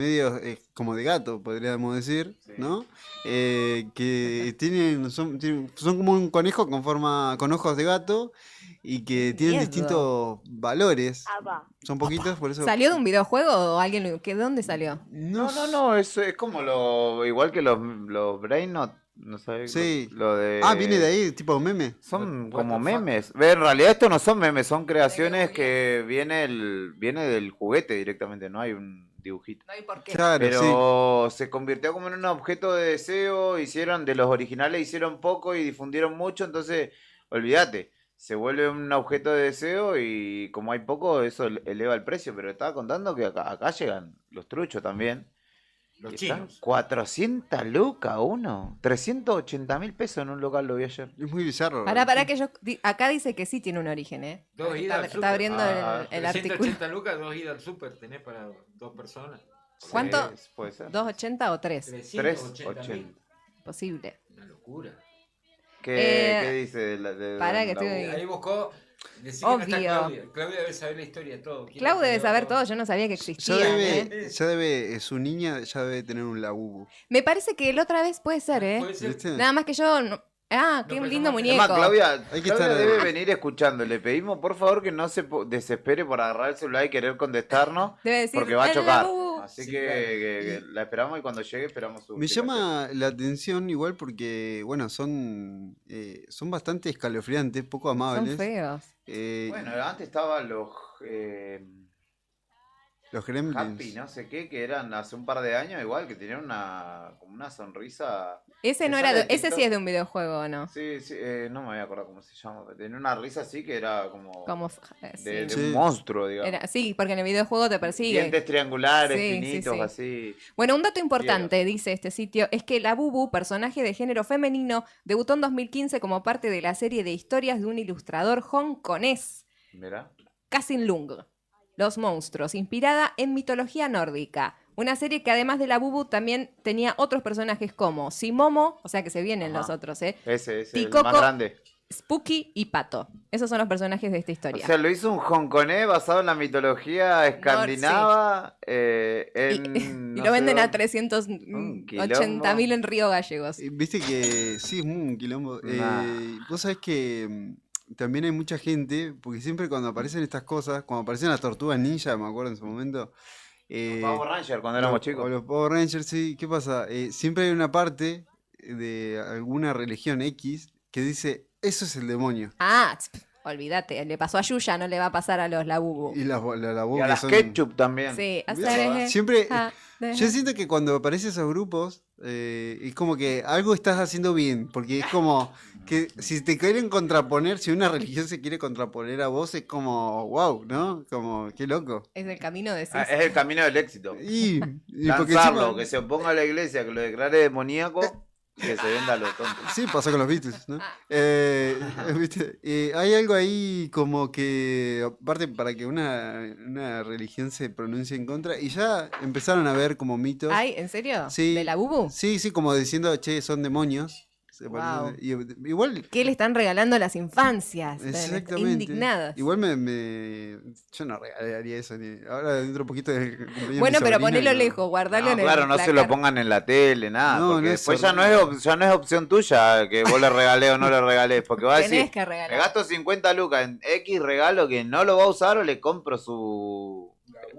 medio como de gato, podríamos decir, Sí. ¿no? Que son como un conejo con ojos de gato y ¡Qué que tienen miedo! distintos valores. Son poquitos, por eso. ¿Salió de un videojuego o alguien ¿de dónde salió? No, No, es como igual que los Brain Not, no sé, sí. lo Ah, viene de de... ahí, tipo meme. Son What como the fuck? memes. Ve, en realidad estos no son memes, son creaciones que viene del juguete directamente, no hay un dibujito. No hay por qué. Claro, sí. Pero se convirtió como en un objeto de deseo, hicieron de los originales, hicieron poco y difundieron mucho, entonces olvídate, se vuelve un objeto de deseo y como hay poco, eso eleva el precio, pero estaba contando que acá llegan los truchos también. Los Y están chinos. 400 lucas uno, 380.000 pesos en un local lo vi ayer. Es muy bizarro. Pará que acá dice que sí tiene un origen, ¿eh? Dos idas al Está súper. abriendo Ah, el artículo. 180 lucas, 2 idas al súper tenés para 2 personas. ¿Cuánto? Sí, puede ser. ¿280 o 3? 380.000. Posible. Una locura. ¿Qué dice de pará que la estoy- U? Ahí buscó. Decí que no está Obvio. Claudia. Claudia debe saber la historia de todo. Clau debe saber todo, yo no sabía que existía. Su niña ya debe tener un labubu. Me parece que la otra vez puede ser, ¿eh? Puede ser. ¿Viste? Nada más que yo... Ah, qué No, pero lindo no- Es muñeco. más, Claudia, Hay que Claudia estar- debe venir escuchando. Le pedimos por favor que no se desespere por agarrar el celular y querer contestarnos, Debe decir, porque va a "El chocar. labubu". Así Sí, que, claro. que la esperamos y cuando llegue esperamos su Me explicación. llama la atención igual porque, bueno, son bastante escalofriantes, poco Son amables. feos. Bueno, antes estaban los Los gremlins. Happy, no sé qué, que eran hace un par de años igual, que tenían como una sonrisa. Ese ¿Te no sale era... de Ese sí TikTok? es de un videojuego, ¿o no? Sí, sí, no me voy a acordar cómo se llama, pero tenía una risa así que era como, Como... de sí. Sí. un monstruo, digamos. Sí, porque en el videojuego te persigue. Dientes triangulares, Sí, sí, finitos, sí. así. Bueno, un dato importante, dice este sitio, es que la Bubu, personaje de género femenino, debutó en 2015 como parte de la serie de historias de un ilustrador hongkonés, Mirá. Kasin Lung, Los monstruos, inspirada en mitología nórdica. Una serie que además de la Bubu también tenía otros personajes como Simomo, o sea que se vienen Ajá. los otros, ¿eh? Ese, el Ticoco, más grande. Spooky y Pato. Esos son los personajes de esta O historia. sea, lo hizo un hongkonés basado en la mitología escandinava. Y No lo sé venden a dónde. 380.000 en Río Gallegos. Viste que sí, es muy un quilombo. Nah. Vos sabés que también hay mucha gente, porque siempre cuando aparecen estas cosas, cuando aparecen las tortugas ninja, me acuerdo en su momento. Power Ranger cuando éramos O chicos. los Power Rangers, sí. ¿Qué pasa? Siempre hay una parte de alguna religión X que dice, eso es el demonio. Ah, olvídate, le pasó a Yuya, no le va a pasar a los Labubu. Y las Y Bobu a que las son... ketchup también. Sí, ¿Viste? Siempre... Ah, Yo siento que cuando aparecen esos grupos, es como que algo estás haciendo bien, porque es como que si te quieren contraponer, si una religión se quiere contraponer a vos, es como, wow, ¿no? Como, qué loco. es el camino de Ah, es el camino del éxito. Y porque Lanzarlo, encima- que se oponga a la iglesia, que lo declare demoníaco, que se venda a los tontos. Sí, pasó con los Beatles, ¿no? Ah. ¿Viste? Hay algo ahí como que, aparte para que una religión se pronuncie en contra, y ya empezaron a ver como mitos. Ay, ¿en serio? Sí. ¿De Labubu? Sí, sí, como diciendo, che, son demonios. Wow. Igual, ¿Qué le están regalando a las infancias? exactamente. Indignadas. Igual yo no regalaría eso. Ahora dentro de un poquito de cumpleaños de mi Bueno, pero sobrina, ponelo no. lejos, guardalo No, en el claro, no se lo placar. pongan en la tele, nada. No, porque no es después ya no es opción tuya que vos le regalés o no le regalés. Porque va a Tenés decir, que me regalar. gasto 50 lucas en X regalo que no lo va a usar o le compro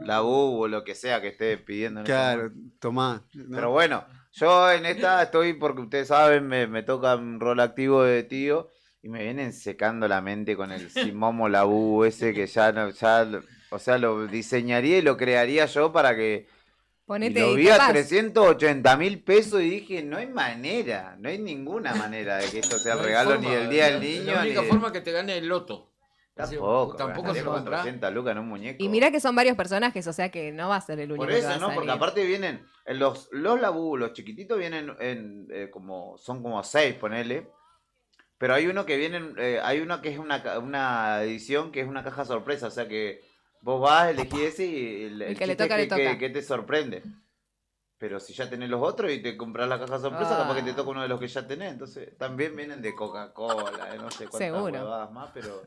la U o lo que sea que esté pidiendo. En ese Claro, momento. tomá. ¿no? Pero bueno, yo en esta estoy porque ustedes saben, me toca un rol activo de tío y me vienen secando la mente con el Simomo Labú ese que o sea, lo diseñaría y lo crearía yo para que... Y Ponete lo y vi a capaz. 380.000 pesos y dije, no hay manera, no hay ninguna manera de que esto sea el No hay regalo forma, ni del día del la niño. La ni única de- forma que te gane el loto. Tampoco, Tampoco ganaría se lo compra. 400 lucas en un muñeco. Y mira que son varios personajes, o sea que no va a ser el único Por que eso, va a ¿no? Porque salir. aparte vienen, los Labú, los chiquititos vienen son como 6, ponele. Pero hay uno que vienen, hay uno que es una edición que es una caja sorpresa, o sea que vos vas, elegís ese y el que le chiste toca, es le toca. que te sorprende. Pero si ya tenés los otros y te compras la caja sorpresa, capaz que te toca uno de los que ya tenés. Entonces, también vienen de Coca-Cola, no sé cuántas Seguro. huevadas más, pero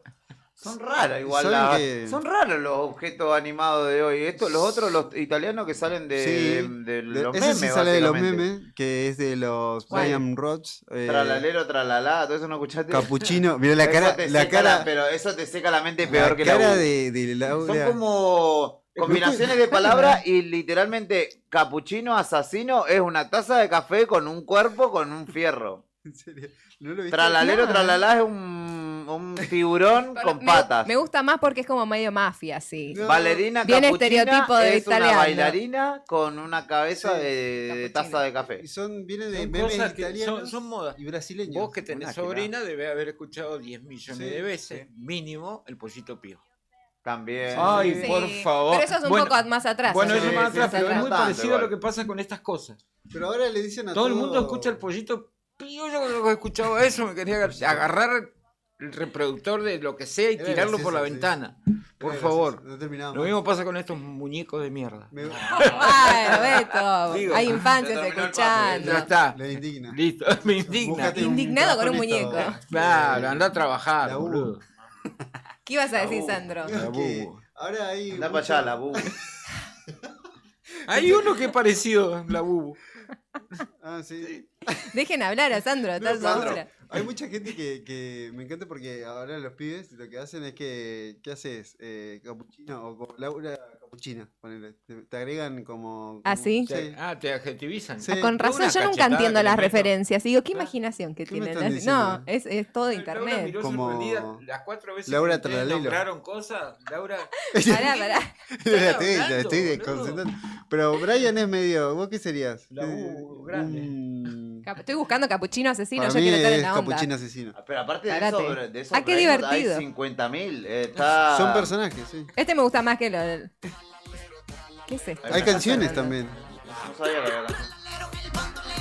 Son raros igual, ¿Saben que- son raros los objetos animados de hoy. Los otros, los italianos que salen de, Sí, de los ese memes, sí sale de los básicamente. memes, que es de los ¿Cuál? Brian Roth. Tralalero, tralalá, todo eso no escuchaste. Capuchino. Mira la Eso cara, te la seca cara, pero eso te seca la mente la peor que la cara U. de Son Laura. como combinaciones de palabras y literalmente capuchino asesino es una taza de café con un cuerpo con un fierro. En serio, ¿no lo viste? Tralalero, No. tralalá es un tiburón con patas. Me gusta más porque es como medio mafia, sí. No. Bailarina Bien capuchina estereotipo de es una italiano. bailarina con una cabeza Sí, de capuchino. taza de café. Y vienen de Son memes cosas que italianos son modas. y brasileños. Vos que tenés Una sobrina debés haber escuchado 10 millones Sí, de veces, mínimo, el pollito pío. También. Ay, Sí, por favor. Pero eso es un Bueno, poco más atrás. Bueno, ¿no? eso sí, más sí, atrás, sí, pero es no muy tanto parecido a lo igual. que pasa con estas cosas. Pero ahora le dicen a Todo el mundo escucha el pollito pío. Yo cuando escuchaba eso me quería agarrar el reproductor de lo que sea y Era tirarlo por la gracioso, sí. ventana. Por Era favor. gracioso, No terminaba Lo más. mismo pasa con estos muñecos de mierda. Me- Bueno, Beto, Digo, hay infancias se terminó el escuchando. Ya está. Le indigna. Listo, me indigna. Búscate un Indignado con un trabajo listo. muñeco. Claro, anda a trabajar, La U. boludo. ¿Qué ibas a decir, Sandro? No, que bubu. ahora hay Anda para mucho- allá, la bu. Hay uno que es parecido a la bubu. Ah, sí. Dejen hablar a Sandro, No, está Sandro. sola. Hay mucha gente que me encanta porque ahora los pibes lo que hacen es que, ¿qué haces? Capuchino o como Laura Capuchina, ponele. Te agregan como... ¿Ah, sí? Sí. Ah, te adjetivizan. Sí. Ah, con razón, Una yo nunca cachetada entiendo que le las meto. referencias. Digo, qué Ah. imaginación que ¿Qué me tienen. están No, diciendo? es todo Laura internet. miró Como sorprendida las 4 veces Laura que ustedes Tralalelo. nombraron cosas. Laura, Pará. La están estoy hablando, estoy boludo? desconcentrando. Pero Brian es medio... ¿Vos qué serías? La U grande. Estoy buscando capuchino asesino, Para yo mí quiero estar en es la onda. capuchino asesino. Pero aparte de Cagate. eso, de esos Ah, qué reinos divertido. hay 50.000. Está... Son personajes, sí. Este me gusta más que lo del... ¿Qué es esto? Hay canciones también. No sabía que había canciones.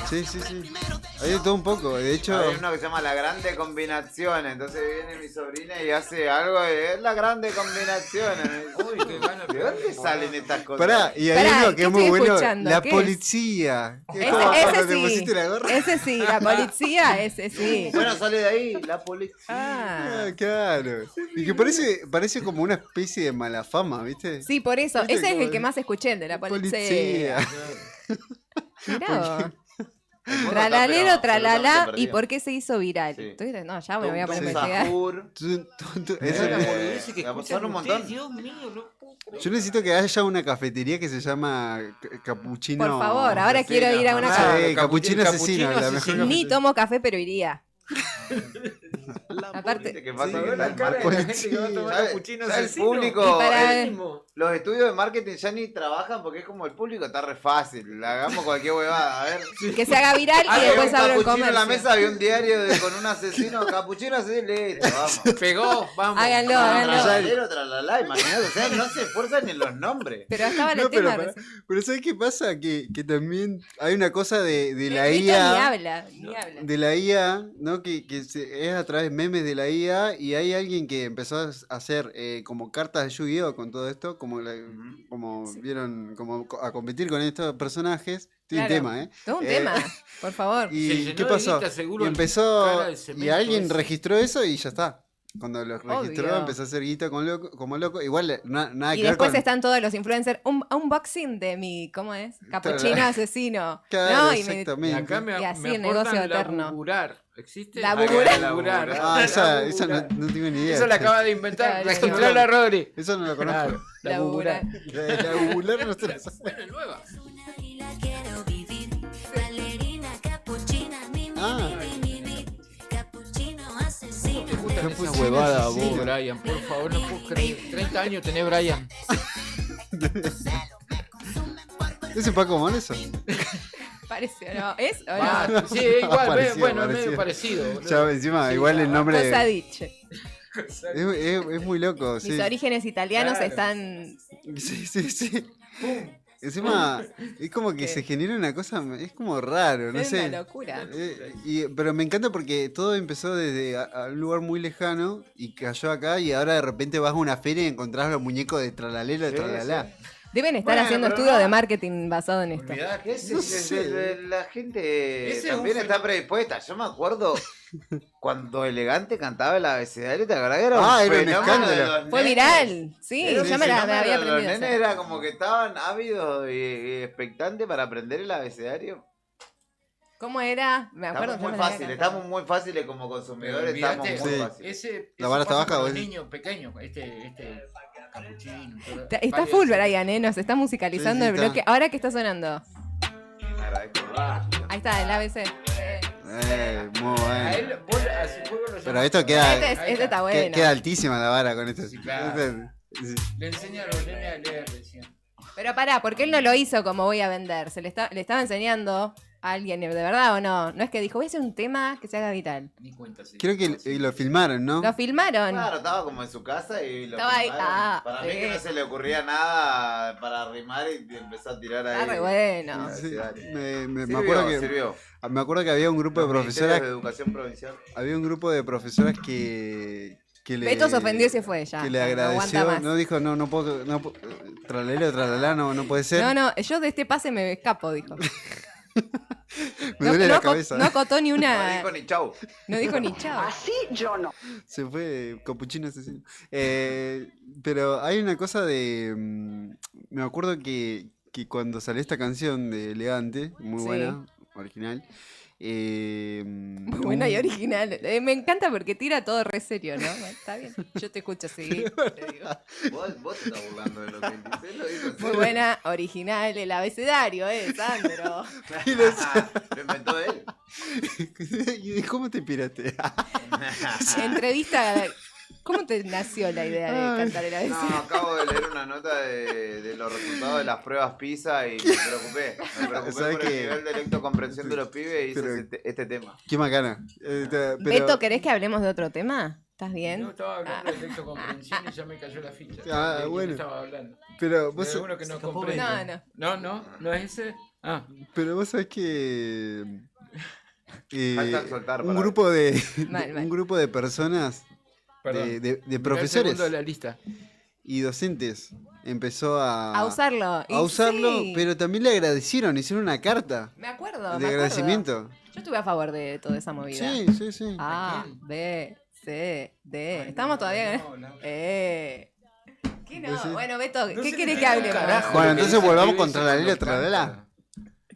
Sí, sí, sí. Hay de todo un poco. De hecho, Hay uno que se llama La Grande Combinación. Entonces viene mi sobrina y hace algo de es La Grande Combinación. Uy, qué ganas ¿De dónde salen estas cosas? pará, y hay Pará, uno ¿qué que es muy estoy bueno. escuchando? La ¿Qué es? policía. Que es como cuando Ese te pusiste sí, la gorra. ese sí, la policía, ese sí. Bueno, sale de ahí la policía. Ah, Ah, claro. Y que parece como una especie de mala fama, ¿viste? sí, por eso. Viste Ese es como el que más escuché, el de la policía. Mirá vos. El mundo está, Tralalero, pero tralala, absolutamente ¿y perdido. por qué se hizo viral? Sí. No, ya me voy a poner a Tum, tum, investigar. sahur. Eso la es- boludeces que Son escuchan un montón. ustedes, Dios mío, no puedo creer. Yo necesito que haya una cafetería que se llama Capuchino. Por favor, ahora asesino. quiero ir a una Sí, Claro, café. capuchino capuchino asesino, la mejor asesino. Ni cafetería. tomo café, pero iría. ¿Viste Aparte, qué pasa? Sí, Que Para ver está la el cara de la marketing. gente que va a tomar ¿Sabe- capuchino sabe el asesino. público? Y para- el- los estudios de marketing ya ni trabajan porque es como el público está re fácil. Hagamos cualquier huevada. A ver. que se haga viral y Había después un abro el capuchino en la comercio. mesa, había un diario con un asesino, capuchino asesino, listo, vamos. Pegó, vamos. Háganlo, Ah, háganlo. tralalero, tralala, imagínate, o sea, no se esfuerzan en los nombres. Pero estaba No, el pero, tema. pará, pero ¿sabes qué pasa? Que también hay una cosa de la Esto ni IA. habla, ni habla. De la IA, ¿no? Es a través de memes de la IA y hay alguien que empezó a hacer como cartas de Yu-Gi-Oh con todo esto, como vieron, como a competir con estos personajes. Estoy en Claro. tema, ¿eh? Todo un Eh, tema, por favor. Se ¿Y llenó qué de pasó? guita, seguro, Y el empezó, cara de y cemento alguien ese. registró eso y ya está. Cuando lo registró Obvio. empezó a hacer guita como loco. Igual nada Y que ver después con... están todos los influencers. Unboxing de mi, ¿cómo es? Capuchino Claro. asesino. Claro, ¿No? Y me- Y exactamente. acá me, Y así me el negocio aportan la eterno. buburar. ¿Existe? La Acá buburar. la buburar. Ah, La esa buburar. no tengo ni idea. Eso la acaba de inventar. Claro, Registrala, Rodri. Eso no lo conozco. Claro, La buburar. La bubular no se la sabe. Buena nueva. Y la quiero vivir. Bailarina, capuchina, mi, mi, Ah. mi, mi, mi. Capuchino asesino. ¿Te gustan Capuchino esas huevadas asesino. vos, Brian? Por favor, no puedo creer. 30 años tenés, Brian. ¿Es un Paco Moneso? Parece, ¿o no? ¿Es o Ah, no? sí, igual, Parecido, bueno, parecido. medio parecido. boludo. Ya, encima, Sí, igual el nombre Cosa dicha. es muy loco, sí. Mis orígenes italianos Claro. están... Sí, sí, sí. Encima, es como que ¿Qué? se genera una cosa, es como raro, no Es sé. una locura. Pero me encanta porque todo empezó desde a un lugar muy lejano y cayó acá y ahora de repente vas a una feria y encontrás los muñecos de tralalero, de Sí, tralala. Deben estar Bueno, haciendo pero estudios no. de marketing basado en esto. Olvidate. Ese- No ese- sé. La gente Ese es también un está fenómeno. predispuesta. Yo me acuerdo cuando Elegante cantaba el abecedario, ¿te acordás que era Ah, un era un fenómeno escándalo. de los Fue nenes? viral. Sí, Era un yo me fenómeno había de los aprendido. a nenes, hacer. era como que estaban ávidos y expectantes para aprender el abecedario. ¿Cómo era? Me acuerdo. Estamos yo muy me la había fáciles, cantado. como consumidores, estamos Olvídate, muy Sí. fáciles. Ese La vara está pasa baja, con los vos. niños pequeños, este capuchino. Está full ahí, nos está musicalizando Sí, el está. bloque. ¿Ahora qué está sonando? Me agradezco. Ahí está, el ABC. Muy A él, bueno. vos, así vos lo Pero llamás. esto queda, Este está bueno. queda altísima la vara con esto. Sí, claro. Sí. Le enseña a los nenes a leer recién. Pero pará, porque él no lo hizo como voy a vender. Le estaba enseñando a alguien, ¿de verdad o no? No es que dijo, voy a hacer un tema que se haga viral. Ni cuenta se Creo que dio. lo filmaron, ¿no? Lo filmaron. Claro, estaba como en su casa y lo Estaba ahí, filmaron. Para mí sí. que no se le ocurría nada para rimar y empezó a tirar ahí. Está re bueno. Sí, me Sirvió, acuerdo que sirvió. me acuerdo que había un grupo de Los ministerios profesoras, de educación provincial. había un grupo de profesoras que le Beto se ofendió y se fue ya. que le No agradeció, aguanta más. no dijo, no puedo, tralala, no puede ser. No, yo de este pase me escapo, dijo. Me duele la aco- cabeza. no acotó ni No una. dijo ni chau. No dijo ni chao. Se fue capuchino asesino. Pero hay una cosa de. Me acuerdo que cuando salió esta canción de Elegante, muy Sí. buena, original. Muy buena y original. Me encanta porque tira todo re serio, ¿no? Está bien. Yo te escucho, sí. Te digo. Vos te estás burlando de lo que dice. Lo dijo en Muy serio. buena, original, el abecedario, Sandro. Lo inventó él. ¿Y cómo te inspiraste? Entrevista. ¿Cómo te nació la idea de cantar el No, abecedario? acabo de leer una nota de los resultados de las pruebas PISA y me preocupé. Me preocupé ¿Sabes por el qué? nivel de lectocomprensión de los pibes y hice Pero- este tema. Qué macana. Pero, Beto, ¿querés que hablemos de otro tema? ¿Estás Yo bien? estaba hablando de lectocomprensión y ya me cayó la ficha. Ah, ¿De quién bueno. estaba hablando? pero De alguno que no comprende. No es ese. Ah, pero vos sabés que. Falta soltar un para grupo de. Mal. Un grupo de personas, perdón. de Mirá el profesores segundo de la lista. y docentes empezó a. A usarlo. Y a usarlo, sí. pero también le agradecieron, hicieron una carta Me acuerdo, de me acuerdo. agradecimiento. Yo estuve a favor de toda esa movida. Sí, sí, sí. A, quién? B, C, D. Ay, Estamos no, todavía. no, no. ¿Qué no? Pues sí. Bueno, Beto, No ¿qué se querés le que entiende un hablemos? carajo Bueno, lo que entonces dice volvamos el con pibe Tralalero, cuando Tralala. canta.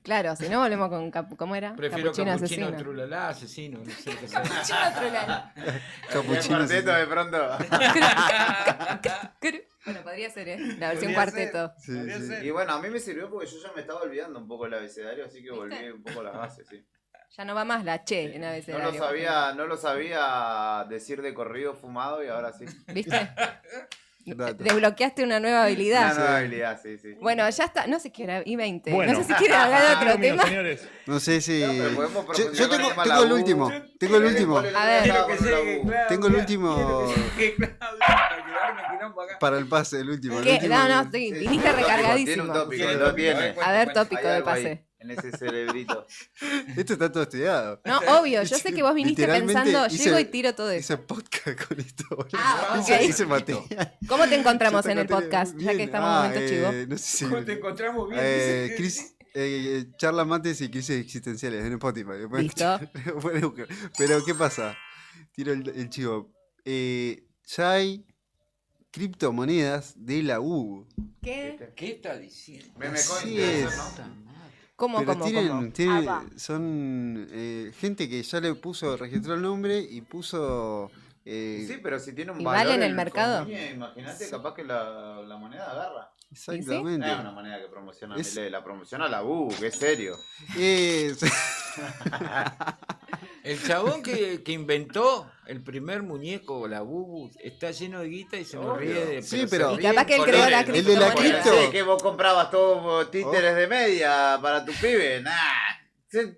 Claro, si no volvemos con. ¿Cómo era? Prefiero Capuchino capuchino, asesino. trulala, asesino. No sé qué sea. Capuchino trulala. Capuchino. El cuarteto sí. de pronto. Bueno, podría ser, ¿eh? La versión Podría cuarteto. Sí, sí. Y bueno, a mí me sirvió porque yo ya me estaba olvidando un poco el abecedario, así que volví un poco a las bases, sí. Ya no va más la che en No abecedario. lo sabía decir de corrido fumado y ahora sí. ¿Viste? Dato. Desbloqueaste una nueva Una habilidad. nueva habilidad, sí, sí. Bueno, ya está. No sé qué hora. Y 20. Bueno. No sé si quieren hablar de otro tema. señores. No sé si. No, pero podemos Yo profundizar con tengo, el tema tengo el la U. último. Tengo el último. A ver. Quiero que llegue, Claudia. Tengo el último. Que Claudia, para quedarme quilombo acá. Para el pase, el último. el ¿Qué? último. No, no, sí, viniste recargadísimo. Tiene un tópico, Tiene lo tópico, tiene. A ver, Hay tópico de algo ahí, pase. en ese cerebrito. Esto está todo estudiado. No, obvio, yo sé que vos viniste Literalmente pensando, hice- llego y tiro todo eso. Hice podcast con esto. boludo. Ah, ok. Hice material. ¿Cómo te encontramos Yo en el tengo podcast? tele- Ya que bien. estamos en momento chivo. No sé si. ¿Cómo te encontramos bien? Chris, charla mates y crisis existenciales en Spotify. lo pueden Listo. escuchar, lo pueden buscar. Pero, ¿qué pasa? Tiro el chivo. Ya hay criptomonedas de la U. ¿Qué? ¿Qué está diciendo? Meme Así coin, eso, es. ¿no? ¿Cómo, Pero cómo, tienen, cómo? tienen- Ah, va. son gente que ya le puso, registró el nombre y puso. Sí, pero si tiene un ¿Y valor vale en el su mercado? muñe, imagínate, capaz que la moneda agarra. Exactamente. No es una moneda que promociona Es- Milei, la promociona la U, que es serio. Es- El chabón que inventó el primer muñeco, la Bubu, está lleno de guita y se me Obvio. ríe de. Sí, se pero- Y ríe capaz que él con creó la el de la criptomoneda. cripto. Sí, que vos comprabas todos títeres de media para tu pibe. Nah,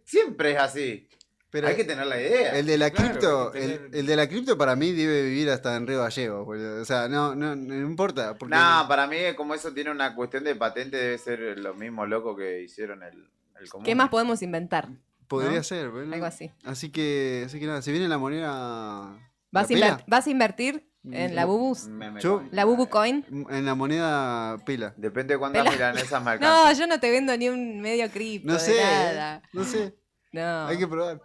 siempre es así. pero Hay que tener la idea. el de la Claro, cripto, hay que tener- el de la cripto para mí debe vivir hasta en Río Gallegos, boludo. O sea, no importa. Porque No, para mí como eso tiene una cuestión de patente debe ser lo mismo loco que hicieron el común. ¿Qué más podemos inventar? podría ¿no? ser, bueno. Algo así. Así que nada, se viene la moneda. ¿Vas la pela. a invertir? En la Bubus. Yo- La Bubu Coin. En la moneda pila. Depende de cuántas Pela- milanesas me No, alcanzan. yo no te vendo ni un medio cripto No de sé, nada. no sé. No. Hay que probar.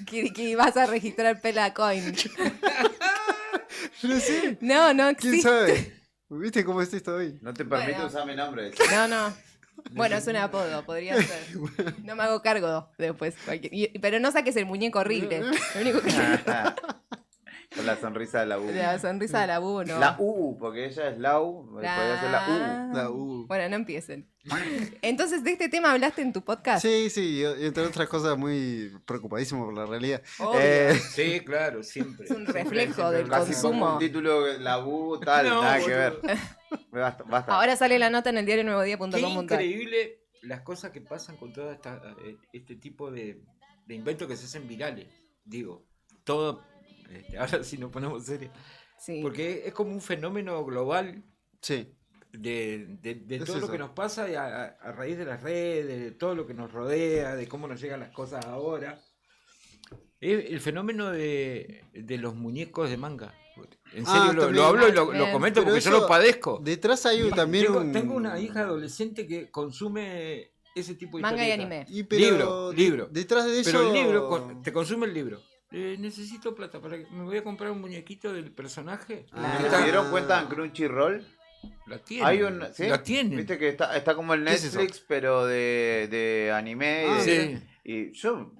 Que vas a registrar Pela Coin. No sé. No, no ¿Quién existe. sabe? ¿Viste cómo es esto hoy? No te permite Bueno. usar mi nombre. No, no. Bueno, es un apodo, podría ser. No me hago cargo después. Pero no saques el muñeco horrible. Lo único que Con la sonrisa de la U. la sonrisa de la Bubu, no. La U, porque ella es Lau, podría ser la U. La U. Bueno, no empiecen. Entonces, ¿de este tema hablaste en tu podcast? Sí, sí, y entre otras cosas muy preocupadísimo por la realidad. Obvio. Sí, claro, siempre. Es un Siempre, reflejo siempre del hablamos. Casi consumo. como un título, la U, tal, No, nada que boludo. ver. Basta, basta. Ahora sale la nota en el diario Qué nuevodía.com. increíble las cosas que pasan con todo este tipo de inventos que se hacen virales. Digo, todo. Ahora sí nos ponemos serios. Sí. Porque es como un fenómeno global Sí. de Es todo lo eso. que nos pasa y a raíz de las redes, de todo lo que nos rodea, de cómo nos llegan las cosas ahora. Es el fenómeno de los muñecos de manga. En Ah, serio, lo también. hablo y lo Bien. comento Pero porque yo eso- lo padezco. Detrás hay también tengo, un... tengo una hija adolescente que consume ese tipo de Manga y historietas. anime. Y pero Libro. Detrás de eso... Pero el libro, te consume el libro. Necesito plata para que me voy a comprar un muñequito del personaje. Ah. ¿Se dieron cuenta en Crunchyroll? La tiene. Hay un, ¿sí? La tienen. Viste que está como el ¿Qué es eso? Netflix, pero de anime. Ah, y, Sí. y yo,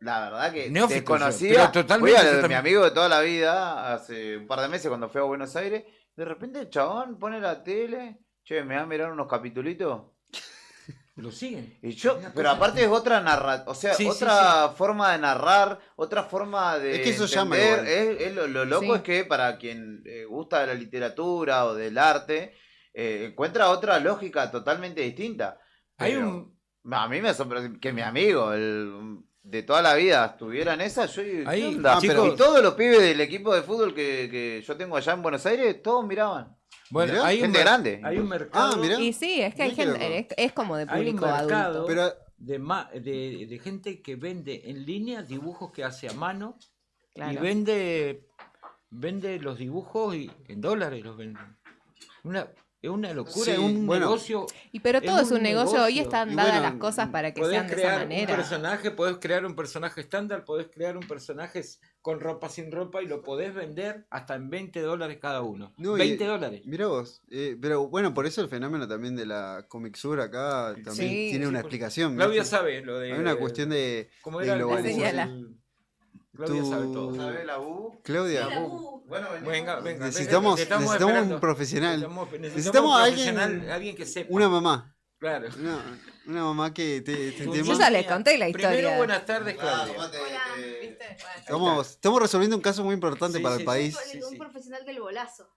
la verdad que Neófito yo, desconocía. pero totalmente Fui a yo lo de mi también. amigo de toda la vida, hace un par de meses cuando fui a Buenos Aires. De repente el chabón pone la tele. Che, me va a mirar unos capitulitos. Lo siguen. Y yo, Una pero cosa- aparte es otra narrativa, o sea, Sí, sí, otra forma de narrar, otra forma de Es que eso llama entender. igual. Lo loco Sí. es que para quien gusta de la literatura o del arte, encuentra otra lógica totalmente distinta. Hay Pero un. a mí me asombra que mi amigo de toda la vida estuviera en esa. Yo, ¿qué Ahí, onda? chicos. Y todos los pibes del equipo de fútbol que yo tengo allá en Buenos Aires, todos miraban. Bueno, Mirá, hay un, gente grande. hay un mercado. Ah, mirá. Y sí, es que hay Mirá qué gente, loco. es como de Hay un público mercado adulto. Pero de gente que vende en línea dibujos que hace a mano y Claro. vende los dibujos y en dólares los venden. Es una locura, Sí, es un bueno. negocio. Pero todo es un un negocio. Hoy negocio. están Y dadas bueno, las cosas para que Podés sean de esa crear un manera. personaje, podés crear un personaje estándar, podés crear un personaje con ropa sin ropa y lo podés vender hasta en $20 cada uno. No, y- $20. mirá vos, pero bueno, por eso el fenómeno también de la Comic Sur acá también Sí, tiene sí, una por- explicación. Claudia ¿viste? sabe lo de. Hay una cuestión de ¿Cómo de era? globalización. Señala. Claudia Tu- sabe todo. ¿Sabés la U? Claudia, Bueno, Venga, necesitamos esperando. un profesional. Necesitamos a un alguien- profesional, alguien que sepa. Una mamá. Claro. Una mamá que te Yo entienda. ya les conté la Primero, historia. buenas tardes, Claudia. Estamos resolviendo un caso muy importante Sí, para sí, el país. sí. Un profesional del bolazo.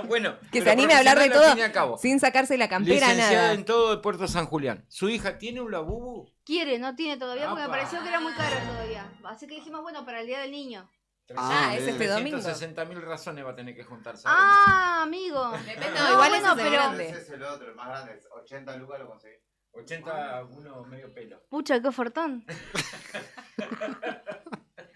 Bueno, Que se pero anime a hablar de profesional todo al fin y al cabo. sin sacarse la campera, Licenciada nada. en todo de Puerto San Julián. ¿Su hija tiene un labubu? Quiere, no tiene todavía porque me Apa. pareció que era muy caro todavía. Así que dijimos, bueno, para el Día del Niño. Ah, es bien. este domingo. 360.000 razones va a tener que juntarse. Ah, amigo. Depende, No, igual bueno, ese es el pero- grande. Ese es el otro, el más grande. 80 lucas lo conseguí. 80, uno medio pelo. Pucha, qué ofertón.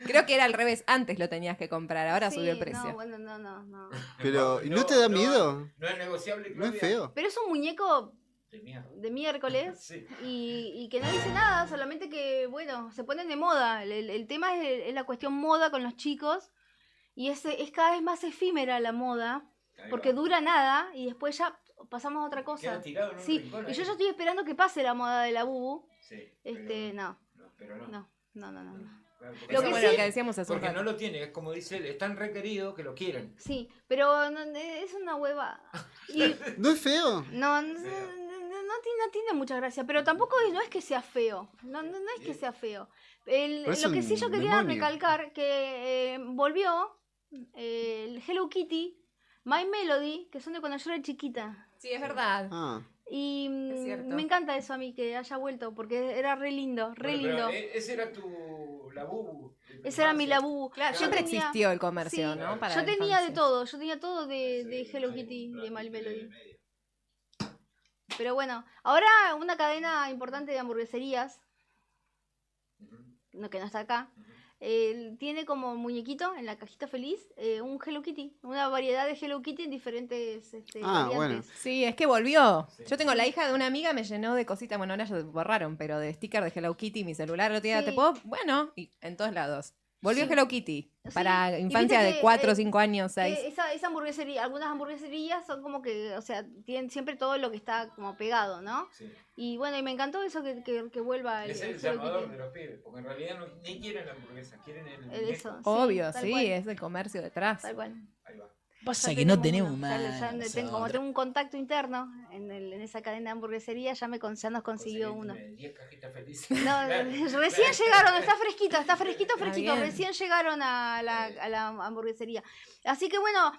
Creo que era al revés. Antes lo tenías que comprar, ahora Sí, subió el precio. No, bueno, no. Pero, ¿y no te da miedo? No es negociable, No Claudia. es feo. Pero es un muñeco De mierda. de miércoles Sí. y que no dice nada, solamente que, bueno, se ponen de moda. El tema es la cuestión moda con los chicos y es cada vez más efímera la moda Ahí porque va. dura nada y después ya pasamos a otra cosa. Queda tirado en un Sí, rincón y ahí. yo ya estoy esperando que pase la moda de la bubu. Sí, No, pero no. no. Claro, porque Lo Eso que fue sí- lo que decíamos hace un Porque no rato. lo tiene, es como dice él, es tan requerido que lo quieren. Sí, pero es una hueva. Y ¿No es feo? no tiene mucha gracia, pero tampoco no es que sea feo. No es que sea feo. Pero es Lo que sí yo un quería demonio. recalcar que volvió el Hello Kitty, My Melody, que son de cuando yo era chiquita. Sí, es verdad. Ah, Y Es cierto. me encanta eso a mí, que haya vuelto, porque era re lindo, re Bueno, pero, lindo. ese era tu labubu. de tu Ese era mi infancia. labubu. Claro, Yo siempre tenía- existió el comercio, sí, ¿no? Para yo la tenía de infancia. todo, yo tenía todo de Hello Kitty, de My Melody. Pero bueno, ahora una cadena importante de hamburgueserías, que no está acá, tiene como muñequito en la cajita feliz un Hello Kitty, una variedad de Hello Kitty en diferentes Ah, bueno. variantes. Sí, es que volvió. Yo tengo la hija de una amiga, me llenó de cositas, bueno, ahora ya borraron, pero de sticker de Hello Kitty, mi celular lo tiene, Sí. ¿te puedo? Bueno, y en todos lados. Volvió Sí. Hello Kitty, Sí, para y infancia viste de que, 4, 5 años, 6. Esa hamburguesería, algunas hamburgueserías son como que, o sea, tienen siempre todo lo que está como pegado, ¿no? Sí. Y bueno, y me encantó eso que vuelva Es el Hello llamador Kitty. de los pibes, porque en realidad ni quieren la hamburguesa, quieren el Eso, muñeco. Obvio, tal sí, cual, es el comercio detrás. tal cual. Ahí va. Pasa Ya que no tenemos uno, más. como tengo un contacto interno en esa cadena de hamburguesería, ya nos consiguió uno. 10 cajitas felices. No, recién llegaron, está fresquito, bien. recién llegaron a la hamburguesería. Así que bueno,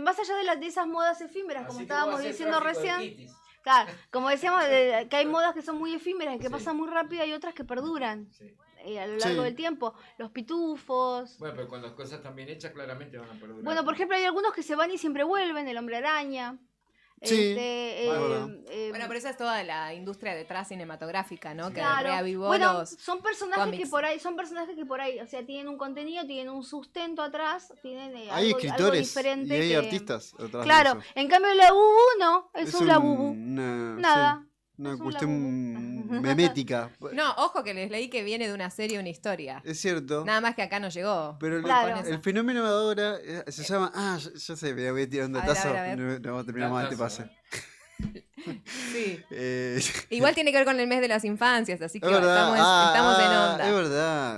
más allá de esas modas efímeras, como Así que estábamos vos haces diciendo tráfico de recién, kitties. claro, como decíamos, que hay modas que son muy efímeras y que Sí. pasan muy rápido y otras que perduran Sí. a lo largo Sí. del tiempo. Los pitufos. Bueno, pero cuando las cosas están bien hechas, claramente van a perdurar. Bueno, por ejemplo, hay algunos que se van y siempre vuelven, el hombre araña. Sí, Bueno, Bueno, pero esa es toda la industria detrás cinematográfica, ¿no? Sí. Que claro. reavivó Bueno, los... son personajes cómics. son personajes que por ahí, o sea, tienen un contenido, tienen un sustento atrás, tienen Hay algo escritores diferente y hay que- artistas atrás de Claro, eso. en cambio la Bubu no, es un la Bubu. Una, Nada. sí, una es un cuestión labubu. memética. No, ojo que les leí que viene de una serie, una historia. Es cierto. Nada más que acá no llegó. Pero Claro. el fenómeno de ahora se llama. Ah, ya sé, voy a tirar un A ver, datazo. a ver. No terminamos este Datazo, pase. Sí. Es Igual tiene que ver con el mes de las infancias, así que verdad. estamos en onda.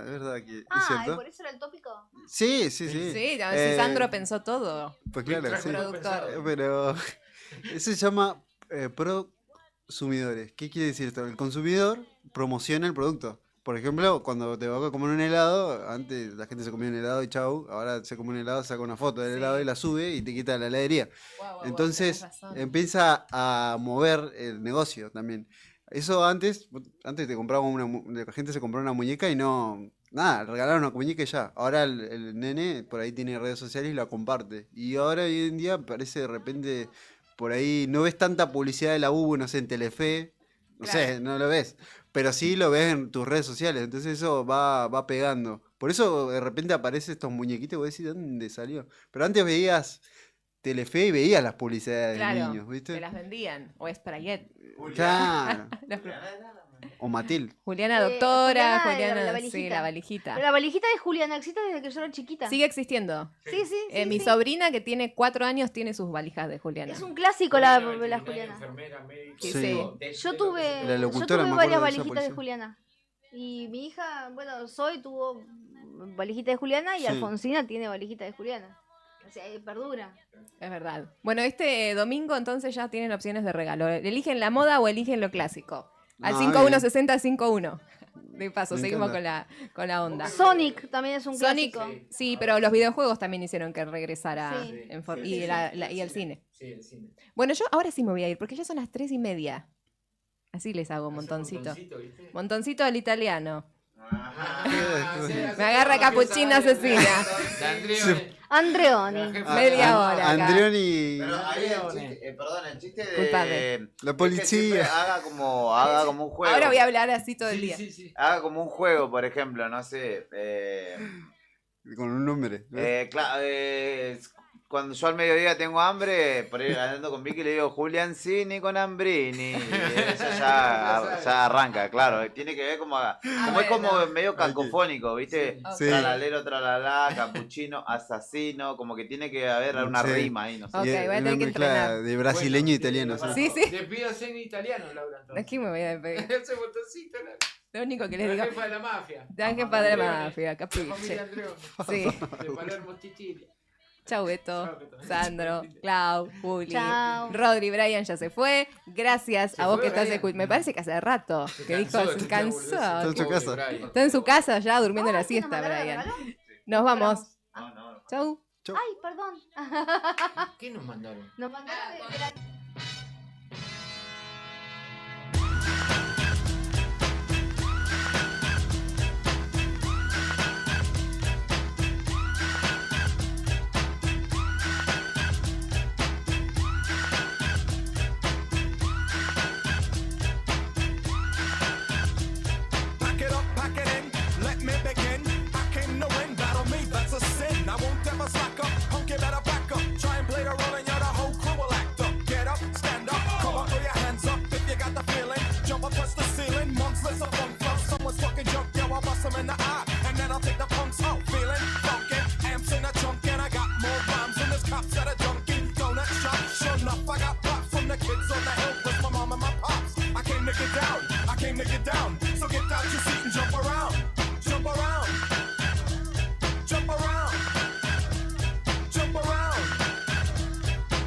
Es verdad que. ¿Es Ah, ¿y cierto? por eso era el tópico? Sí, sí, sí. Sí, a ver si Eh, Sandro pensó todo. Pues claro, sí. Productor. Pero eso se llama prosumidores. ¿Qué quiere decir esto? El consumidor promociona el producto. Por ejemplo, cuando te vas a comer un helado, antes la gente se comía un helado y chau, ahora se come un helado, saca una foto del Sí. helado y la sube y te quita la heladería. Guau, Entonces tenés razón. empieza a mover el negocio también. Eso antes te compraba la gente se compraba una muñeca y no, nada, regalaron una muñeca y ya. Ahora el nene por ahí tiene redes sociales y la comparte. Y ahora hoy en día parece de repente, por ahí no ves tanta publicidad de la Bubu, no sé, en Telefe, no sé, Claro. no lo ves. Pero sí lo ves en tus redes sociales, entonces eso va pegando. Por eso de repente aparecen estos muñequitos y vos decís, ¿dónde salió? Pero antes veías Telefe y veías las publicidades de Claro, niños, ¿viste? te las vendían. O Sprayet. Claro. Los- O Matil. Juliana Doctora, Juliana, Juliana, la sí, valijita. la valijita. Pero la valijita de Juliana existe desde que yo era chiquita. Sigue existiendo. Sí, sí, sí. Mi sí. sobrina, que tiene 4 años, tiene sus valijas de Juliana. Es un clásico la Juliana. Enfermera, médico, Sí, sí. Yo tuve, La yo locutora, tuve me acuerdo varias de esa valijitas de policía. Juliana. Y mi hija, bueno, tuvo valijita de Juliana y Sí. Alfonsina tiene valijita de Juliana. O sea, perdura. Es verdad. Bueno, este domingo entonces ya tienen opciones de regalo. ¿Eligen la moda o eligen lo clásico? Al Ah, 5160-51. De paso, Me seguimos encanta. con la onda. Sonic también es un Sonic, clásico. sí, pero los videojuegos también hicieron que regresara Sí. y el cine. Sí, el cine. Bueno, yo ahora sí me voy a ir, porque ya son las 3:30. Así les hago montoncito. ¿Viste? Montoncito al italiano. Sí, Me agarra capuchina asesina. Andreoni. Media hora acá. Andreoni. Pero ahí el chiste, perdón, el chiste de. Disculpame. La es que policía. siempre haga como un juego. Ahora voy a hablar así todo el Sí, día. sí, sí. Haga como un juego, por ejemplo, no sé. Con un nombre. Cuando yo al mediodía tengo hambre, por ir andando con Vicky le digo Julián Cini con Ambrini. Y eso ya arranca, claro. Tiene que ver como es como bueno. medio cacofónico, ¿viste? Sí. Tralalero, tralala, capuchino, asesino, como que tiene que haber una Sí. rima ahí, no sé. Ok, Y voy a una tener que mezcla entrenar. de brasileño e italiano. Bueno, Sí, sí. Te pido ser en italiano, Laura. entonces. Aquí me voy a despedir. Ese botoncito, Lo único que les la digo. jefa de la mafia. La jefa de la Andreoni. mafia, La familia capiche. Andreoni. Sí. De Palermo, Sicilia. Chau, Beto. Chau, Beto. Sandro, Clau, Juli, Chau. Rodri, Brian ya se fue. Gracias ¿Se a vos fue, que estás Brian? escuchando. Me parece que hace rato que dijo, cansó, se cansó. Está en su casa. Está en su casa ya durmiendo la Ay, ¿sí nos siesta, mandaron Brian. regalo? Nos vamos. No. Chau. Ay, perdón. ¿Qué nos mandaron? Nos mandaron de la- Pack it up, pack it in, let me begin. I came to That's a funk flow. Someone's fucking junk, yo, I'll bust 'em in the eye. And then I'll take the punks out. Feeling funky, amps in a trunk, and I got more rhymes than this cops at a Dunkin' Donut shop. Sure enough, I got props from the kids on the hill with my mom and my pops. I came to get down, I came to get down. So get out your seat and jump around, jump around, jump around, jump around,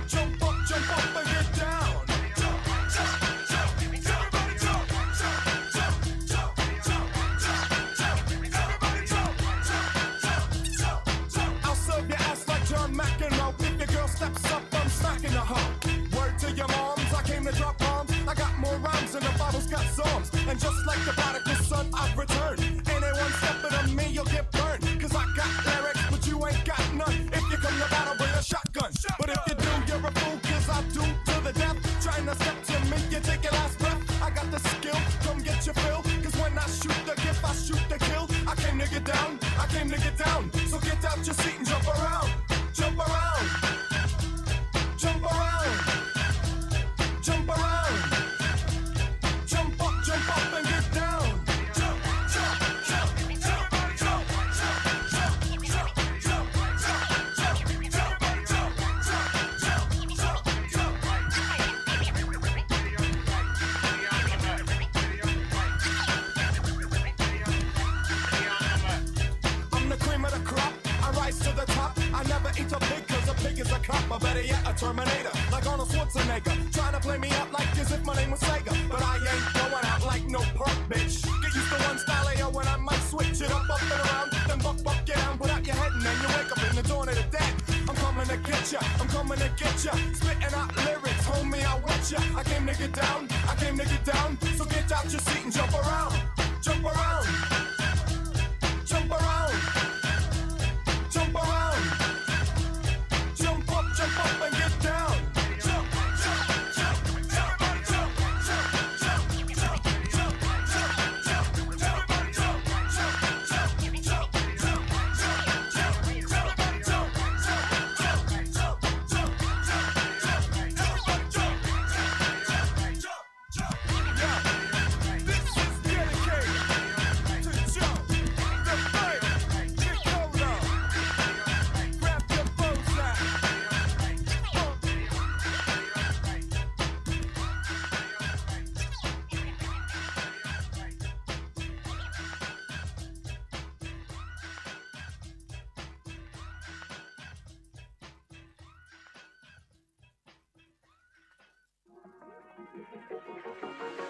jump up and get down. Jump, jump, jump, everybody jump, jump, jump, jump, jump, jump, jump, everybody jump, jump, jump, jump. I'll serve your ass like John McEnroe. If your girl steps up, I'm smacking the hoe. Word to your moms, I came to drop bombs. I got more rhymes than the Bible's got psalms. And just like the prodigal son, I've returned. Anyone stepping on me, you'll get burned. Cause I got lyrics, but you ain't got none. If you come to battle, bring a shotgun. But if you do, you're a fool, cause I do to the death. Trying to step to me, you take your last breath. I got the skill, come get your fill. Cause when I shoot the gift, I shoot the kill. I came to get down, I came to get down. So get out your seat and jump around, jump around, jump around, jump around, jump up and get down. Jump, jump, jump, jump, jump, jump, jump, jump, jump, jump, jump, everybody jump, jump, jump, jump, I'm the cream of the crop, I rise to the top. I never eat a pig cause a pig is a cop. Or better yet, a Terminator, like Arnold Schwarzenegger. Trying to play me out like as if my name was Sega. But I ain't going out like no perk, bitch. Get used to one style, yo, when I might switch it up and around. Then buck, get down, put out your head and then you wake up in the dawn of the dead. I'm coming to get ya, I'm coming to get ya. Spitting out lyrics, homie, I want ya. I came to get down, I came to get down. So get out your seat and jump around, jump around, jump around, jump around, jump up and get down. Jump, jump, jump, everybody jump, jump, jump, jump, jump, jump, jump, everybody jump, jump, jump, jump, jump, jump, jump, everybody jump, jump, jump, jump, jump, everybody jump, jump. Yeah, this is dedicated to jump, the fight, get colder, grab your bullseye.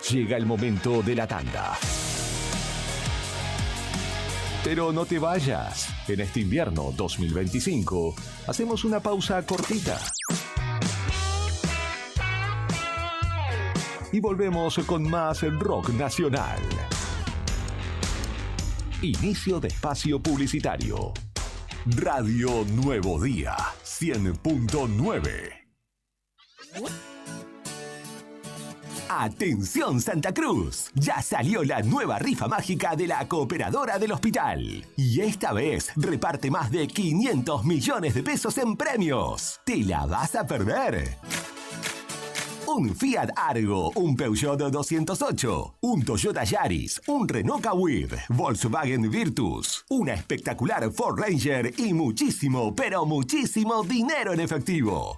Llega el momento de la tanda. Pero no te vayas. En este invierno 2025 hacemos una pausa cortita. Y volvemos con más rock nacional. Inicio de espacio publicitario. Radio Nuevo Día 100.9. ¡Atención Santa Cruz! Ya salió la nueva rifa mágica de la Cooperadora del Hospital. Y esta vez reparte más de 500 millones de pesos en premios. ¿Te la vas a perder? Un Fiat Argo, un Peugeot 208, un Toyota Yaris, un Renault Kwid, Volkswagen Virtus, una espectacular Ford Ranger y muchísimo, pero muchísimo dinero en efectivo.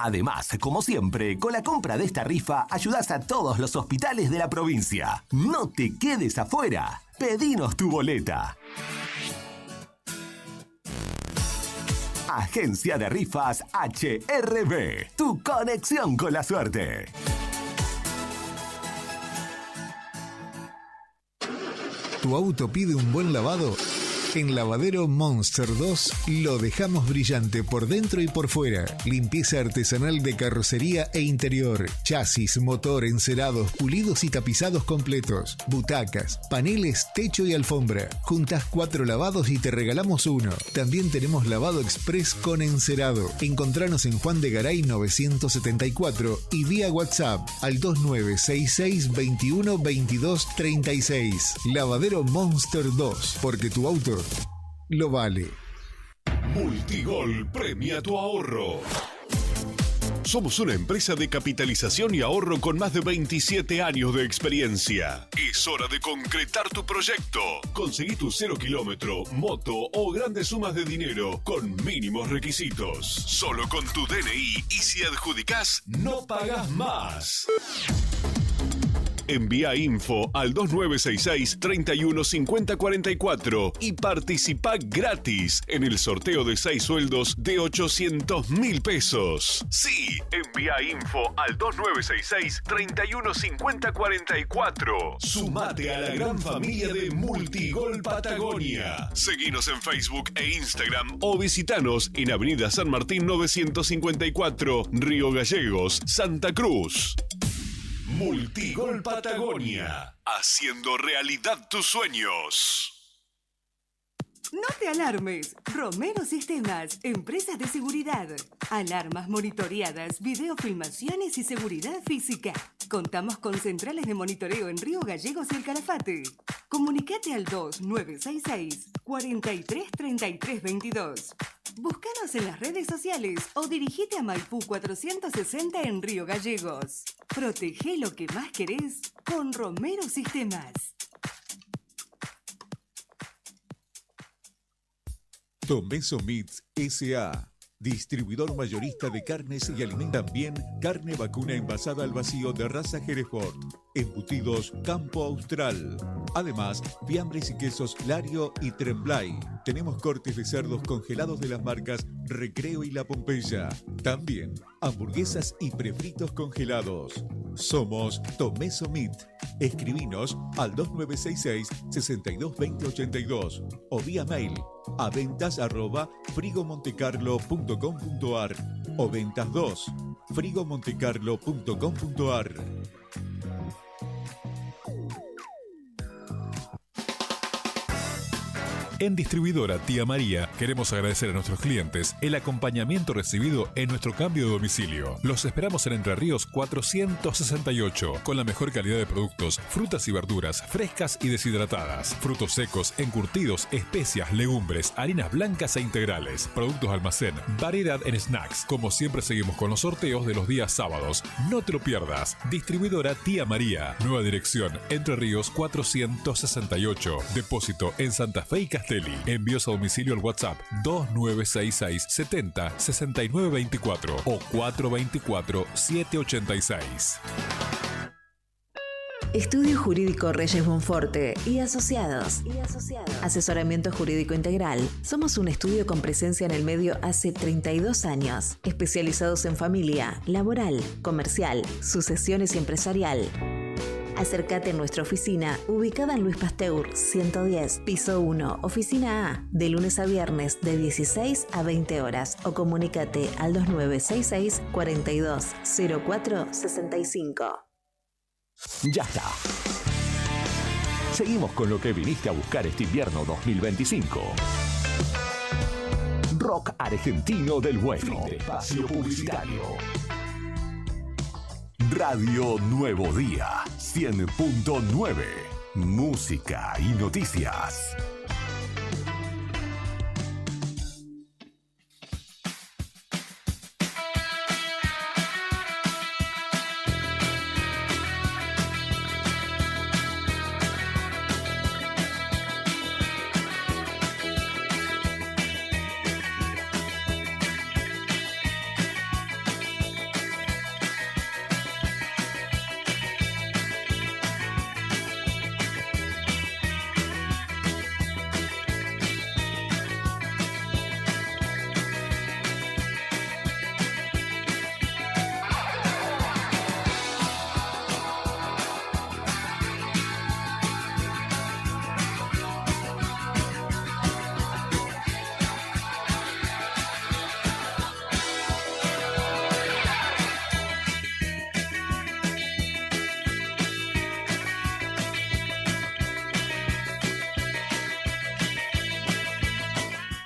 Además, como siempre, con la compra de esta rifa ayudás a todos los hospitales de la provincia. No te quedes afuera. Pedinos tu boleta. Agencia de Rifas HRB. Tu conexión con la suerte. ¿Tu auto pide un buen lavado? En Lavadero Monster 2 lo dejamos brillante por dentro y por fuera. Limpieza artesanal de carrocería e interior. Chasis, motor, encerados, pulidos y tapizados completos. Butacas, paneles, techo y alfombra. Juntas 4 lavados y te regalamos uno. También tenemos lavado express con encerado. Encontranos en Juan de Garay 974 y vía WhatsApp al 2966 21 22 36. Lavadero Monster 2, porque tu auto lo vale. Multigol premia tu ahorro. Somos una empresa de capitalización y ahorro con más de 27 años de experiencia. Es hora de concretar tu proyecto. Conseguí tu 0 kilómetro, moto o grandes sumas de dinero con mínimos requisitos. Solo con tu DNI y si adjudicás, no pagás más. Envía info al 2966-315044 y participa gratis en el sorteo de 6 sueldos de 800.000 pesos. Sí, envía info al 2966-315044. Sumate a la gran familia de Multigol Patagonia. Seguinos en Facebook e Instagram o visitanos en Avenida San Martín 954, Río Gallegos, Santa Cruz. Multigol Patagonia, haciendo realidad tus sueños. No te alarmes. Romero Sistemas, empresa de seguridad. Alarmas monitoreadas, videofilmaciones y seguridad física. Contamos con centrales de monitoreo en Río Gallegos y El Calafate. Comunicate al 2966-433322. Búscanos en las redes sociales o dirigite a Maipú 460 en Río Gallegos. Protege lo que más querés con Romero Sistemas. Tomeso Meats S.A. Distribuidor mayorista de carnes y alimentos. También carne vacuna envasada al vacío de raza Hereford. Embutidos Campo Austral. Además, fiambres y quesos Lario y Tremblay. Tenemos cortes de cerdos congelados de las marcas Recreo y La Pompeya. También hamburguesas y prefritos congelados. Somos Tomeso Meat. Escribinos al 2966-622082 o vía mail a ventas@frigomontecarlo.com.ar o ventas2 frigomontecarlo.com.ar. En Distribuidora Tía María queremos agradecer a nuestros clientes el acompañamiento recibido en nuestro cambio de domicilio. Los esperamos en Entre Ríos 468 con la mejor calidad de productos, frutas y verduras frescas y deshidratadas, frutos secos, encurtidos, especias, legumbres, harinas blancas e integrales, productos de almacén, variedad en snacks. Como siempre seguimos con los sorteos de los días sábados. No te lo pierdas. Distribuidora Tía María. Nueva dirección Entre Ríos 468. Depósito en Santa Fe y Castelli. Envíos a domicilio al WhatsApp 2966 70 6924 o 424 786. Estudio Jurídico Reyes Bonforte y Asociados. Asesoramiento jurídico integral. Somos un estudio con presencia en el medio hace 32 años, especializados en familia, laboral, comercial, sucesiones y empresarial. Acércate a nuestra oficina, ubicada en Luis Pasteur 110, piso 1, oficina A, de lunes a viernes de 16 a 20 horas o comunícate al 2966 42 04 65. Ya está. Seguimos con lo que viniste a buscar este invierno 2025. Rock argentino del bueno. Espacio publicitario. Radio Nuevo Día 100.9. Música y noticias.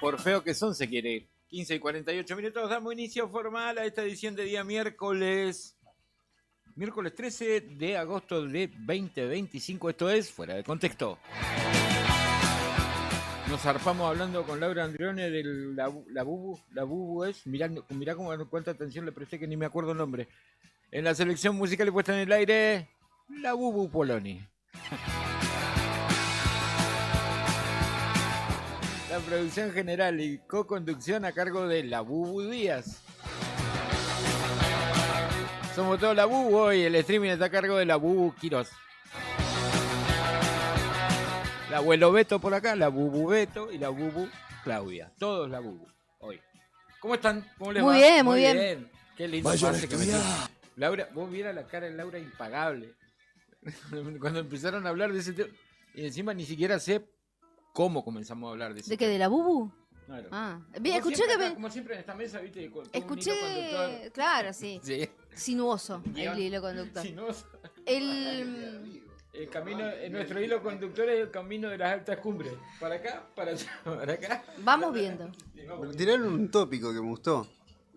Por feo que son, se quiere ir. 15 y 48 minutos, damos inicio formal a esta edición de día miércoles 13 de agosto de 2025. Esto es Fuera de Contexto. Nos zarpamos hablando con Laura Andrione de la Bubu. La Bubu es, mirá cuánta atención le presté que ni me acuerdo el nombre. En la selección musical y puesta en el aire, la Bubu Poloni. La producción general y co-conducción a cargo de la Bubu Díaz. Somos todos la Bubu hoy, el streaming está a cargo de la Bubu Quiroz. La abuelo Beto por acá, la Bubu Beto y la Bubu Claudia. Todos la Bubu hoy. ¿Cómo están? ¿Cómo les va? Muy bien, muy bien. Qué lindo pase que metió. Laura, vos vieras la cara de Laura impagable. Cuando empezaron a hablar de ese tema. Y encima ni siquiera sé cómo comenzamos a hablar de ese ¿De qué? ¿De la Bubu? Claro. Ah, Como bien, escuché siempre que acá, como siempre en esta mesa, viste, con un hilo escuché, conductor. claro, sí. Sí. Sinuoso Guión. el hilo conductor. Sinuoso. El camino, nuestro hilo conductor es el camino de las altas cumbres. Para acá, para allá, para acá. Vamos viendo. Tiraron un tópico que me gustó,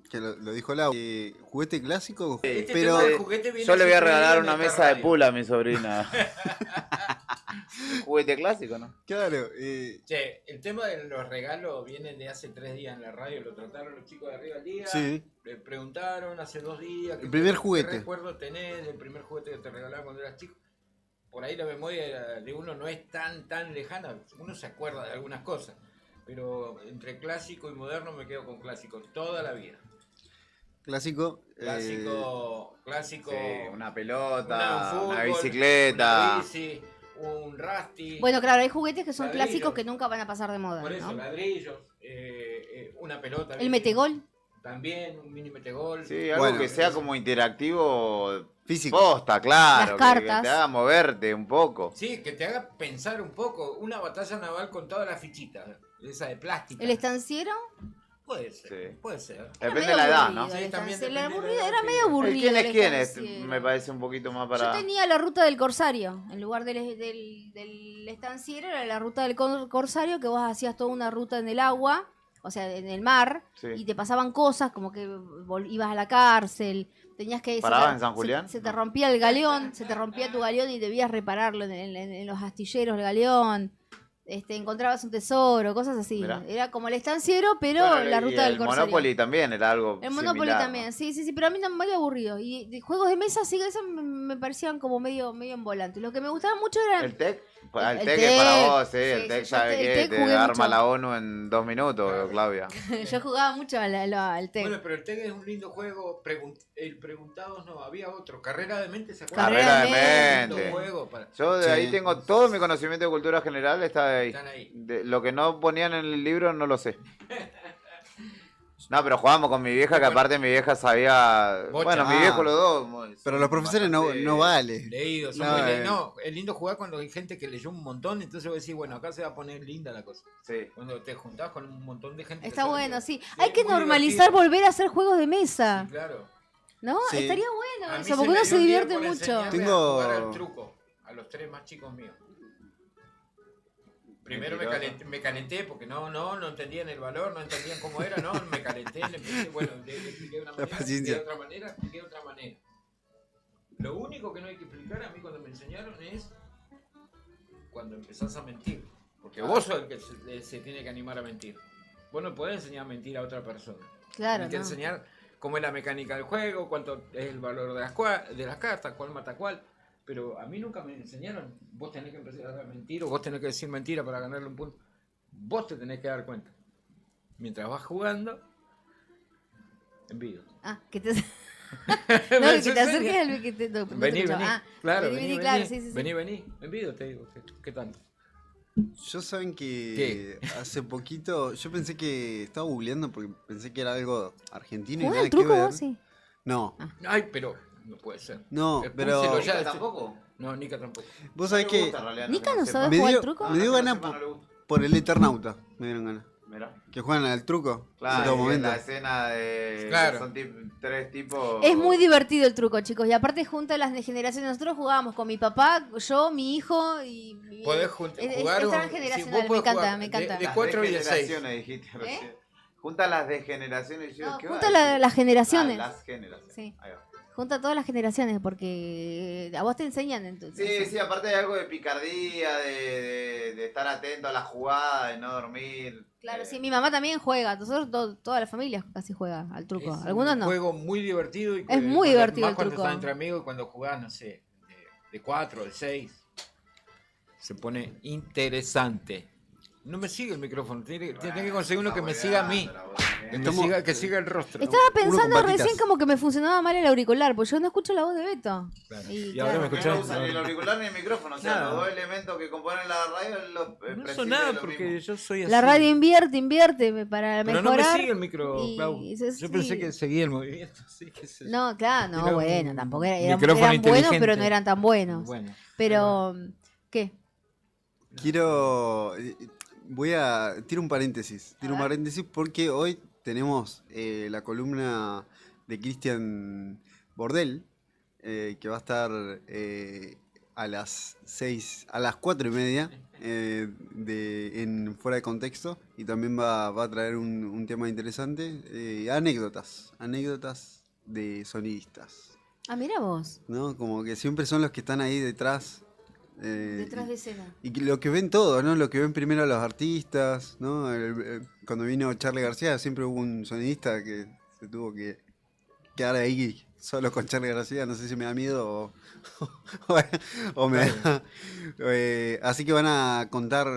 que lo dijo Lau. Juguete clásico, pero... Yo le voy a regalar una mesa de pool a mi sobrina. Juguete clásico, ¿no? Claro. Che, el tema de los regalos viene de hace 3 días en la radio. Lo trataron los chicos de arriba del día. Sí. Le preguntaron hace 2 días. El primer ¿Qué juguete. recuerdo tenés del primer juguete que te regalaron cuando eras chico? Por ahí la memoria de uno no es tan lejana. Uno se acuerda de algunas cosas. Pero entre clásico y moderno me quedo con clásico toda la vida. Clásico. Clásico. Sí, una pelota, un fútbol, una bicicleta. Una bici, un Rusty. Bueno, claro, hay juguetes que son ladrillos. clásicos que nunca van a pasar de moda. Por eso, ¿no? ladrillos, una pelota. El metegol. También, un mini metegol. Sí, algo que sea como interactivo. Físico. Posta, claro. Las que cartas. te haga moverte un poco. Sí, que te haga pensar un poco. Una batalla naval con todas las fichitas. Esa de plástico. El estanciero. Puede ser, Sí. puede ser. Depende de la edad, ¿no? Sí, también El depende de la aburrido edad, era sí. medio aburrido. ¿Quién es el quién es? estanciero. Me parece un poquito más para... Yo tenía la ruta del corsario. En lugar del estanciero, era la ruta del corsario, que vos hacías toda una ruta en el agua, o sea, en el mar, Sí. y te pasaban cosas como que ibas a la cárcel, tenías que... ¿Parabas en San Julián? Se te rompía el galeón, se te rompía tu galeón y debías repararlo en los astilleros, el galeón. Encontrabas un tesoro, cosas así. Mirá. Era como el estanciero, pero Bueno, la y ruta del el corsario. Monopoly también era algo El Monopoly similar, también, sí, pero a mí no me había aburrido. Y de juegos de mesa, sí, esos me parecían como medio en volante. Lo que me gustaba mucho era... ¿no? El TEC, El el TEC TEC, es para vos, sí, el sí, TEC yo sabe el que TEC te jugué arma mucho. la ONU en 2 minutos, Claudia. Yo jugaba mucho al TEC. Bueno, pero el TEG es un lindo juego. El Preguntados no, había otro. Carrera de Mente, ¿se acuerdan? Carrera de Lindo Mente. juego para... Yo de Sí. ahí tengo todo mi conocimiento de cultura general, está de ahí. Están ahí. Lo que no ponían en el libro no lo sé. No, pero jugábamos con mi vieja, que aparte mi vieja sabía... Bocha. Bueno, mi Ah. viejo los dos. muy- Pero los profesores no bastante- vale. Leídos, son No, muy no, es lindo jugar cuando hay gente que leyó un montón, entonces vos decís, bueno, acá se va a poner linda la cosa. Sí. Cuando te juntás con un montón de gente. que Está sabe bueno, leer. sí. Hay que muy normalizar divertido. volver a hacer juegos de mesa. Sí, claro. ¿No? Sí. Estaría A bueno mí eso, porque me uno dio se un día divierte por mucho. enseñarme Tengo- a jugar al truco, a los 3 más chicos míos. Primero me calenté porque no entendían el valor, no entendían cómo era, no, me calenté, le empecé, bueno, le expliqué de una manera, paciencia. expliqué de otra manera. Lo único que no hay que explicar a mí cuando me enseñaron es cuando empezás a mentir. Porque vos sos el que se tiene que animar a mentir. Vos no podés enseñar a mentir a otra persona. Claro, Tenés que no. enseñar cómo es la mecánica del juego, cuánto es el valor de las cartas, cuál mata cuál. Pero a mí nunca me enseñaron, vos tenés que empezar a mentir o vos tenés que decir mentira para ganarle un punto. Vos te tenés que dar cuenta. Mientras vas jugando, envido. Ah, que te... no, que te acerques al... Que te... no te Vení, escuchaba. vení. Ah, Claro, vení, claro, sí. Vení, envido, te digo. ¿Qué tanto? Yo saben que hace poquito, yo pensé que estaba googleando porque pensé que era algo argentino y ¿Jugás nada al que truco ver. vos? Sí. No, Ay, pero no puede ser. no, Expúlselo pero ya, ¿Nica tampoco? No, Nica tampoco. vos sabés No me que gusta, en realidad, ¿Nica no sepa. sabe me jugar dio, al truco? me dio No, que no ganas sepa, no le gusta. por el Eternauta, me dieron ganas. Mirá. Que juegan al truco en todo Claro, y momento. la escena de... Claro. Son 3 tipos... Es muy divertido el truco, chicos. Y aparte junta las de generaciones. Nosotros jugábamos con mi papá, yo, mi hijo y... Podés es jugar tan un- si generacional, vos me podés encanta, jugar me encanta. de Las 4 y de 6. degeneraciones, dijiste recién. Junta las degeneraciones. Yo, No, ¿qué junta va a decir? las generaciones. Las generaciones. Sí. Ahí va. Junta todas las generaciones, porque a vos te enseñan entonces. Sí, aparte hay algo de picardía, de estar atento a la jugada, de no dormir. Claro, sí, mi mamá también juega. Nosotros, toda la familia casi juega al truco. Es Algunos un no. juego muy divertido. Es muy divertido más el cuando truco. estás entre amigos y cuando jugás, no sé, de 4, de 6. Se pone interesante. No me sigue el micrófono, tiene que conseguir uno que me siga a mí. Que siga el rostro. Estaba pensando recién como que me funcionaba mal el auricular, porque yo no escucho la voz de Beto. Claro. Y ahora me No escuchás. usan ni el auricular ni el micrófono, o sea, Nada. los dos elementos que componen la radio los No prescinden son de nada lo porque mismo. yo soy así. La radio invierte para Pero no mejorar. me sigue el micro, Clau. Yo pensé sí. que seguía el movimiento. Sí, qué sé yo. No, claro, no, Era un bueno, tampoco eran micrófono buenos, pero inteligente. no eran tan buenos. Bueno. Pero, ¿qué? Quiero. Tiro un paréntesis. Porque hoy tenemos la columna de Cristian Bordel, que va a estar a las 4:30 en Fuera de Contexto. Y también va a traer un tema interesante. Anécdotas de sonidistas. Ah, mira vos, ¿No? Como que siempre son los que están ahí detrás. detrás de escena. Y lo que ven todo, ¿no? Lo que ven primero los artistas, ¿no? Cuando vino Charly García siempre hubo un sonidista que se tuvo que quedar ahí solo con Charly García. No sé si me da miedo o me da... así que van a contar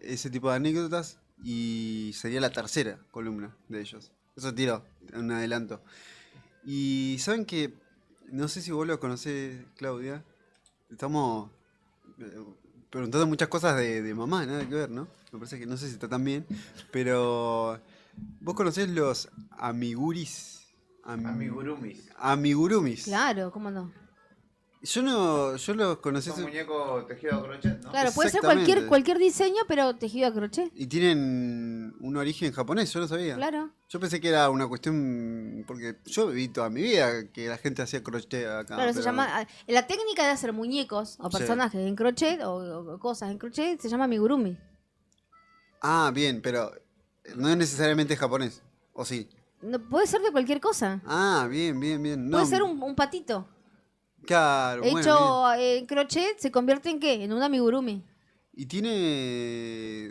ese tipo de anécdotas y sería la tercera columna de ellos. Eso tiro, un adelanto. Y saben que, no sé si vos lo conocés, Claudia, estamos preguntando muchas cosas de mamá, nada que ver, ¿no? Me parece que no sé si está tan bien, pero ¿vos conocés los amiguris? Amigurumis. Claro, ¿cómo no? Yo los conocí. Son muñecos tejidos a crochet, ¿no? Claro, puede ser Exactamente. cualquier diseño, pero tejido a crochet. Y tienen un origen japonés, yo no sabía. Claro. Yo pensé que era una cuestión, porque yo viví toda mi vida que la gente hacía crochet acá. Claro, se pero- llama. La técnica de hacer muñecos o Sí. personajes en crochet o cosas en crochet se llama amigurumi. Ah, bien, pero no es necesariamente japonés, ¿o sí? No, puede ser de cualquier cosa. Ah, bien. No, Puede ser un patito. Claro, bueno, Hecho en crochet, ¿se convierte en qué? En un amigurumi. y tiene...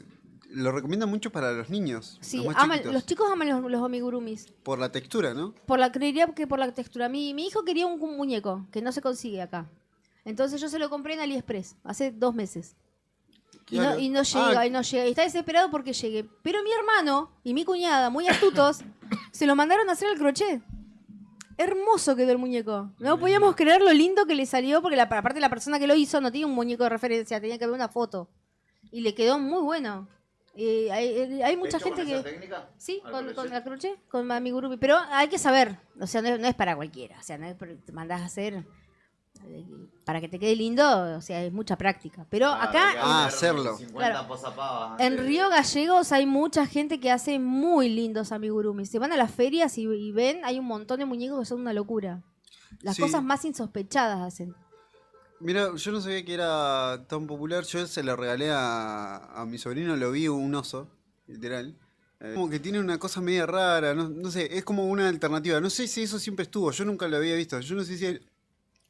Lo recomiendan mucho para los niños, Sí, los más chiquitos, los chicos aman los amigurumis. por la textura, ¿no? Creería que por la textura. Mi hijo quería un muñeco que no se consigue acá. Entonces yo se lo compré en AliExpress hace 2 meses. Claro. Y no llega, Ah. y no llega. Y está desesperado porque llegue. Pero mi hermano y mi cuñada, muy astutos, se lo mandaron a hacer al crochet. Hermoso quedó el muñeco. No podíamos creer lo lindo que le salió, porque aparte la persona que lo hizo no tenía un muñeco de referencia, tenía que ver una foto. Y le quedó muy bueno. Hay mucha ¿Hecho gente con que... esa técnica? Sí, ¿Al con crochet? la crochet, con amigurumi. Pero hay que saber, o sea, no es para cualquiera. O sea, no es te mandás a hacer para que te quede lindo, o sea, es mucha práctica. Pero Claro, acá hay que hacerlo. 50 Claro. posapavas en antes de- Río Gallegos hay mucha gente que hace muy lindos amigurumis. Se van a las ferias y ven, hay un montón de muñecos que son una locura. Las Sí. cosas más insospechadas hacen. Mira, yo no sabía que era tan popular. Yo se lo regalé a mi sobrino, lo vi un oso, literal. Como que tiene una cosa media rara, no sé, es como una alternativa. No sé si eso siempre estuvo, yo nunca lo había visto. Yo no sé si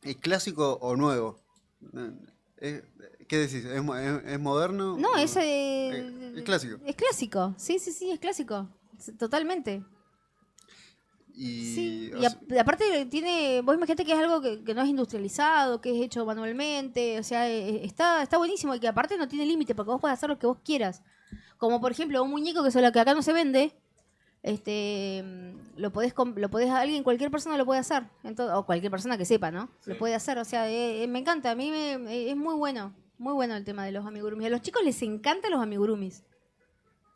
es clásico o nuevo. ¿Qué decís? ¿Es moderno? No, o- es clásico. Es clásico, sí, es clásico. Totalmente. Y, Sí, o y sea, aparte tiene, vos imaginate que es algo que no es industrializado, que es hecho manualmente, o sea, está buenísimo y que aparte no tiene límite porque vos podés hacer lo que vos quieras. Como por ejemplo un muñeco que solo que acá no se vende, lo podés alguien, cualquier persona lo puede hacer, o cualquier persona que sepa, ¿no? Sí. Lo puede hacer, o sea, me encanta, a mí es muy bueno el tema de los amigurumis. A los chicos les encantan los amigurumis.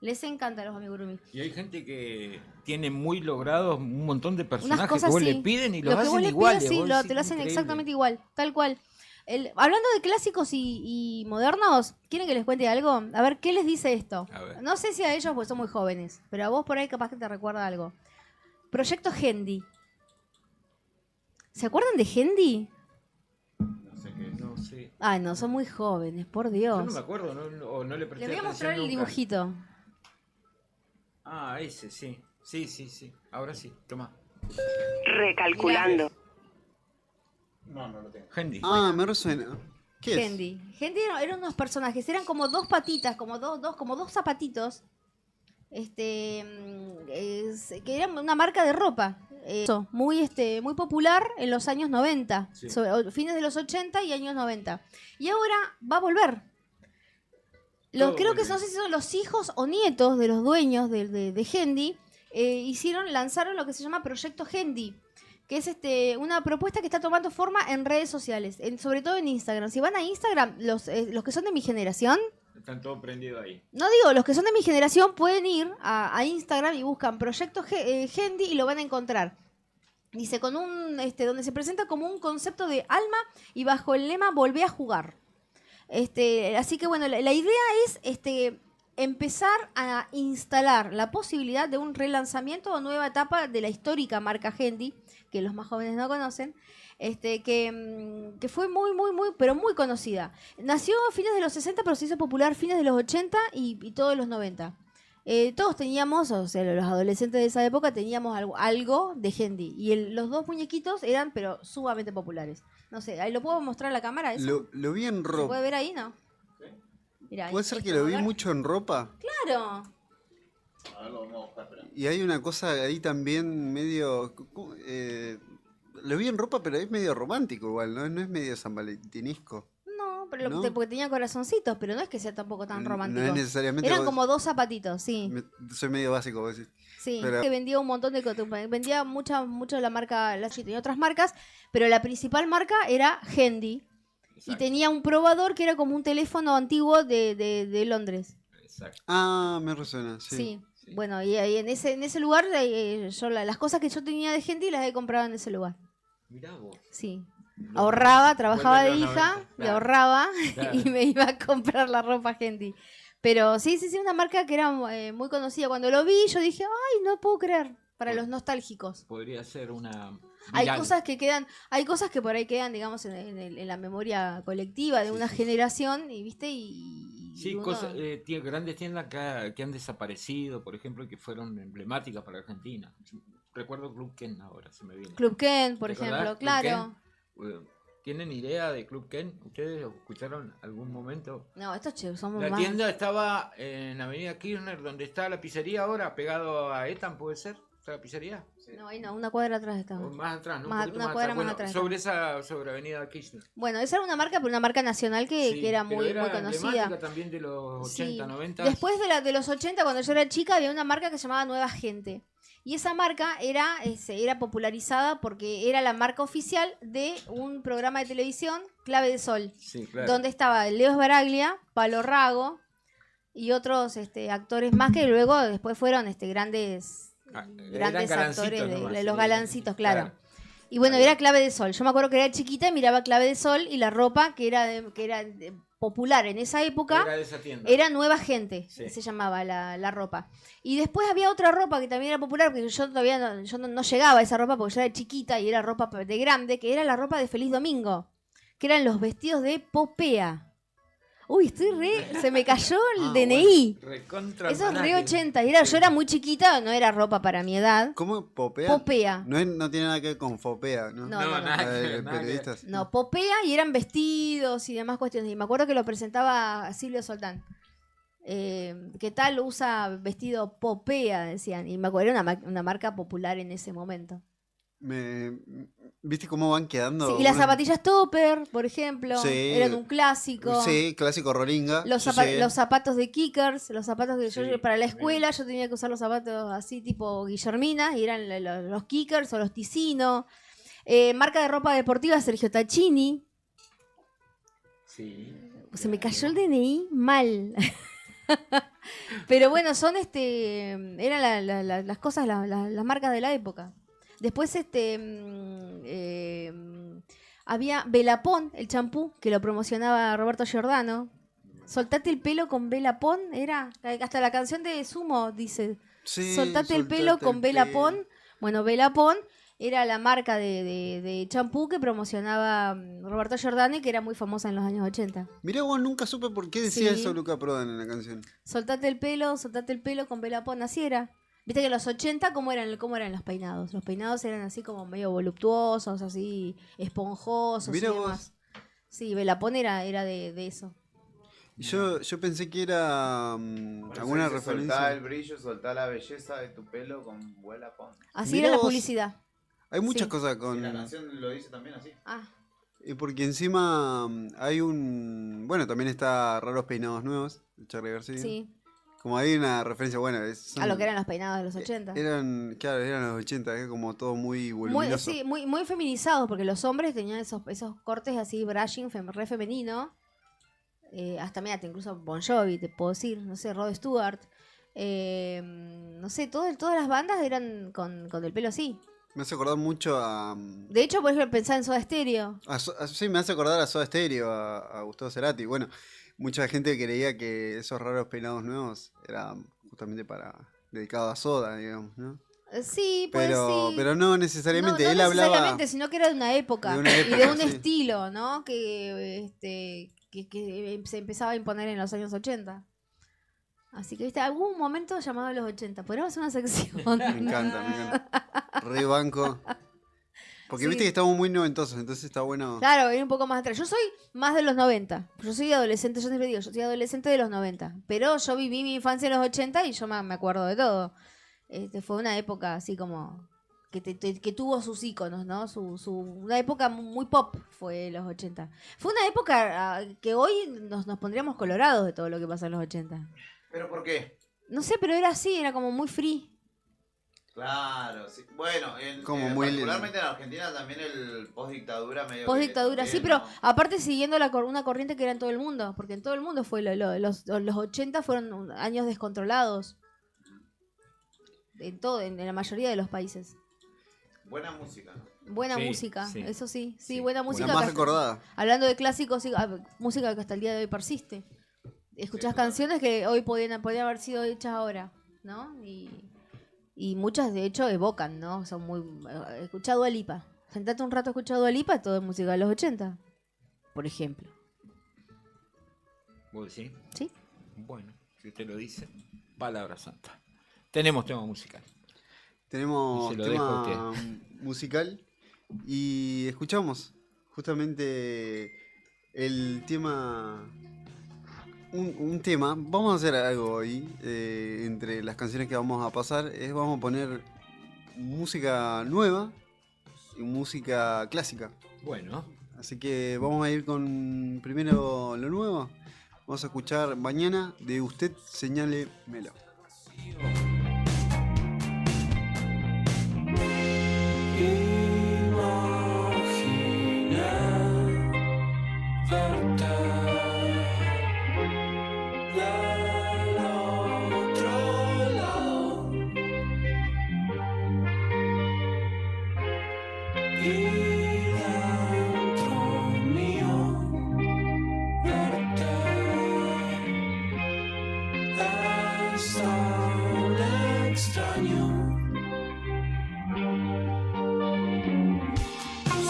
Les encantan los amigurumis. Y hay gente que tiene muy logrados un montón de personajes Unas cosas que vos sí. le piden y los Lo que vos hacen le iguales. pidas, sí, vos te decís, lo hacen increíble. exactamente igual, tal cual. Hablando de clásicos y modernos, ¿quieren que les cuente algo? A ver, ¿qué les dice esto? A ver. No sé si a ellos, pues son muy jóvenes, pero a vos por ahí capaz que te recuerda algo. Proyecto Hendy. ¿Se acuerdan de Hendy? No sé qué. No sé. Ay, no, son muy jóvenes, por Dios. Yo no me acuerdo, o no le presté Les voy a atención mostrar el nunca. dibujito. Ah, ese, sí. Sí. Ahora sí, toma. Recalculando. No, no lo tengo. Hendy. Ah, me resuena. ¿Qué es? Hendy. Hendy eran unos personajes, eran como dos patitas, como dos zapatitos. Que eran una marca de ropa. Muy popular en los años 90, Sí. fines de los 80 y años 90. Y ahora va a volver. Todo Creo que vuelve. no sé si son los hijos o nietos de los dueños de Hendy, lanzaron lo que se llama Proyecto Hendy, que es una propuesta que está tomando forma en redes sociales, sobre todo en Instagram. Si van a Instagram, los que son de mi generación, Están todos prendidos ahí. no digo, los que son de mi generación pueden ir a Instagram y buscan Proyecto Hendy y lo van a encontrar. Dice, con donde se presenta como un concepto de alma y bajo el lema Volvé a jugar. Así que bueno, la idea es empezar a instalar la posibilidad de un relanzamiento o nueva etapa de la histórica marca Hendy, que los más jóvenes no conocen, que fue pero muy conocida. Nació a fines de los 60, pero se hizo popular a fines de los 80 y todos los 90. Todos teníamos, o sea, los adolescentes de esa época teníamos algo de Hendy. Y los dos muñequitos eran, pero sumamente populares. No sé, ¿ahí lo puedo mostrar a la cámara? Eso? Lo vi en ¿Se ropa. puede ver ahí? No. Mirá, ¿Puede ser que lo vi mucho en ropa? Claro. Y hay una cosa ahí también medio... lo vi en ropa, pero es medio romántico igual, ¿no? No es medio sanvalentinesco. No, pero ¿No? porque tenía corazoncitos, pero no es que sea tampoco tan romántico. No es necesariamente... Eran vos- como dos zapatitos, sí. Soy medio básico, vos decís. Sí, Pero- que vendía un montón de cosas. Vendía mucho la marca, tenía otras marcas, pero la principal marca era Hendy. Y tenía un probador que era como un teléfono antiguo de Londres. Exacto. Ah, me resuena, sí. Sí. Bueno, y ahí en ese lugar, las cosas que yo tenía de Hendy las he comprado en ese lugar. Mirá vos. Sí. Ahorraba, trabajaba de Vuelve a los hija, 90, y claro. ahorraba Claro. y me iba a comprar la ropa Hendy. Pero sí, una marca que era muy conocida. Cuando lo vi, yo dije, ay, no puedo creer, para los nostálgicos. Podría ser una. Hay viral. cosas que quedan, hay cosas que por ahí quedan, digamos, en la memoria colectiva de una generación, y viste, y Sí, uno- cosas, grandes tiendas que han desaparecido, por ejemplo, que fueron emblemáticas para Argentina. Recuerdo Club Ken ahora, se me viene. Club Ken, por ¿Te acordás? ejemplo, Club claro. Ken. ¿Tienen idea de Club Ken? ¿Ustedes lo escucharon algún momento? No, estos somos La más. tienda estaba en Avenida Kirchner, donde está la pizzería ahora, pegado a Etan, ¿puede ser? ¿Está la pizzería? No, ahí no, una cuadra atrás estaba. O más atrás, ¿no? Más- Un poquito una cuadra más Bueno, atrás. sobre Avenida Kirchner. Bueno, esa era una marca, pero una marca nacional que Sí, era pero muy, era muy conocida. emblemática también de los 80, Sí. 90. Después de los 80, cuando yo era chica, había una marca que se llamaba Nueva Gente. Y esa marca era popularizada porque era la marca oficial de un programa de televisión, Clave de Sol, Sí, claro. donde estaba Leo Sbaraglia, Palo Rago y otros actores más que luego después fueron grandes Eran galancitos actores, nomás, los sí. galancitos, claro. Y bueno, era Clave de Sol. Yo me acuerdo que era chiquita y miraba Clave de Sol y la ropa que era popular en esa época Era de esa tienda. era Nueva Gente, Sí. se llamaba la ropa. Y después había otra ropa que también era popular, porque yo todavía no llegaba a esa ropa porque yo era chiquita y era ropa de grande, que era la ropa de Feliz Domingo, que eran los vestidos de Popea. Uy, se me cayó el DNI. Recontra Eso es re almanaque. 80. Yo era muy chiquita, no era ropa para mi edad. ¿Cómo? ¿Popea? Popea. No tiene nada que ver con Fopea, ¿no? No, no, no. La de nada que ver. periodistas. No, Popea, y eran vestidos y demás cuestiones. Y me acuerdo que lo presentaba Silvio Soldán. ¿Qué tal usa vestido Popea? Decían. Y me acuerdo, era una marca popular en ese momento. ¿Viste cómo van quedando? Sí, y las unas- zapatillas Topper, por ejemplo, Sí. eran un clásico. Sí, clásico Rolinga. Los, Sí, sí. los zapatos de Kickers, los zapatos que Sí, yo para la también. escuela yo tenía que usar los zapatos así tipo Guillermina, y eran los Kickers o los Ticino. Marca de ropa deportiva Sergio Tacchini. Sí. Se me cayó el DNI mal. Pero bueno, son eran las cosas, las marcas de la época. Después había Belapón, el champú, que lo promocionaba Roberto Giordano. Soltate el pelo con Belapón, era hasta la canción de Sumo dice, Sí, soltate el pelo con Belapón. Bueno, Belapón era la marca de champú que promocionaba Roberto Giordano y que era muy famosa en los años 80. Mirá, vos nunca supe por qué decía Sí. eso Luca Prodan en la canción. Soltate el pelo con Belapón, así era. Viste que en los 80, ¿cómo eran los peinados? Los peinados eran así como medio voluptuosos, así esponjosos Mirá y vos. demás. Sí, Belapón era de eso. Yo pensé que era Por eso alguna dice, Soltá referencia. el brillo, soltá la belleza de tu pelo con Belapón. Así Mirá era la vos. publicidad. Hay muchas Sí. cosas Sí, con. la canción lo dice también así. Ah, Porque encima hay un. Bueno, también está Raros Peinados Nuevos, de Charly García. sí. Como hay una referencia, bueno, A lo que eran los peinados de los 80. Claro, eran los 80, es como todo muy Muy, voluminoso. sí, muy feminizados, porque los hombres tenían esos cortes así, brushing, re femenino. Hasta, mira, incluso Bon Jovi, te puedo decir, no sé, Rod Stewart. No sé, todas las bandas eran con el pelo así. Me hace acordar mucho a. De hecho, por ejemplo, pensar en Soda Stereo. Sí, me hace acordar a Soda Stereo, a Gustavo Cerati. Bueno, mucha gente creía que esos Raros Peinados Nuevos eran justamente dedicado a Soda, digamos, ¿no? Sí, pues sí. Pero no necesariamente. No Él necesariamente, hablaba. sino que era de una época, De una y de época, un sí. estilo, ¿no? Que se empezaba a imponer en los años 80. Así que, viste, algún momento llamado los 80. Podríamos hacer una sección. Me encanta. Re banco. Porque Sí. viste que estamos muy noventosos, entonces está bueno. Claro, ir un poco más atrás. Yo soy más de los 90. Yo soy adolescente, yo siempre digo, yo soy adolescente de los 90. Pero yo viví mi infancia en los 80 y yo me acuerdo de todo. Fue una época así como que tuvo sus íconos, ¿no? Una época muy pop fue los 80. Fue una época que hoy nos pondríamos colorados de todo lo que pasó en los 80. ¿Pero por qué? No sé, pero era así, era como muy free. Claro, sí. Bueno, Como muy particularmente en Argentina también el post-dictadura medio Post que dictadura, sí, también, pero ¿no? aparte siguiendo una corriente que era en todo el mundo, porque en todo el mundo fue los 80 fueron años descontrolados. En la mayoría de los países. Buena música, ¿no? Buena Sí, música, sí. eso sí, Sí. buena música. La más que hasta- recordada. Hablando de clásicos, sí, música que hasta el día de hoy persiste. Escuchás Sí, canciones que hoy podían haber sido hechas ahora, ¿no? Y muchas de hecho evocan, ¿no? Son muy... Escuchá Dua Lipa. Sentate un rato a escuchar Dua Lipa, todo es música de los 80, por ejemplo. ¿Vos decís? Sí. Bueno, si te lo dice, palabra santa. Tenemos tema musical. Tenemos Se lo dejo a tema musical y escuchamos justamente el tema. Un tema. Vamos a hacer algo hoy. Entre las canciones que vamos a pasar, vamos a poner música nueva y música clásica. Bueno, Así que vamos a ir con primero lo nuevo. Vamos a escuchar Mañana de Usted Señálemelo.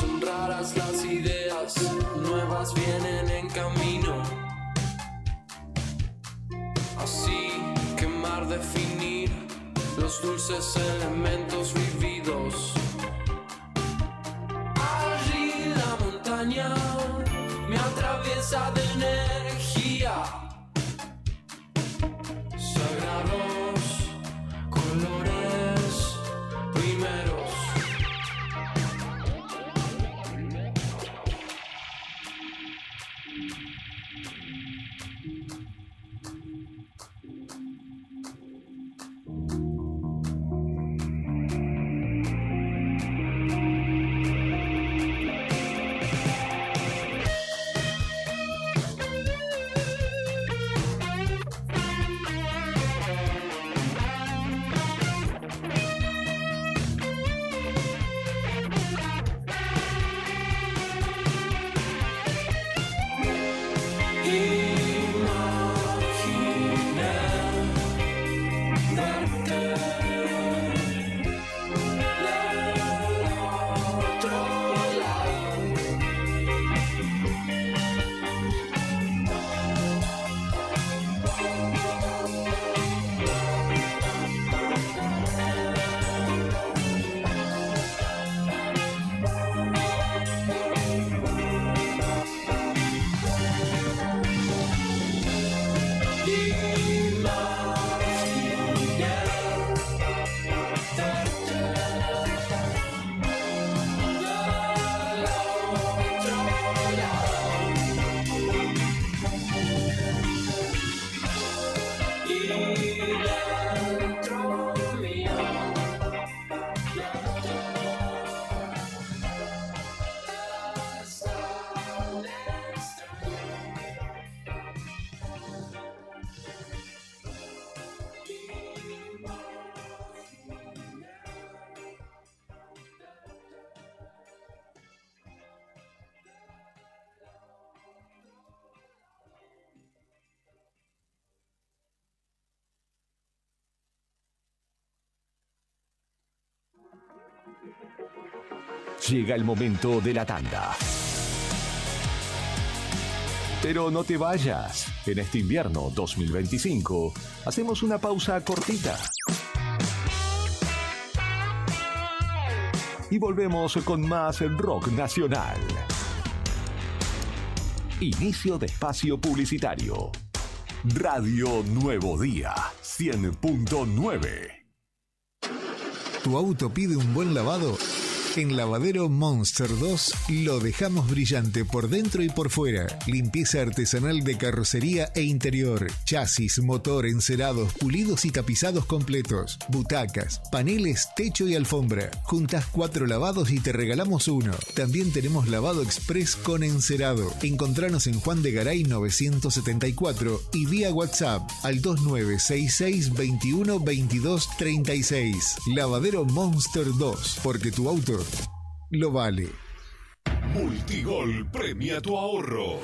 Son raras las ideas, nuevas vienen en camino. Así quemar, definir los dulces elementos vividos. Allí la montaña me atraviesa de energía. Sagrados colores primeros. Llega el momento de la tanda. Pero no te vayas. En este invierno 2025 hacemos una pausa cortita. Y volvemos con más rock nacional. Inicio de espacio publicitario. Radio Nuevo Día 100.9. ¿Tu auto pide un buen lavado? En Lavadero Monster 2 lo dejamos brillante por dentro y por fuera. Limpieza artesanal de carrocería e interior. Chasis, motor, encerados, pulidos y tapizados completos. Butacas, paneles, techo y alfombra. Juntas 4 lavados y te regalamos uno. También tenemos lavado express con encerado. Encontranos en Juan de Garay 974 y vía WhatsApp al 2966 21 22 36. Lavadero Monster 2, porque tu auto lo vale. Multigol premia tu ahorro.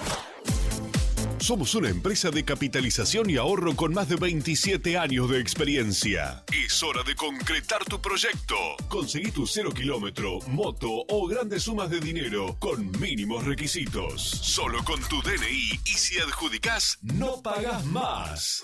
Somos una empresa de capitalización y ahorro con más de 27 años de experiencia. Es hora de concretar tu proyecto. Conseguí tu 0 kilómetro, moto o grandes sumas de dinero con mínimos requisitos. Solo con tu DNI y si adjudicás, no pagás más.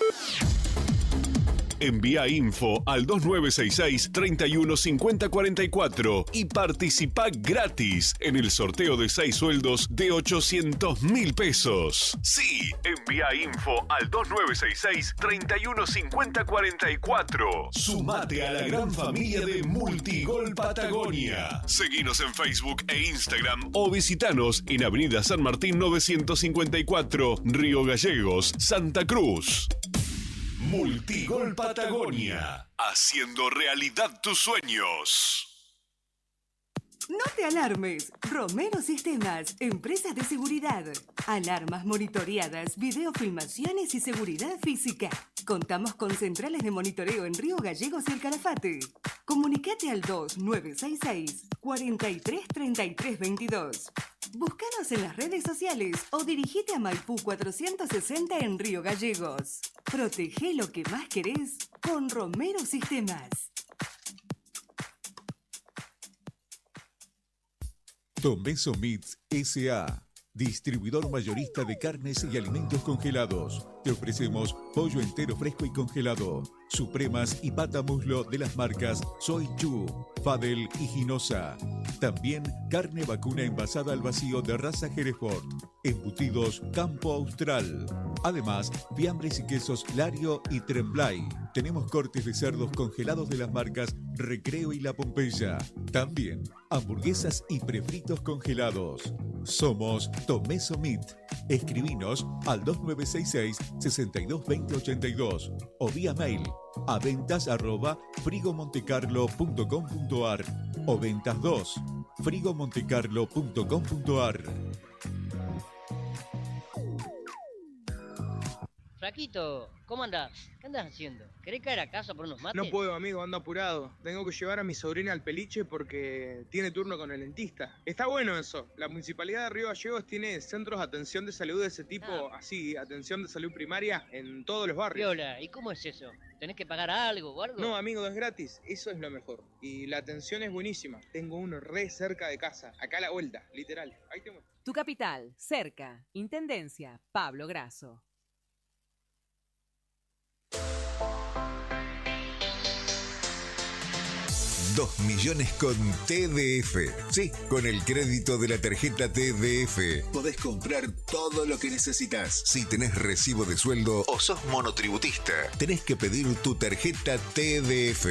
Envía info al 2966 315044 y participa gratis en el sorteo de 6 sueldos de 800.000 pesos. Sí, envía info al 2966 315044. Sumate a la gran familia de Multigol Patagonia. Seguinos en Facebook e Instagram o visitanos en Avenida San Martín 954, Río Gallegos, Santa Cruz. Multigol Patagonia, haciendo realidad tus sueños. No te alarmes. Romero Sistemas, empresas de seguridad. Alarmas monitoreadas, videofilmaciones y seguridad física. Contamos con centrales de monitoreo en Río Gallegos y El Calafate. Comunicate al 2966 433322. Búscanos en las redes sociales o dirigite a Maipú 460 en Río Gallegos. Protege lo que más querés con Romero Sistemas. Tomeso Meats S.A., distribuidor mayorista de carnes y alimentos congelados. Te ofrecemos pollo entero fresco y congelado, supremas y pata muslo de las marcas Soy Chu, Fadel y Ginosa. También carne vacuna envasada al vacío de raza Hereford, embutidos Campo Austral. Además, fiambres y quesos Lario y Tremblay. Tenemos cortes de cerdos congelados de las marcas Recreo y La Pompeya. También hamburguesas y prefritos congelados. Somos Tomeso Meat. Escribinos al 2966 622082 o vía mail a ventas@frigomontecarlo.com.ar o ventas 2 frigomontecarlo.com.ar. Flaquito, ¿cómo andás? ¿Qué andás haciendo? ¿Querés caer a casa por unos mates? No puedo, amigo, ando apurado. Tengo que llevar a mi sobrina al peliche porque tiene turno con el dentista. Está bueno eso. La Municipalidad de Río Gallegos tiene centros de atención de salud de ese tipo, así, atención de salud primaria en todos los barrios. Viola, ¿y cómo es eso? ¿Tenés que pagar algo o algo? No, amigo, es gratis. Eso es lo mejor. Y la atención es buenísima. Tengo uno re cerca de casa. Acá a la vuelta, literal. Ahí te muestro. Tu capital, cerca. Intendencia, Pablo Grasso. 2 millones con TDF. Sí, con el crédito de la tarjeta TDF podés comprar todo lo que necesitas. Si tenés recibo de sueldo o sos monotributista, tenés que pedir tu tarjeta TDF.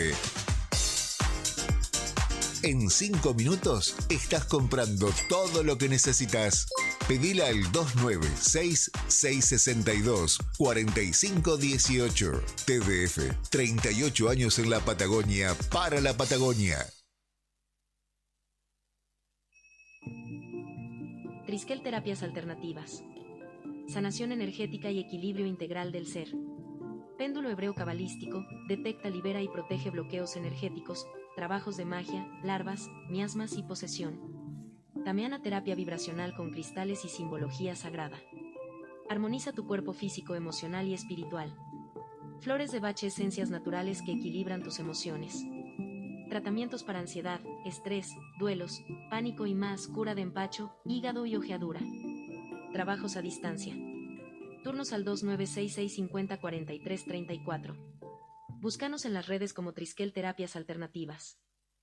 En 5 minutos estás comprando todo lo que necesitas. Pedila al 296-662-4518. TDF, 38 años en la Patagonia, para la Patagonia. Triskel Terapias Alternativas. Sanación energética y equilibrio integral del ser. Péndulo hebreo cabalístico, detecta, libera y protege bloqueos energéticos, trabajos de magia, larvas, miasmas y posesión. Damiana terapia vibracional con cristales y simbología sagrada. Armoniza tu cuerpo físico, emocional y espiritual. Flores de Bach, esencias naturales que equilibran tus emociones. Tratamientos para ansiedad, estrés, duelos, pánico y más, cura de empacho, hígado y ojeadura. Trabajos a distancia. Turnos al 2966504334. Búscanos en las redes como Triskel Terapias Alternativas.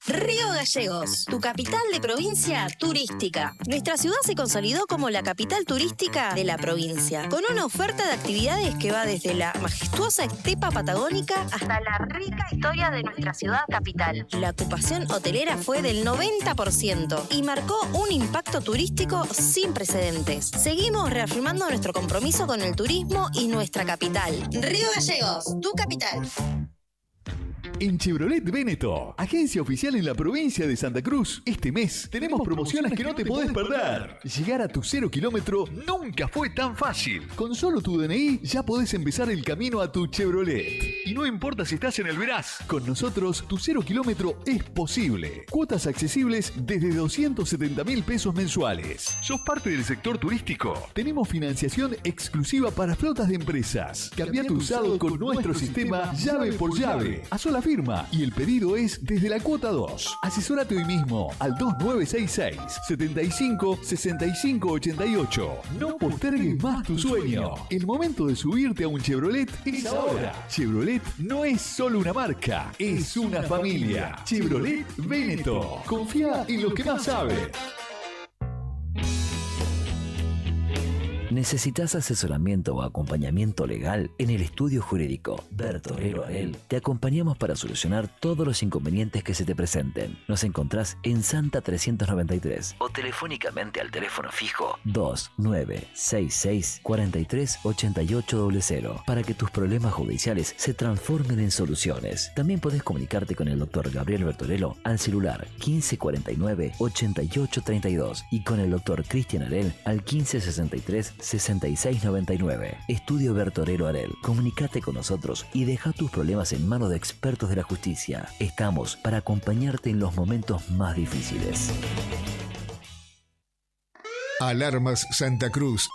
Río Gallegos, tu capital de provincia turística. Nuestra ciudad se consolidó como la capital turística de la provincia, con una oferta de actividades que va desde la majestuosa estepa patagónica hasta la rica historia de nuestra ciudad capital. La ocupación hotelera fue del 90% y marcó un impacto turístico sin precedentes. Seguimos reafirmando nuestro compromiso con el turismo y nuestra capital. Río Gallegos, tu capital. En Chevrolet Véneto, agencia oficial en la provincia de Santa Cruz, este mes tenemos promociones que no te podés perder. Llegar a tu 0 kilómetro nunca fue tan fácil. Con solo tu DNI ya podés empezar el camino a tu Chevrolet. Y no importa si estás en el Veraz, con nosotros tu 0 kilómetro es posible. Cuotas accesibles desde 270.000 pesos mensuales. ¿Sos parte del sector turístico? Tenemos financiación exclusiva para flotas de empresas. Cambia tu usado con nuestro sistema llave por llave. A sola firma y el pedido es desde la cuota 2. Asesórate hoy mismo al 2966 75 65 88. No postergues más tu sueño. El momento de subirte a un Chevrolet es ahora. Chevrolet no es solo una marca, es una familia. Chevrolet Véneto. Confía en los que más saben. ¿Necesitas asesoramiento o acompañamiento legal? En el estudio jurídico Bertorero Arel te acompañamos para solucionar todos los inconvenientes que se te presenten. Nos encontrás en Santa 393 o telefónicamente al teléfono fijo 2966 43 8800 para que tus problemas judiciales se transformen en soluciones. También podés comunicarte con el doctor Gabriel Bertorello al celular 1549 8832 y con el doctor Cristian Arel al 1563 6699. Estudio Bertorero Arel. Comunicate con nosotros y deja tus problemas en manos de expertos de la justicia. Estamos para acompañarte en los momentos más difíciles. Alarmas Santa Cruz.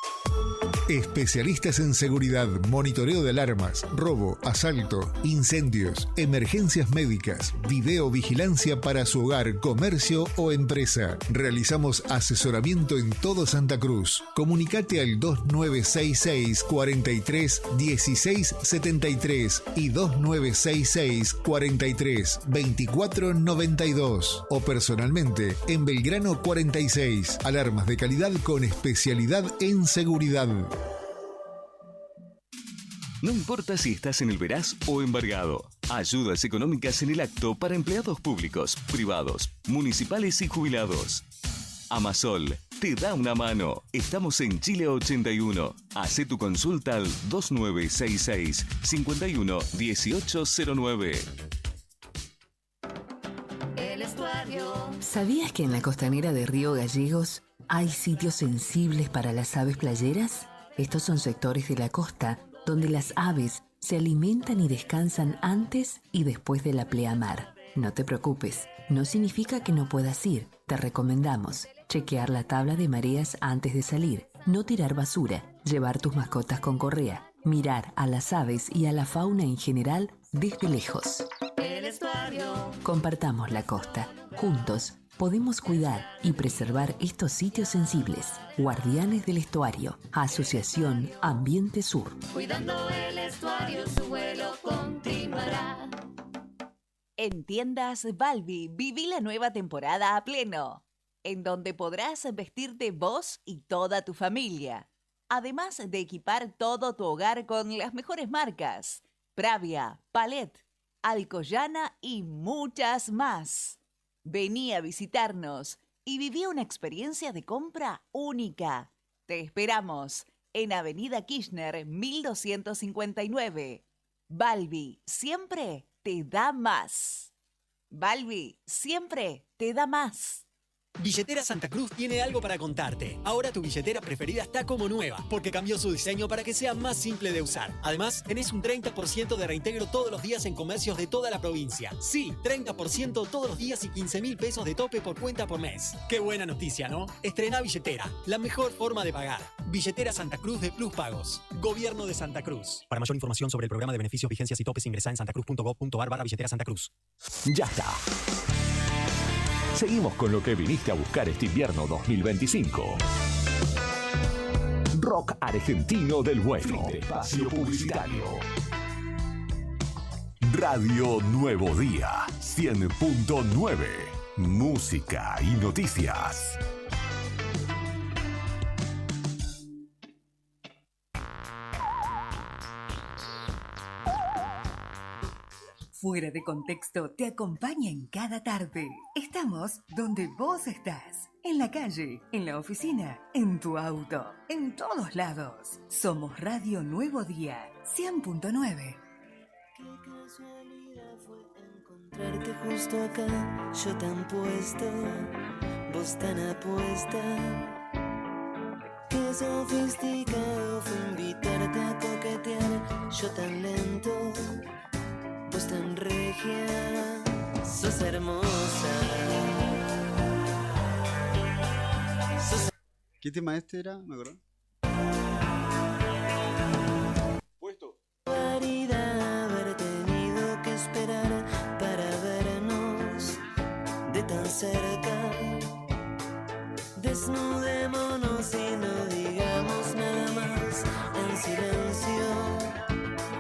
Especialistas en seguridad, monitoreo de alarmas, robo, asalto, incendios, emergencias médicas, videovigilancia para su hogar, comercio o empresa. Realizamos asesoramiento en todo Santa Cruz. Comunicate al 2966 43 16 73 y 2966 43 24 92 o personalmente en Belgrano 46. Alarmas de calidad con especialidad en seguridad. No importa si estás en el Veraz o embargado. Ayudas económicas en el acto para empleados públicos, privados, municipales y jubilados. Amasol te da una mano. Estamos en Chile 81. Hacé tu consulta al 2966 51 1809. El estuario. ¿Sabías que en la costanera de Río Gallegos hay sitios sensibles para las aves playeras? Estos son sectores de la costa donde las aves se alimentan y descansan antes y después de la pleamar. No te preocupes, no significa que no puedas ir. Te recomendamos chequear la tabla de mareas antes de salir, no tirar basura, llevar tus mascotas con correa, mirar a las aves y a la fauna en general desde lejos. El estuario. Compartamos la costa. Juntos podemos cuidar y preservar estos sitios sensibles. Guardianes del Estuario. Asociación Ambiente Sur. Cuidando el estuario, su vuelo continuará. En tiendas Balbi, viví la nueva temporada a pleno, en donde podrás vestirte vos y toda tu familia. Además de equipar todo tu hogar con las mejores marcas: Pravia, Palet, Alcoyana y muchas más. Vení a visitarnos y viví una experiencia de compra única. Te esperamos en Avenida Kirchner 1259. Balbi siempre te da más. Balbi siempre te da más. Billetera Santa Cruz tiene algo para contarte. Ahora tu billetera preferida está como nueva, porque cambió su diseño para que sea más simple de usar. Además, tenés un 30% de reintegro todos los días en comercios de toda la provincia. Sí, 30% todos los días y 15.000 pesos de tope por cuenta por mes. Qué buena noticia, ¿no? Estrena billetera, la mejor forma de pagar. Billetera Santa Cruz de Plus Pagos. Gobierno de Santa Cruz. Para mayor información sobre el programa de beneficios, vigencias y topes, ingresá en santacruz.gov.ar/billetera-santa-cruz. Ya está. Seguimos con lo que viniste a buscar este invierno 2025. Rock argentino del bueno. Espacio publicitario. Radio Nuevo Día 100.9. Música y noticias. Fuera de Contexto te acompaña en cada tarde. Estamos donde vos estás. En la calle, en la oficina, en tu auto, en todos lados. Somos Radio Nuevo Día 100.9. Encontrarte justo acá, yo tan puesto, vos tan apuesta. Qué sofisticado fue invitarte a coquetear, yo tan lento, vos tan regia, sos hermosa. ¿Qué tema este era? ¿Me acuerdo? Haber tenido que esperar para vernos de tan cerca. Desnudémonos y no digamos nada más. En silencio,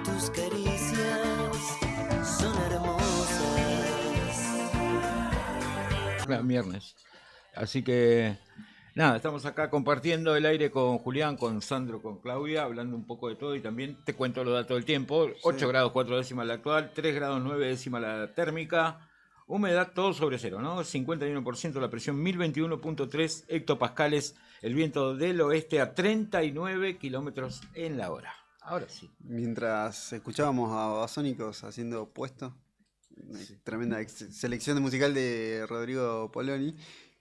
tus caricias son hermosas. Viernes. Así que nada, estamos acá compartiendo el aire con Julián, con Sandro, con Claudia, hablando un poco de todo y también te cuento los datos del tiempo. 8 grados 4 décimas la actual, 3 grados 9 décimas la térmica, humedad todo sobre cero, ¿no? 51% la presión, 1021.3 hectopascales, el viento del oeste a 39 kilómetros en la hora. Ahora sí. Mientras escuchábamos a Babasónicos haciendo puesto, tremenda selección musical de Rodrigo Poloni.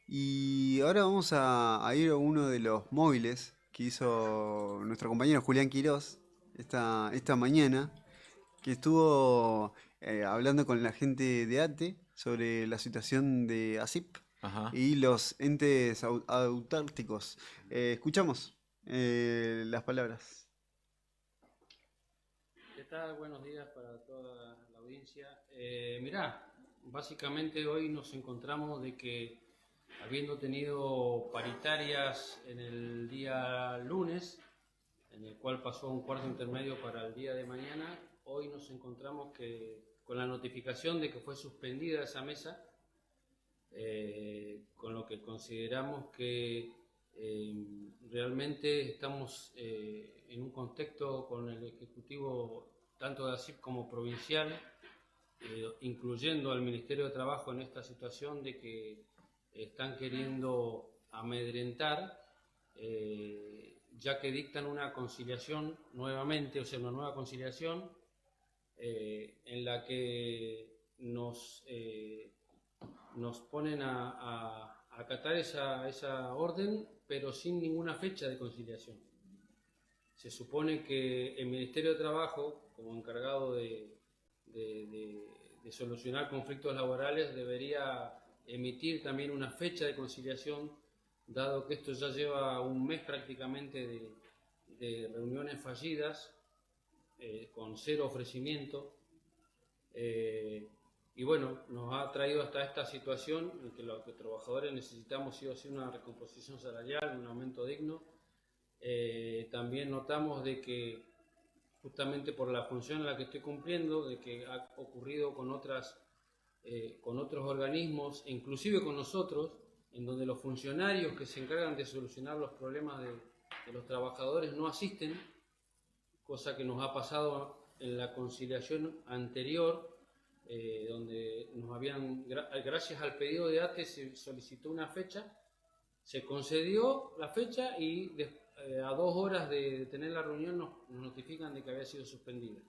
Y ahora vamos a ir a uno de los móviles que hizo nuestro compañero Julián Quirós esta mañana, que estuvo hablando con la gente de ATE sobre la situación de ASIP. Ajá. Y los entes autárticos. Escuchamos las palabras. ¿Qué tal? Buenos días para toda la audiencia. Mirá, básicamente hoy nos encontramos de que habiendo tenido paritarias en el día lunes, en el cual pasó un cuarto intermedio para el día de mañana, hoy nos encontramos con la notificación de que fue suspendida esa mesa, con lo que consideramos que realmente estamos en un contexto con el Ejecutivo tanto de ASIP como provincial, incluyendo al Ministerio de Trabajo en esta situación de que están queriendo amedrentar, ya que dictan una conciliación nuevamente, o sea, una nueva conciliación en la que nos ponen a acatar esa orden, pero sin ninguna fecha de conciliación. Se supone que el Ministerio de Trabajo, como encargado de solucionar conflictos laborales, debería emitir también una fecha de conciliación, dado que esto ya lleva un mes prácticamente de reuniones fallidas, con cero ofrecimiento, y bueno, nos ha traído hasta esta situación en que los trabajadores necesitamos sí o sí una recomposición salarial, un aumento digno. También notamos de que justamente por la función en la que estoy cumpliendo, de que ha ocurrido con otros organismos, e inclusive con nosotros, en donde los funcionarios que se encargan de solucionar los problemas de los trabajadores no asisten, cosa que nos ha pasado en la conciliación anterior, donde nos habían, gracias al pedido de ATE, se solicitó una fecha, se concedió la fecha y a 2 horas de tener la reunión nos notifican de que había sido suspendida.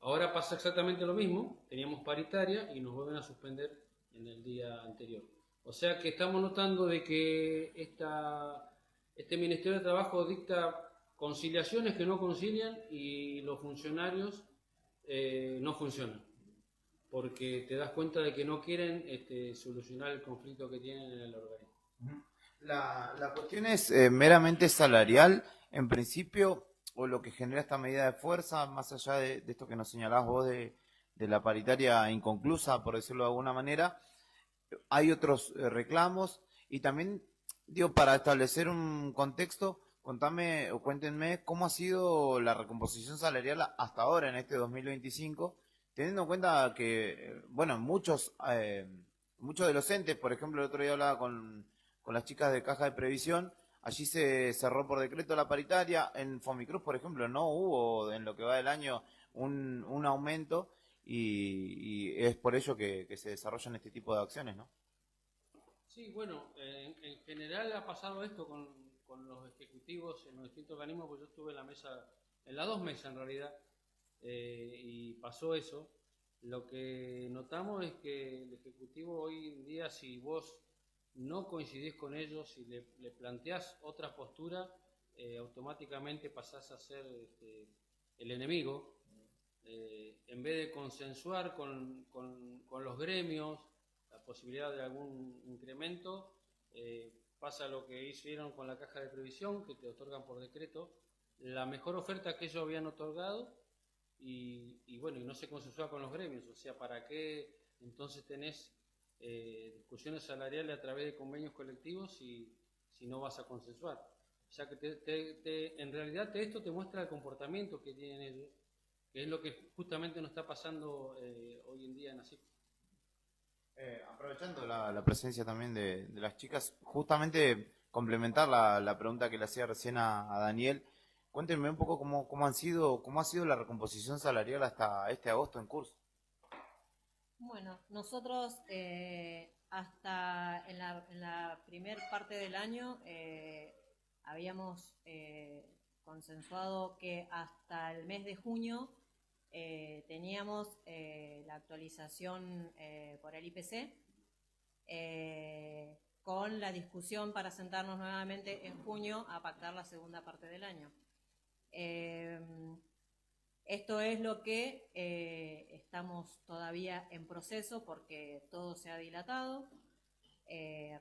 Ahora pasa exactamente lo mismo, teníamos paritaria y nos vuelven a suspender en el día anterior. O sea que estamos notando de que este Ministerio de Trabajo dicta conciliaciones que no concilian y los funcionarios no funcionan, porque te das cuenta de que no quieren solucionar el conflicto que tienen en el organismo. La cuestión es meramente salarial. En principio, o lo que genera esta medida de fuerza, más allá de esto que nos señalabas vos de la paritaria inconclusa, por decirlo de alguna manera, hay otros reclamos y también, digo, para establecer un contexto, contame o cuéntenme cómo ha sido la recomposición salarial hasta ahora en este 2025, teniendo en cuenta que, bueno, muchos de los entes, por ejemplo, el otro día hablaba con las chicas de Caja de Previsión, allí se cerró por decreto la paritaria, en Fomicruz, por ejemplo, no hubo en lo que va del año un aumento y es por ello que se desarrollan este tipo de acciones, ¿no? Sí, bueno, en general ha pasado esto con los ejecutivos en los distintos organismos, porque yo estuve en la mesa, en las dos mesas en realidad, y pasó eso. Lo que notamos es que el ejecutivo hoy en día, si vos no coincidís con ellos y le planteás otra postura, automáticamente pasás a ser el enemigo. En vez de consensuar con los gremios la posibilidad de algún incremento, pasa lo que hicieron con la Caja de Previsión, que te otorgan por decreto la mejor oferta que ellos habían otorgado y bueno, y no se consensúa con los gremios. O sea, ¿para qué entonces tenés discusiones salariales a través de convenios colectivos si no vas a consensuar? O sea que en realidad esto te muestra el comportamiento que tienen ellos, que es lo que justamente nos está pasando hoy en día en ASIC. Aprovechando la presencia también de las chicas, justamente complementar la pregunta que le hacía recién a Daniel, cuéntenme un poco cómo ha sido la recomposición salarial hasta este agosto en curso. Bueno, nosotros hasta en la primer parte del año habíamos consensuado que hasta el mes de junio teníamos la actualización por el IPC con la discusión para sentarnos nuevamente en junio a pactar la segunda parte del año. Esto es lo que estamos todavía en proceso porque todo se ha dilatado.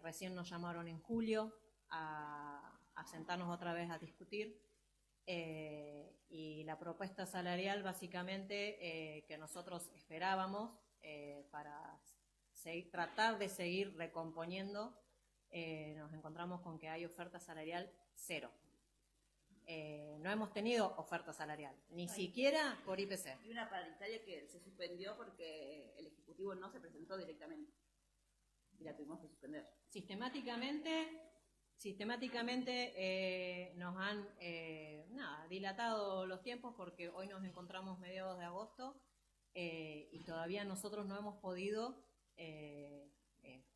Recién nos llamaron en julio a sentarnos otra vez a discutir. Y la propuesta salarial básicamente que nosotros esperábamos para tratar de seguir recomponiendo, nos encontramos con que hay oferta salarial cero. No hemos tenido oferta salarial, ni siquiera por IPC. Y una paritaria que se suspendió porque el Ejecutivo no se presentó directamente y la tuvimos que suspender. Sistemáticamente nos han dilatado los tiempos porque hoy nos encontramos mediados de agosto y todavía nosotros no hemos podido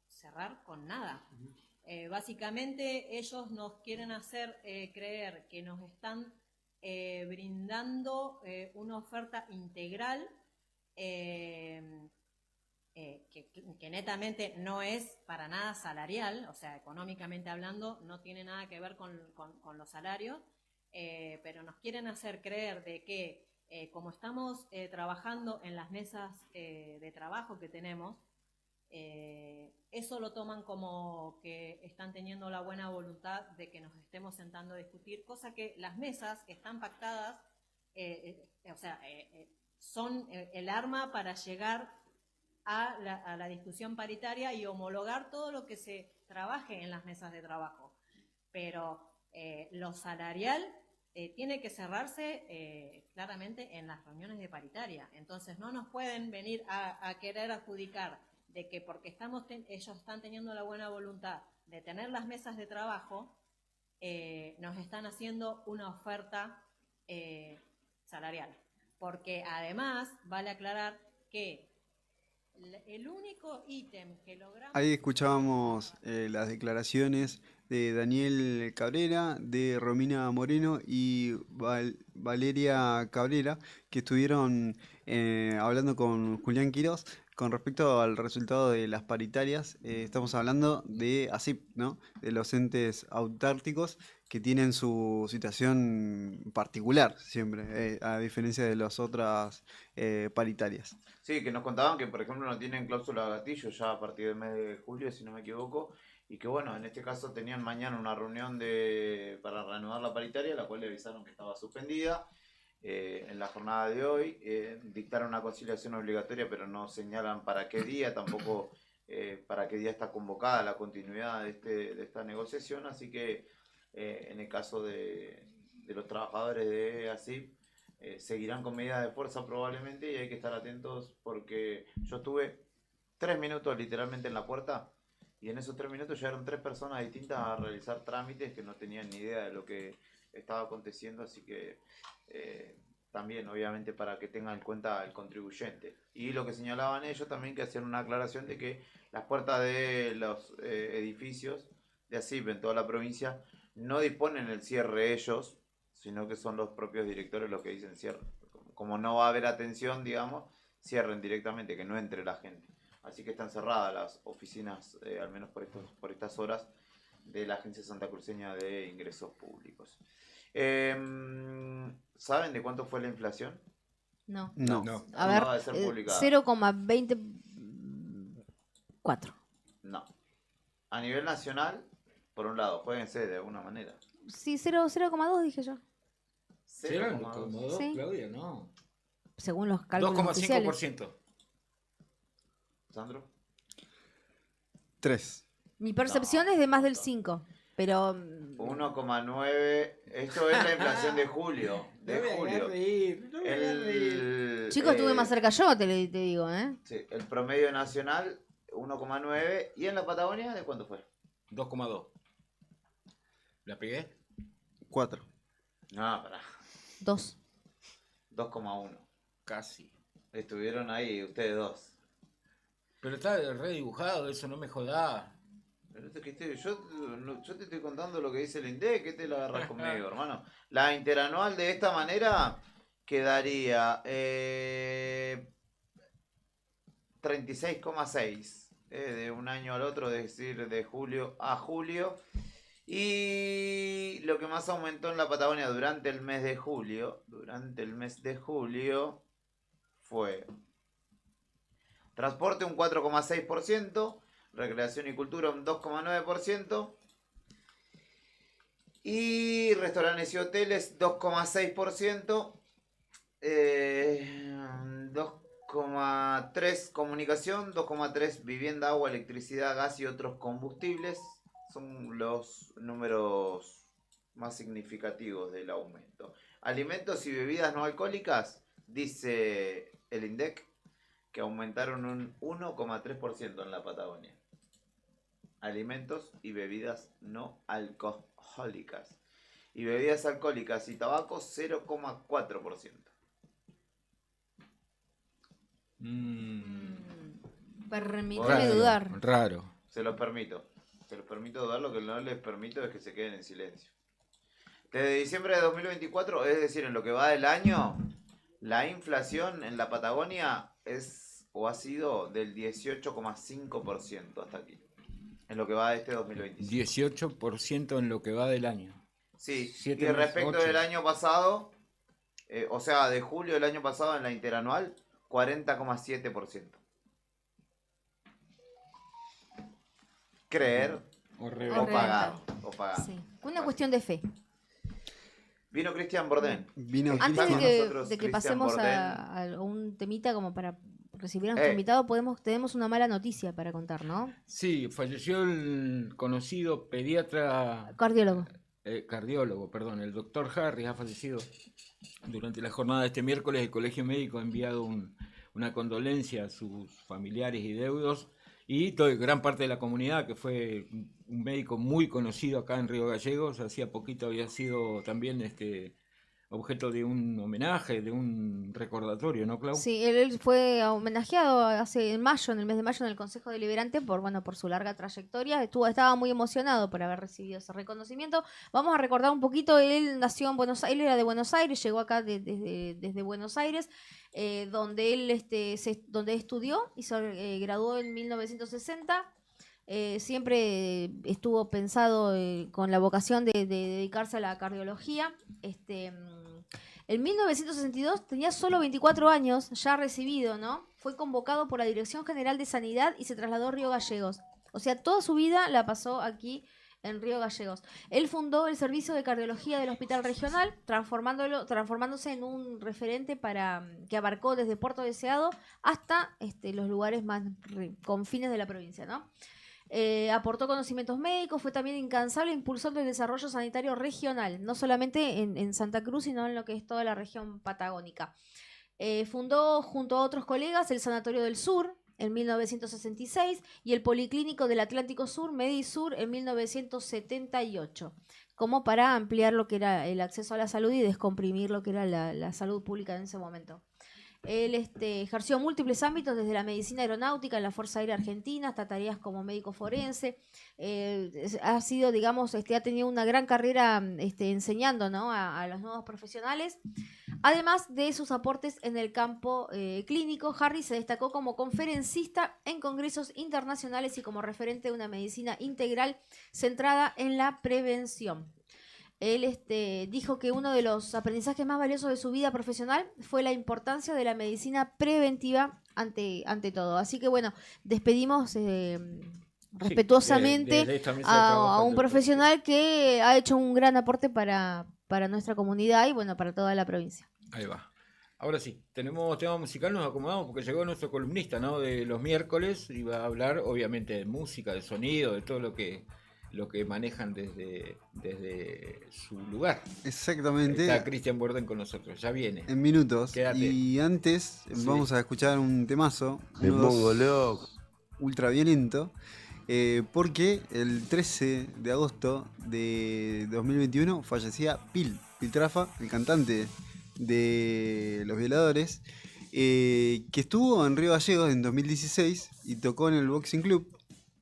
cerrar con nada. Básicamente ellos nos quieren hacer creer que nos están brindando una oferta integral que netamente no es para nada salarial, o sea, económicamente hablando, no tiene nada que ver con los salarios, pero nos quieren hacer creer de que como estamos trabajando en las mesas de trabajo que tenemos, eso lo toman como que están teniendo la buena voluntad de que nos estemos sentando a discutir, cosa que las mesas están pactadas, son el arma para llegar a la discusión paritaria y homologar todo lo que se trabaje en las mesas de trabajo. Pero lo salarial tiene que cerrarse claramente en las reuniones de paritaria. Entonces no nos pueden venir a querer adjudicar de que porque ellos están teniendo la buena voluntad de tener las mesas de trabajo, nos están haciendo una oferta salarial. Porque además vale aclarar que el único ítem que logramos... Ahí escuchábamos las declaraciones de Daniel Cabrera, de Romina Moreno y Valeria Cabrera, que estuvieron hablando con Julián Quirós con respecto al resultado de las paritarias. Estamos hablando de ASIP, ¿no? De los entes autárquicos que tienen su situación particular siempre, a diferencia de las otras paritarias. Sí, que nos contaban que, por ejemplo, no tienen cláusula de gatillo ya a partir del mes de julio, si no me equivoco, y que bueno, en este caso tenían mañana una reunión para reanudar la paritaria, la cual le avisaron que estaba suspendida. En la jornada de hoy dictaron una conciliación obligatoria, pero no señalan para qué día, tampoco para qué día está convocada la continuidad de esta negociación, así que en el caso de los trabajadores de ASIP, seguirán con medidas de fuerza probablemente, y hay que estar atentos porque yo estuve 3 minutos literalmente en la puerta, y en esos 3 minutos llegaron 3 personas distintas a realizar trámites que no tenían ni idea de lo que estaba aconteciendo, así que también obviamente para que tengan en cuenta el contribuyente. Y lo que señalaban ellos también, que hacían una aclaración de que las puertas de los edificios de ASIP en toda la provincia no disponen el cierre ellos, sino que son los propios directores los que dicen cierre. Como no va a haber atención, digamos, cierren directamente, que no entre la gente. Así que están cerradas las oficinas, al menos por estas horas, de la Agencia Santacruceña de Ingresos Públicos. ¿Saben de cuánto fue la inflación? No. A ver, 0,24. No. A nivel nacional, por un lado, jueguense de alguna manera. Sí, 0,2 dije yo. 0,2, Sí. Claudia, no. Según los cálculos oficiales. 2,5%. ¿Sandro? 3. Mi percepción es de más del 5, pero 1,9. Esto es la inflación de julio. chicos, estuve más cerca yo, te digo, ¿eh? Sí, el promedio nacional, 1,9. ¿Y en la Patagonia de cuánto fue? 2,2. ¿La pegué? 4. No, pará. 2. 2,1. Casi. Estuvieron ahí ustedes dos. Pero está redibujado, eso no me joda. Pero esto que yo te estoy contando lo que dice el INDEC, que te lo agarras conmigo, hermano. La interanual de esta manera quedaría 36,6 de un año al otro, es decir, de julio a julio. Y lo que más aumentó en la Patagonia durante el mes de julio, fue transporte un 4,6%, recreación y cultura un 2,9%, y restaurantes y hoteles 2,6%, 2,3% comunicación, 2,3% vivienda, agua, electricidad, gas y otros combustibles. Son los números más significativos del aumento. Alimentos y bebidas no alcohólicas, dice el INDEC, que aumentaron un 1,3% en la Patagonia. Alimentos y bebidas no alcohólicas. Y bebidas alcohólicas y tabaco 0,4%. Permítame dudar. Raro. Se los permito dudar, lo que no les permito es que se queden en silencio. Desde diciembre de 2024, es decir, en lo que va del año, la inflación en la Patagonia ha sido del 18,5% hasta aquí, en lo que va de este 2025. 18% en lo que va del año. Sí, 7 y más respecto 8. del año pasado, o sea, de julio del año pasado en la interanual, 40,7%. Creer o pagar. Sí. Una cuestión de fe. Vino Cristian Bordén. Antes de que pasemos a un temita como para recibir a nuestro invitado, tenemos una mala noticia para contar, ¿no? Sí, falleció el conocido pediatra... Cardiólogo, perdón, el doctor Harris ha fallecido. Durante la jornada de este miércoles, el Colegio Médico ha enviado una condolencia a sus familiares y deudos y gran parte de la comunidad, que fue un médico muy conocido acá en Río Gallegos. Hacía poquito había sido también objeto de un homenaje, de un recordatorio, ¿no, Clau? Sí, él fue homenajeado en el mes de mayo, en el Consejo Deliberante por su larga trayectoria. Estaba muy emocionado por haber recibido ese reconocimiento. Vamos a recordar un poquito. Él nació en Buenos Aires, él era de Buenos Aires, llegó acá desde Buenos Aires, donde él donde estudió y se graduó en 1960. Siempre estuvo pensado con la vocación de dedicarse a la cardiología. En 1962 tenía solo 24 años, ya recibido, ¿no? Fue convocado por la Dirección General de Sanidad y se trasladó a Río Gallegos. O sea, toda su vida la pasó aquí en Río Gallegos. Él fundó el servicio de cardiología del Hospital Regional, transformándose en un referente que abarcó desde Puerto Deseado hasta los lugares más confines de la provincia, ¿no? Aportó conocimientos médicos, fue también incansable impulsor del desarrollo sanitario regional, no solamente en Santa Cruz, sino en lo que es toda la región patagónica. Fundó junto a otros colegas el Sanatorio del Sur en 1966 y el Policlínico del Atlántico Sur, Medisur, en 1978, como para ampliar lo que era el acceso a la salud y descomprimir lo que era la salud pública en ese momento. Él ejerció múltiples ámbitos, desde la medicina aeronáutica en la Fuerza Aérea Argentina hasta tareas como médico forense. Ha sido, digamos, ha tenido una gran carrera enseñando, ¿no?, a los nuevos profesionales. Además de sus aportes en el campo clínico, Harry se destacó como conferencista en congresos internacionales y como referente de una medicina integral centrada en la prevención. Él dijo que uno de los aprendizajes más valiosos de su vida profesional fue la importancia de la medicina preventiva ante todo. Así que bueno, despedimos respetuosamente a un profesional que ha hecho un gran aporte para nuestra comunidad y bueno, para toda la provincia. Ahí va. Ahora sí, tenemos tema musical, nos acomodamos porque llegó nuestro columnista, ¿no?, de los miércoles y va a hablar obviamente de música, de sonido, de todo lo que manejan desde su lugar. Exactamente. Está Cristian Borden con nosotros, ya viene. En minutos. Quédate. Y antes vamos a escuchar un temazo. Me pongo loco. Ultra violento. Porque el 13 de agosto de 2021 fallecía Piltrafa, el cantante de Los Violadores, que estuvo en Río Gallegos en 2016 y tocó en el Boxing Club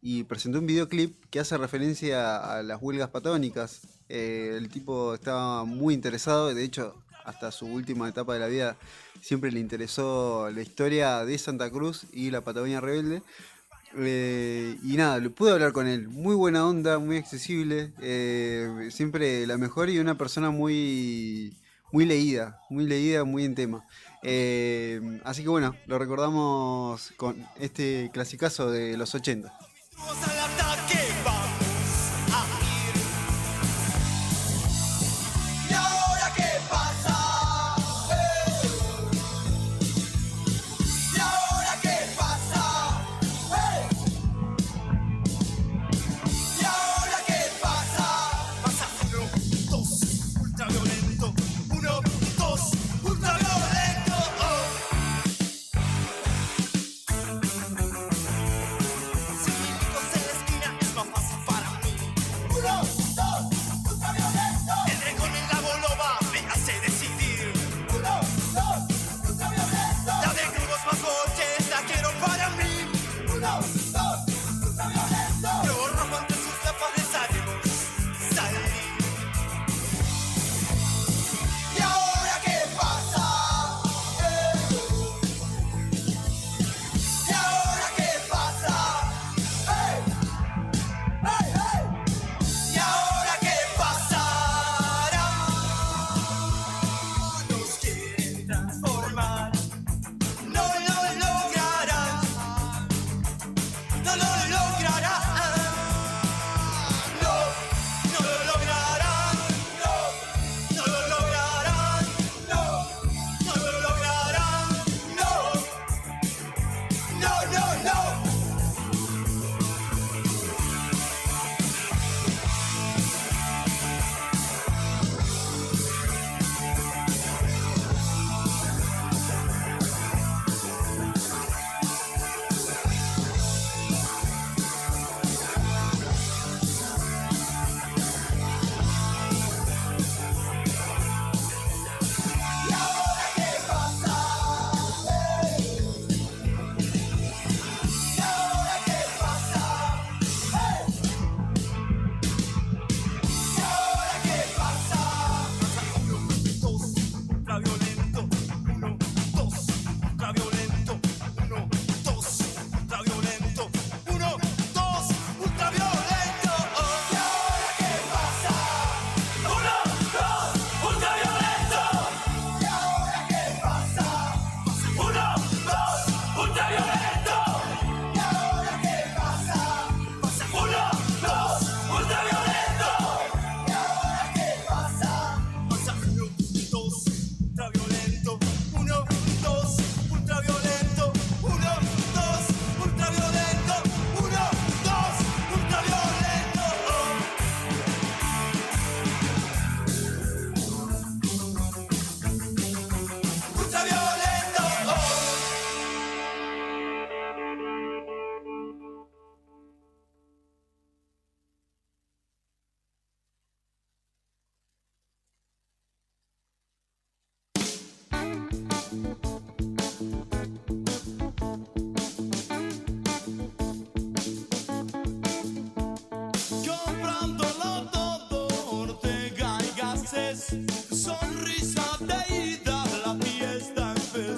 y presentó un videoclip que hace referencia a las huelgas patagónicas. El tipo estaba muy interesado, de hecho hasta su última etapa de la vida siempre le interesó la historia de Santa Cruz y la Patagonia rebelde. Y nada, pude hablar con él, muy buena onda, muy accesible, siempre la mejor y una persona muy leída, muy en tema. Así que bueno, lo recordamos con este clasicazo de los 80. Al ataque vamos a ir. ¿Y ahora qué pasa? ¿Y ahora qué pasa? ¿Y ahora qué pasa? Pasa 1, 2, ultraviolento. 1, 2, ultraviolento. Cívicos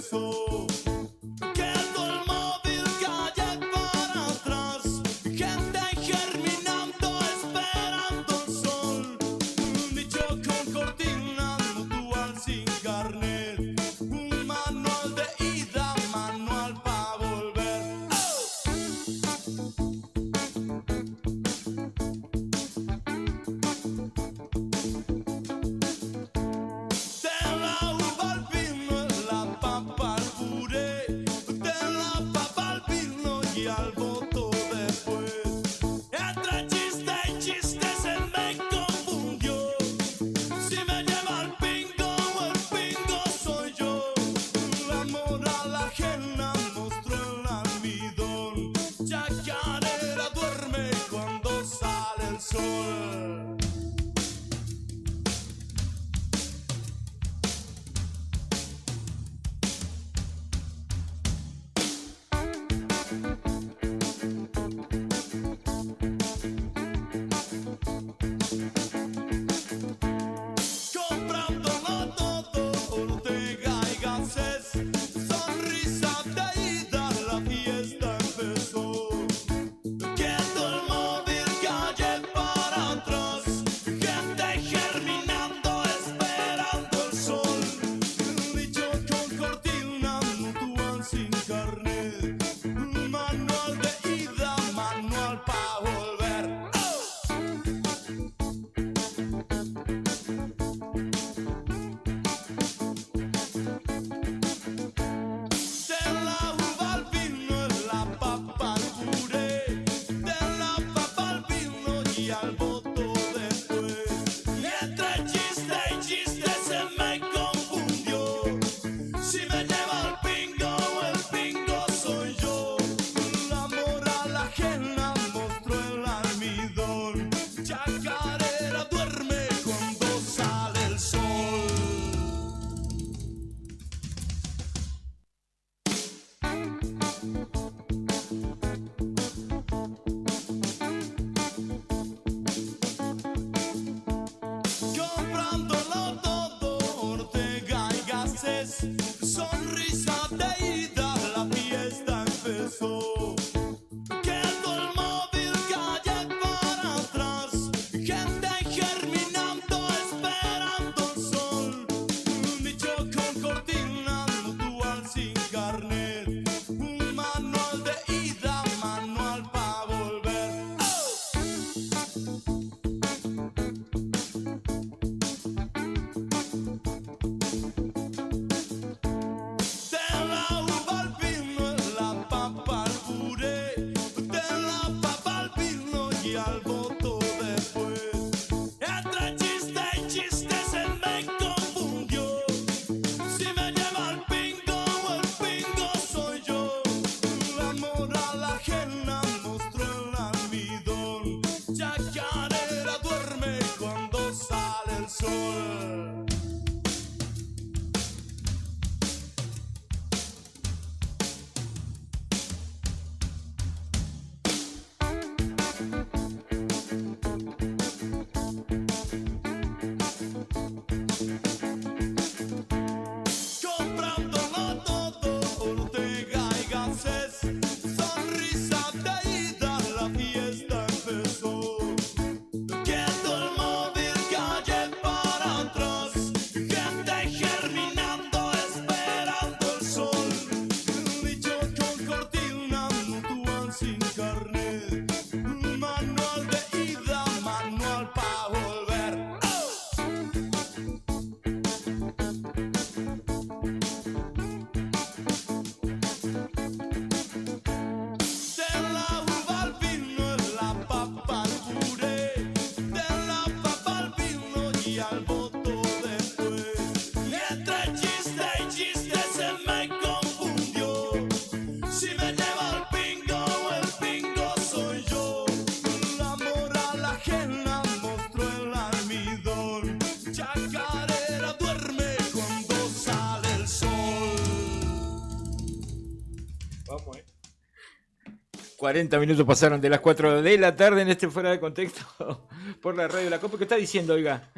empezó. Quedó el móvil, calle para atrás, gente germinando, esperando el sol. Un bicho con cortina, dual sin carnet, un manual de ida, manual para volver. De la uva al vino, la papa al puré, de la papa al vino y al voto después. Entre chiste y chiste se me confundió. Si me lleva el pingo o el pingo soy yo. La moral ajena mostró el almidón. Chacarera duerme cuando sale el sol. Comprándolo todo, Ortega y Gasset. Sonrisa de ida, la fiesta empezó. Quedó el móvil, calle para atrás, gente germinando, esperando el sol. Un bicho con cortina, mutual sin carnet, un manual de ida, manual para volver. De la uva al vino, la papa al puré, de la papa al vino y al voto después. Entre chiste y chiste se me confundió. Si me lleva el pingo o el pingo soy yo. La moral ajena mostró el almidón. Chacarera duerme cuando sale el sol. Comprándolo todo, Ortega y Gasset. Sonrisa de ida, la fiesta empezó. Quedó el móvil, calle para atrás, gente germinando, esperando el sol. Un bicho con cortina, dual sin carnet, un manual de ida, manual para volver. De 40 minutos pasaron de las 4 de la tarde en este Fuera de Contexto por la radio La Copa. ¿Qué está diciendo, oiga?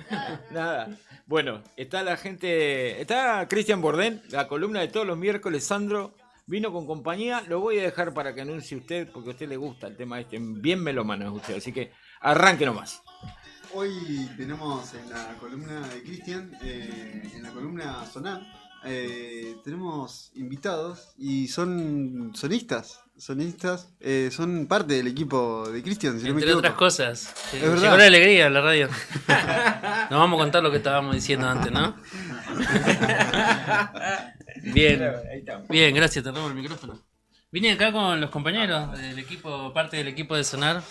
Nada. Bueno, está la gente, está Cristian Bordén, la columna de todos los miércoles. Sandro vino con compañía, lo voy a dejar para que anuncie usted, porque a usted le gusta el tema este, bien melómano es usted, así que arranque nomás. Hoy tenemos en la columna de Cristian, en la columna Sonar, tenemos invitados y son sonistas. Son parte del equipo de Cristian, si no me Entre equivoco. otras cosas. Es Llegó verdad. la alegría a la radio. Nos vamos a contar lo que estábamos diciendo antes, ¿no? Bien. Bien, gracias, te robo el micrófono. Vine acá con los compañeros del equipo, parte del equipo de Sonar,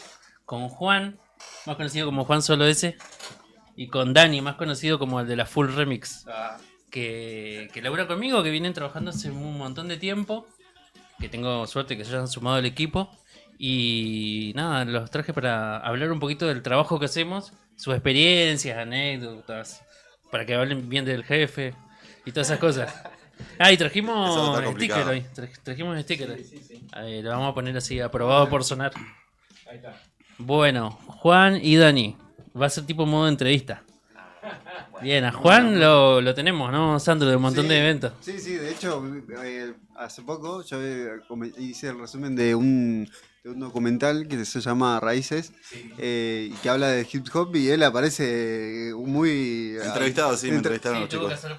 con Juan, más conocido como Juan Solo S, y con Dani, más conocido como el de la Full Remix, que labura conmigo, que vienen trabajando hace un montón de tiempo, que tengo suerte que se hayan sumado al equipo. Y nada, los traje para hablar un poquito del trabajo que hacemos, sus experiencias, anécdotas, para que hablen bien del jefe y todas esas cosas. Ah, y trajimos Eso está sticker complicado. hoy. Trajimos sticker. Ahí, lo vamos a poner así, aprobado por Sonar. Ahí está. Bueno, Juan y Dani. Va a ser tipo modo entrevista. Bien, a Juan lo tenemos, ¿no, Sandro? De un montón de eventos. Sí, de hecho, hace poco yo hice el resumen de un documental que se llama Raíces, y que habla de hip hop, y él aparece muy... Entrevistado, sí, me entrevistaron los Tuvo chicos. que hacer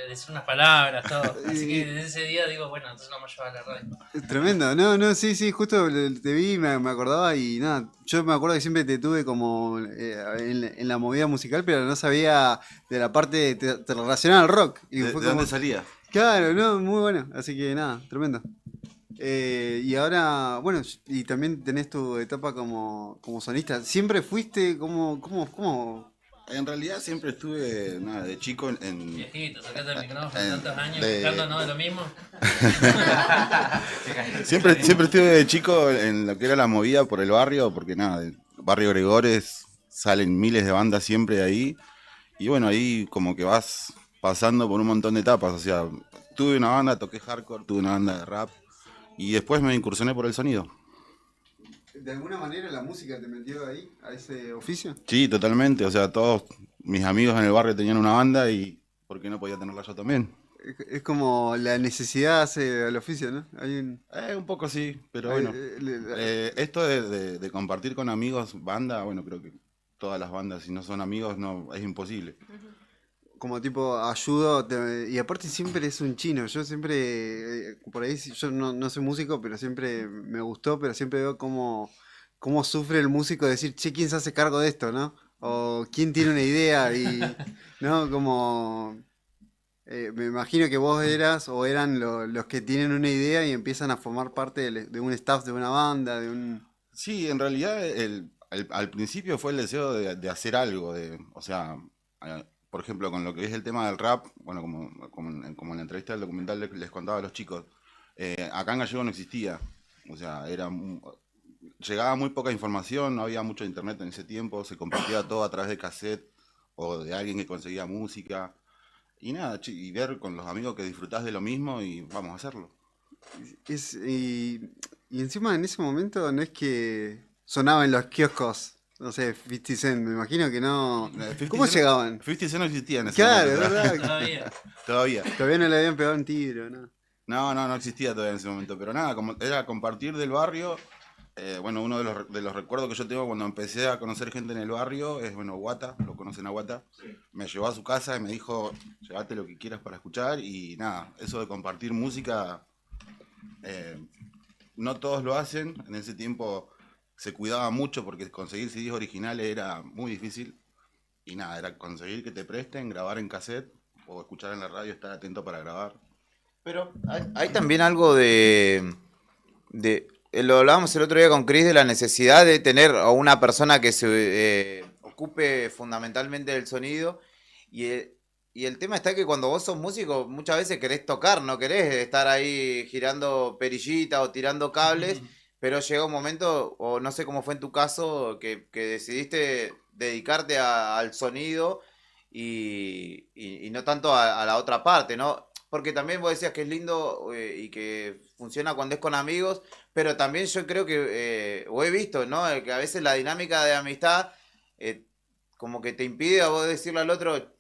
decir unas palabras, todo. Así que desde ese día digo, bueno, entonces lo vamos a llevar a la radio. Tremendo, no, sí, justo te vi, me acordaba y nada, yo me acuerdo que siempre te tuve como en la movida musical, pero no sabía de la parte te relacionaba al rock. Y ¿De dónde salía? Claro, no, muy bueno, así que nada, tremendo. Y ahora, bueno, y también tenés tu etapa como sonista. ¿Siempre fuiste cómo? En realidad siempre estuve, nada, de chico en... Viejito, sacate el micrófono, tantos años buscando, ¿no? De lo mismo. siempre estuve de chico en lo que era la movida por el barrio, porque nada, del barrio Gregores salen miles de bandas siempre de ahí. Y bueno, ahí como que vas pasando por un montón de etapas. O sea, tuve una banda, toqué hardcore, tuve una banda de rap. Y después me incursioné por el sonido. ¿De alguna manera la música te metió ahí, a ese oficio? Sí, totalmente. O sea, todos mis amigos en el barrio tenían una banda y ¿por qué no podía tenerla yo también? Es como la necesidad hace al oficio, ¿no? Hay un poco sí, pero bueno. Esto de compartir con amigos banda, bueno, creo que todas las bandas, si no son amigos, no es imposible. Como tipo ayudo, y aparte siempre es un chino. Yo siempre, por ahí, yo no soy músico, pero siempre me gustó, pero siempre veo cómo sufre el músico de decir, che, ¿quién se hace cargo de esto, no? O quién tiene una idea, y no, como me imagino que vos eras o eran los que tienen una idea y empiezan a formar parte de un staff de una banda, de un... Sí, en realidad al principio fue el deseo de hacer algo, o sea, por ejemplo, con lo que es el tema del rap, bueno, como en la entrevista del documental les contaba a los chicos, acá en Gallego no existía, o sea, llegaba muy poca información, no había mucho internet en ese tiempo, se compartía todo a través de cassette o de alguien que conseguía música, y nada, y ver con los amigos que disfrutás de lo mismo y vamos a hacerlo. Y encima en ese momento no es que sonaba en los kioscos. No sé, 50 Cent, me imagino que no... ¿Cómo llegaban? 50 Cent no existía en ese claro, momento. ¿verdad? Todavía. Todavía no le habían pegado un tiro, ¿no? No existía todavía en ese momento. Pero nada, como era compartir del barrio. Bueno, uno de los recuerdos que yo tengo cuando empecé a conocer gente en el barrio es, bueno, Guata, lo conocen a Guata. Me llevó a su casa y me dijo, llévate lo que quieras para escuchar. Y nada, eso de compartir música, no todos lo hacen. En ese tiempo se cuidaba mucho porque conseguir CDs originales era muy difícil. Y nada, era conseguir que te presten, grabar en cassette o escuchar en la radio, estar atento para grabar. Pero hay también algo lo hablábamos el otro día con Chris, de la necesidad de tener a una persona que se ocupe fundamentalmente del sonido. Y el tema está que cuando vos sos músico, muchas veces querés tocar, no querés estar ahí girando perillita o tirando cables. Pero llega un momento, o no sé cómo fue en tu caso, que decidiste dedicarte al sonido y no tanto a la otra parte, ¿no? porque también vos decías que es lindo y que funciona cuando es con amigos, pero también yo creo que, o he visto, ¿no? Que a veces la dinámica de amistad como que te impide a vos decirle al otro,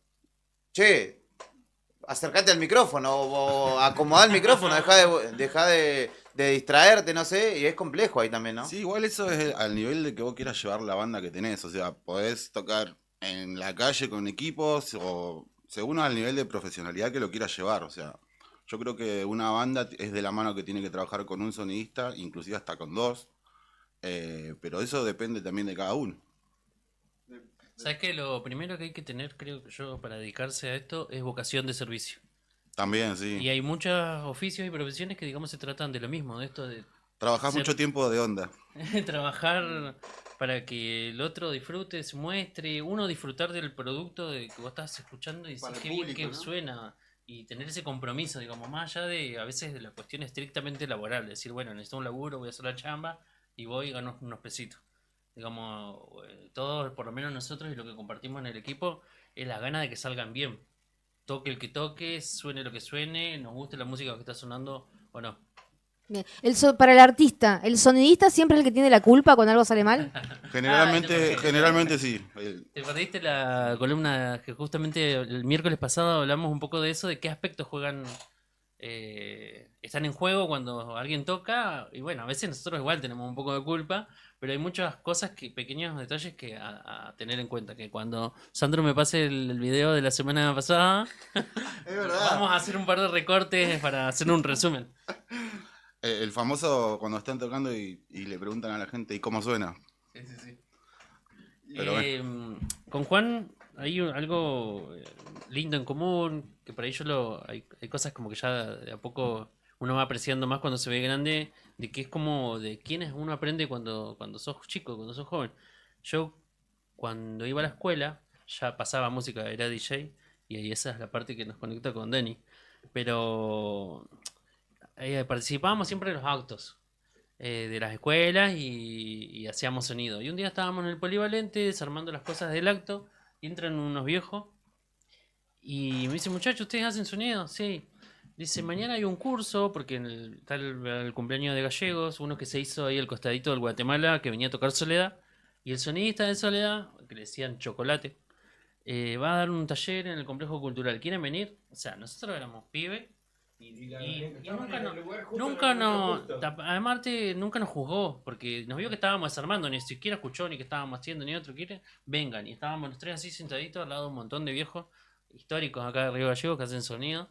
che, acércate al micrófono o acomodá el micrófono, deja de distraerte, no sé, y es complejo ahí también, ¿no? Sí, igual eso es al nivel de que vos quieras llevar la banda que tenés, o sea, podés tocar en la calle con equipos o según al nivel de profesionalidad que lo quieras llevar, o sea, yo creo que una banda es de la mano que tiene que trabajar con un sonidista, inclusive hasta con dos, pero eso depende también de cada uno. ¿Sabes qué? Lo primero que hay que tener, creo que yo, para dedicarse a esto es vocación de servicio. También, sí. Y hay muchos oficios y profesiones que, digamos, se tratan de lo mismo, de esto de... Trabajás mucho tiempo de onda. trabajar para que el otro disfrute, se muestre, uno disfrutar del producto de que vos estás escuchando y decir Para el qué bien público, que ¿no? suena. Y tener ese compromiso, digamos, más allá de a veces de la cuestión estrictamente laboral. Decir, bueno, necesito un laburo, voy a hacer la chamba y voy y gano unos pesitos. Digamos, todos, por lo menos nosotros y lo que compartimos en el equipo, es la gana de que salgan bien. Toque el que toque, suene lo que suene, nos guste la música que está sonando o no. Bien. Para el artista, ¿el sonidista siempre es el que tiene la culpa cuando algo sale mal? Generalmente sí. Te perdiste la columna que justamente el miércoles pasado hablamos un poco de eso, de qué aspectos juegan, están en juego cuando alguien toca, y bueno, a veces nosotros igual tenemos un poco de culpa, pero hay muchas cosas, pequeños detalles que a tener en cuenta, que cuando Sandro me pase el video de la semana pasada, Es verdad. vamos a hacer un par de recortes para hacer un resumen. El famoso cuando están tocando y le preguntan a la gente, ¿y cómo suena? Sí. Pero bueno. Con Juan hay algo lindo en común, que por ahí hay cosas como que ya de a poco uno va apreciando más cuando se ve grande, de que es como de quienes uno aprende cuando sos chico, cuando sos joven. Yo cuando iba a la escuela ya pasaba música, era DJ, y ahí esa es la parte que nos conecta con Denny. Pero participábamos siempre en los actos de las escuelas y hacíamos sonido. Y un día estábamos en el polivalente desarmando las cosas del acto y entran unos viejos y me dicen, muchachos, ¿ustedes hacen sonido? Sí. Dice, mañana hay un curso, porque está el cumpleaños de Gallegos, uno que se hizo ahí al costadito del Guatemala, que venía a tocar Soledad, y el sonidista de Soledad, que le decían Chocolate, va a dar un taller en el complejo cultural. ¿Quieren venir? O sea, nosotros éramos pibes y nunca además nunca nos juzgó, porque nos vio que estábamos desarmando, ni siquiera escuchó ni que estábamos haciendo, ni otro quiere, vengan. Y estábamos los tres así sentaditos al lado de un montón de viejos históricos acá de Río Gallegos que hacen sonido.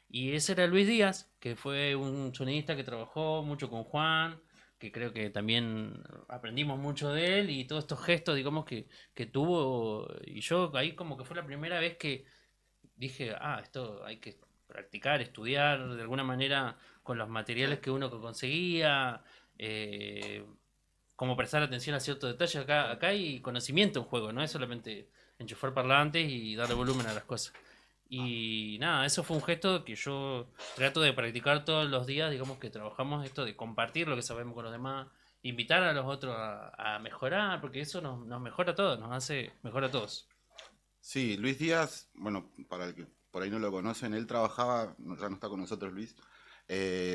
Y ese era Luis Díaz, que fue un sonidista que trabajó mucho con Juan, que creo que también aprendimos mucho de él y todos estos gestos, digamos, que tuvo. Y yo ahí como que fue la primera vez que dije, esto hay que practicar, estudiar de alguna manera con los materiales que uno conseguía, como prestar atención a ciertos detalles. Acá hay conocimiento en juego, no es solamente enchufar parlantes y darle volumen a las cosas. Y nada, eso fue un gesto que yo trato de practicar todos los días, digamos que trabajamos esto de compartir lo que sabemos con los demás, invitar a los otros a mejorar, porque eso nos mejora a todos, nos hace mejor a todos. Sí, Luis Díaz, bueno, para el que por ahí no lo conocen, él trabajaba, ya no está con nosotros Luis,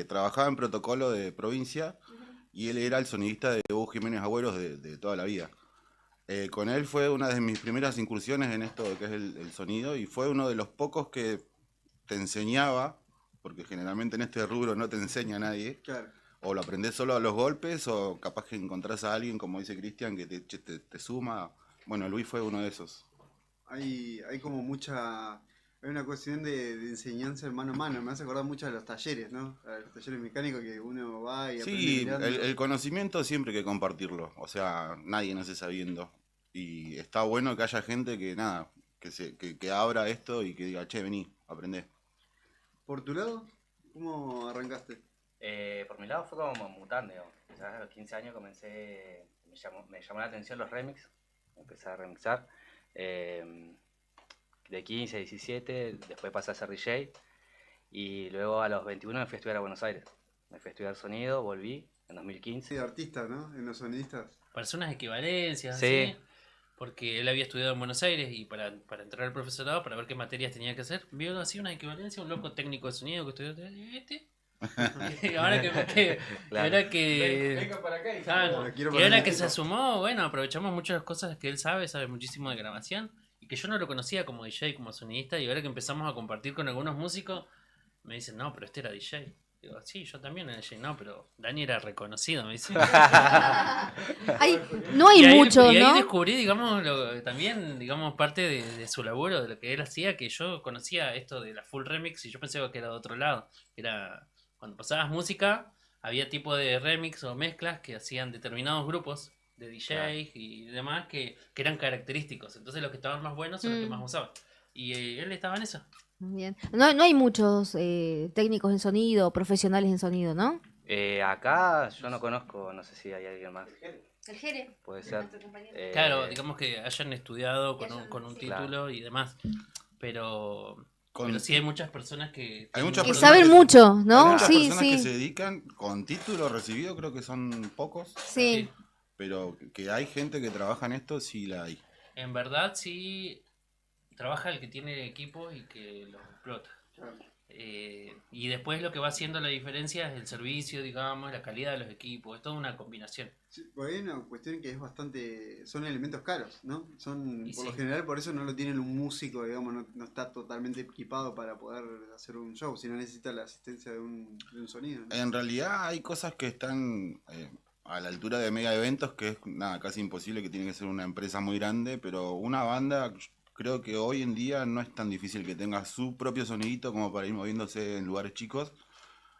trabajaba en protocolo de provincia y él era el sonidista de Hugo Jiménez Agüeros de toda la vida. Con él fue una de mis primeras incursiones en esto que es el sonido y fue uno de los pocos que te enseñaba, porque generalmente en este rubro no te enseña a nadie, Claro. o lo aprendés solo a los golpes o capaz que encontrás a alguien, como dice Cristian, que te suma. Bueno, Luis fue uno de esos. Hay como hay una cuestión de enseñanza mano a mano. Me hace acordar mucho de los talleres, ¿no? A los talleres mecánicos que uno va y aprende Sí, mirando. el conocimiento siempre hay que compartirlo, o sea, nadie nace sabiendo. Y está bueno que haya gente que nada, que abra esto y que diga, che, vení, aprendé. ¿Por tu lado? ¿Cómo arrancaste? Por mi lado fue como mutando, digamos. Quizás a los 15 años me llamó la atención los remix, empecé a remixar. De 15 a 17, después pasé a ser DJ y luego a los 21 me fui a estudiar a Buenos Aires. Me fui a estudiar sonido, volví en 2015. De artista, ¿no? En los sonidistas. Para hacer unas equivalencias, Sí. así. porque él había estudiado en Buenos Aires y para entrar al profesorado, para ver qué materias tenía que hacer, vio así una equivalencia, un loco técnico de sonido que estudió, y ahora Venga para acá y claro, quiero y para ahora el que equipo. se sumó, bueno, aprovechamos muchas cosas que él sabe muchísimo de grabación, y que yo no lo conocía como DJ, como sonidista, y ahora que empezamos a compartir con algunos músicos, me dicen, no, pero este era DJ. Digo, sí, yo también era DJ, no, pero Dani era reconocido, me dice. No hay mucho, y ahí ¿no? descubrí, digamos, también, digamos, parte de su laburo, de lo que él hacía, que yo conocía esto de la full remix y yo pensé que era de otro lado. Era cuando pasabas música, había tipo de remix o mezclas que hacían determinados grupos de DJs y demás que eran característicos. Entonces los que estaban más buenos son los que más usaban. Y él estaba en eso. Bien. No hay muchos técnicos en sonido, profesionales en sonido, ¿no? Acá yo no conozco, no sé si hay alguien más. El Jere. Puede ser. Claro, digamos que hayan estudiado con un título y demás. Pero sí hay muchas personas que... Hay muchas Que personas saben mucho, ¿no? Hay muchas Sí, personas sí. que se dedican con título recibido, creo que son pocos. Sí. Pero que hay gente que trabaja en esto, sí la hay. En verdad sí trabaja el que tiene equipo y que los explota. Y después lo que va haciendo la diferencia es el servicio, digamos, la calidad de los equipos, es toda una combinación. Sí, porque hay una cuestión que es bastante... Son elementos caros, ¿no? Son, Y por sí. lo general, por eso no lo tienen un músico, digamos, no está totalmente equipado para poder hacer un show, sino necesita la asistencia de un sonido, ¿no? En realidad hay cosas que están a la altura de mega eventos, que es nada, casi imposible, que tiene que ser una empresa muy grande, pero una banda... Creo que hoy en día no es tan difícil que tenga su propio sonidito como para ir moviéndose en lugares chicos.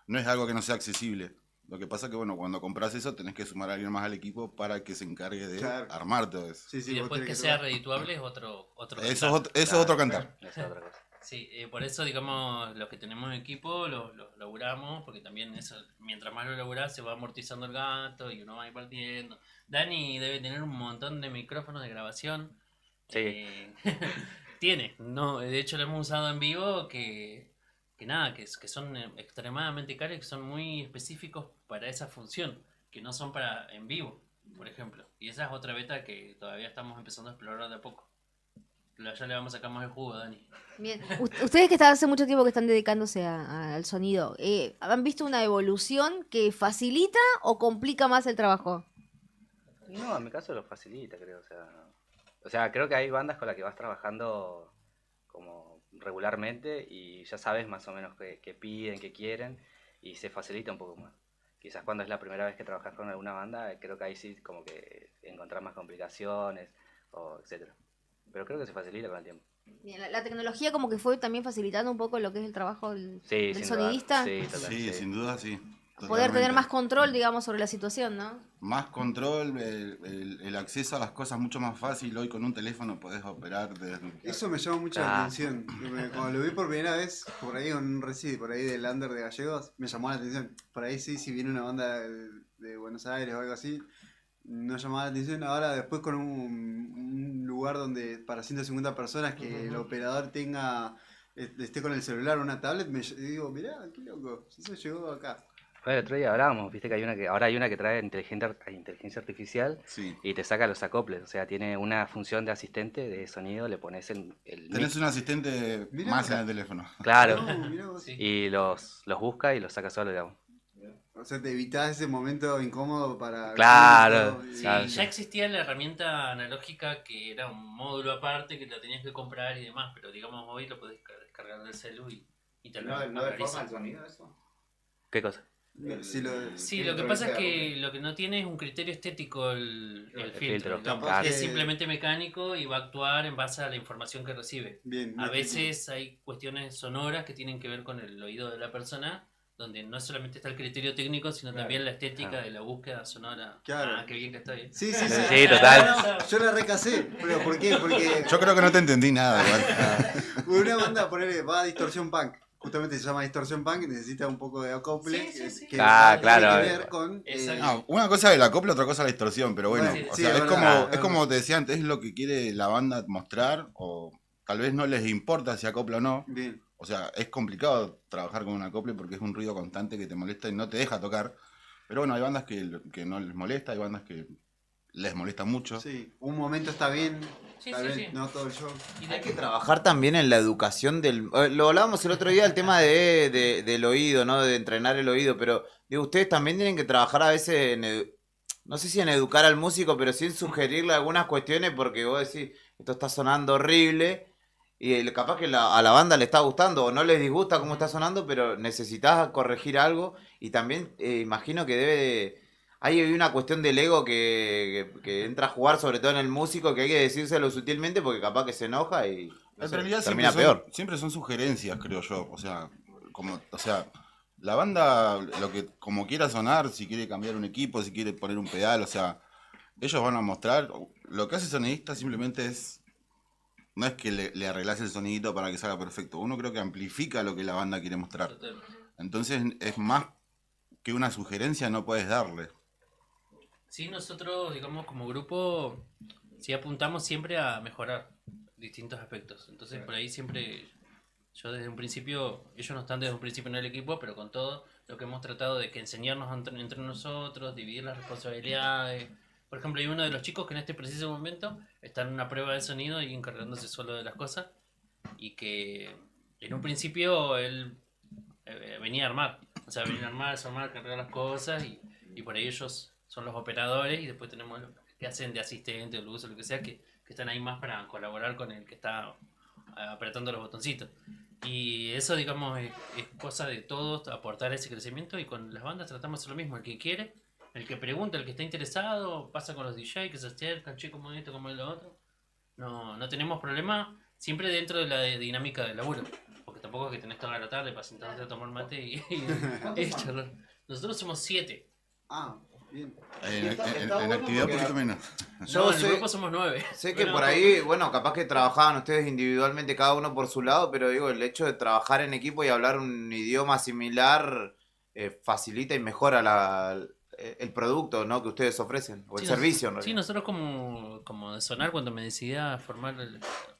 No es algo que no sea accesible. Lo que pasa es que, bueno, cuando compras eso tenés que sumar a alguien más al equipo para que se encargue de armar todo eso. Y después que sea redituable es otro Eso es otro cantar. Sí, por eso, digamos, los que tenemos equipo los laburamos, porque también eso, mientras más lo laburás se va amortizando el gasto y uno va a ir partiendo. Dani debe tener un montón de micrófonos de grabación. Sí. Tiene, no, de hecho lo hemos usado en vivo que son extremadamente caros y que son muy específicos para esa función, que no son para en vivo, por ejemplo. Y esa es otra beta que todavía estamos empezando a explorar de a poco. Ya le vamos a sacar más el jugo, Dani. Bien. Ustedes que hace mucho tiempo que están dedicándose al sonido, ¿han visto una evolución que facilita o complica más el trabajo? Y no, en mi caso lo facilita, creo. O sea, creo que hay bandas con las que vas trabajando como regularmente y ya sabes más o menos qué piden, qué quieren y se facilita un poco más. Quizás cuando es la primera vez que trabajas con alguna banda, creo que ahí sí como que encontrar más complicaciones o etcétera. Pero creo que se facilita con el tiempo. Bien, la tecnología como que fue también facilitando un poco lo que es el trabajo del Sí, sin sonidista. duda. Sí, sin duda sí. Poder tener Totalmente. más control, digamos, sobre la situación, ¿no? Más control, el acceso a las cosas mucho más fácil. Hoy con un teléfono podés operar desde... Eso me llama mucho la atención. Cuando lo vi por primera vez, por ahí con un recibe, por ahí del under de Gallegos, me llamó la atención. Por ahí sí, si viene una banda de Buenos Aires o algo así, no llamaba la atención. Ahora después con un lugar donde para 150 personas que el operador esté con el celular o una tablet, digo, mirá, qué loco, eso llegó acá. El otro día hablábamos, viste que ahora hay una que trae inteligencia artificial y te saca los acoples, o sea, tiene una función de asistente de sonido, le pones el Tenés un asistente más en el teléfono. Claro, mirá vos. y los busca y los saca solo, digamos. O sea, te evitás ese momento incómodo para... Claro, Sí, claro. ya existía la herramienta analógica que era un módulo aparte que lo tenías que comprar y demás, pero digamos hoy lo podés descargar del celu y te lo ¿No deforma actualiza. el sonido eso? ¿Qué cosa? Sí, lo que pasa es que lo que no tiene es un criterio estético el filtro. filtro, ¿no? claro. Es simplemente mecánico y va a actuar en base a la información que recibe. Bien, A no veces hay cuestiones sonoras que tienen que ver con el oído de la persona, donde no solamente está el criterio técnico, sino también la estética de la búsqueda sonora. Claro. Ah, qué bien que estoy. Sí, Sí, total. Yo la recasé, pero ¿por qué? Porque Yo creo que no te entendí nada igual. una banda va a Distorsión Punk, justamente se llama Distorción Punk, necesita un poco de acople. Que claro. tiene que ver con... No, una cosa es el acople, otra cosa es la distorsión, pero bueno, Bueno, o sí, sea, es es verdad. como te decía antes, es lo que quiere la banda mostrar, o tal vez no les importa si acopla o no. Bien. O sea, es complicado trabajar con un acople porque es un ruido constante que te molesta y no te deja tocar. Pero bueno, hay bandas que no les molesta, hay bandas que les molesta mucho. Sí, un momento está bien, Sí, tal sí, vez sí. no todo el show. Hay que trabajar también en la educación del... Lo hablábamos el otro día, el tema del oído, ¿no? De entrenar el oído, pero digo, ustedes también tienen que trabajar a veces no sé si en educar al músico, pero sí en sugerirle algunas cuestiones porque vos decís, esto está sonando horrible y capaz que a la banda le está gustando o no les disgusta cómo está sonando, pero necesitas corregir algo y también imagino que hay una cuestión del ego que entra a jugar, sobre todo en el músico, que hay que decírselo sutilmente porque capaz que se enoja y no En sé, realidad termina peor. siempre son sugerencias, creo yo. O sea, la banda, como quiera sonar, si quiere cambiar un equipo, si quiere poner un pedal, o sea, ellos van a mostrar. Lo que hace el sonidista simplemente no es que le arreglás el sonidito para que salga perfecto. Uno creo que amplifica lo que la banda quiere mostrar. Entonces es más que una sugerencia, no puedes darle. Sí, nosotros, digamos, como grupo, sí apuntamos siempre a mejorar distintos aspectos. Entonces, por ahí siempre, yo desde un principio, ellos no están desde un principio en el equipo, pero con todo lo que hemos tratado de que enseñarnos entre nosotros, dividir las responsabilidades. Por ejemplo, hay uno de los chicos que en este preciso momento está en una prueba de sonido y encargándose solo de las cosas. Y que en un principio él venía a armar. O sea, venía a armar, desarmar, cargar las cosas y por ahí ellos son los operadores y después tenemos los que hacen de asistente o luz o lo que sea que están ahí más para colaborar con el que está apretando los botoncitos. Y eso, digamos, es cosa de todos aportar ese crecimiento y con las bandas tratamos de hacer lo mismo. El que quiere, el que pregunta, el que está interesado, pasa con los DJs que se acercan, che, como esto, como lo otro. No tenemos problema, siempre dentro de la dinámica del laburo. Porque tampoco es que tenés toda la tarde para sentarte a tomar mate y charlar. Nosotros somos 7. Ah, bien. En actividad un poquito menos. No, en el grupo somos 9. Sé que por ahí, bueno, capaz que trabajaban ustedes individualmente cada uno por su lado, pero digo, el hecho de trabajar en equipo y hablar un idioma similar facilita y mejora el producto, ¿no? que ustedes ofrecen, o el servicio. En realidad. Sí, nosotros como de Sonar, cuando me decidí a formar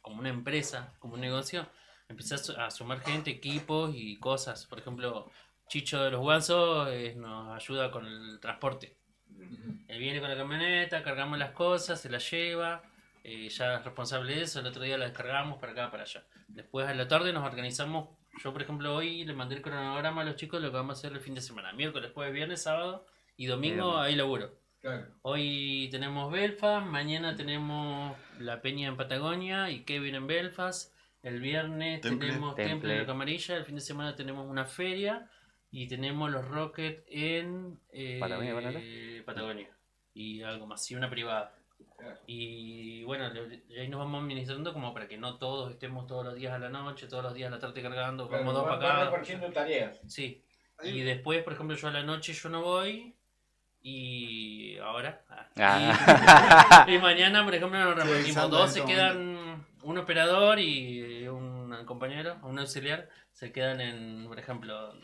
como una empresa, como un negocio, empecé a sumar gente, equipos y cosas. Por ejemplo, Chicho de los Guanzos nos ayuda con el transporte. Él viene con la camioneta, cargamos las cosas, se las lleva, ya es responsable de eso, el otro día la descargamos para acá, para allá. Después a la tarde nos organizamos, yo por ejemplo hoy le mandé el cronograma a los chicos de lo que vamos a hacer el fin de semana, miércoles, jueves, viernes, sábado y domingo hay laburo. Claro. Hoy tenemos Belfast, mañana tenemos la Peña en Patagonia y Kevin en Belfast, el viernes tenemos Temple en la Camarilla, el fin de semana tenemos una feria. Y tenemos los Rockets en Patagonia. Y algo más, y una privada. Y bueno, ahí nos vamos administrando como para que no todos estemos todos los días a la noche, todos los días a la tarde cargando, Claro, vamos dos van para acá. repartiendo tareas. Sí. Y después, por ejemplo, yo a la noche yo no voy. Y ahora. Y mañana, por ejemplo, nos repartimos. Dos se quedan, un operador y un compañero, un auxiliar, se quedan en, por ejemplo.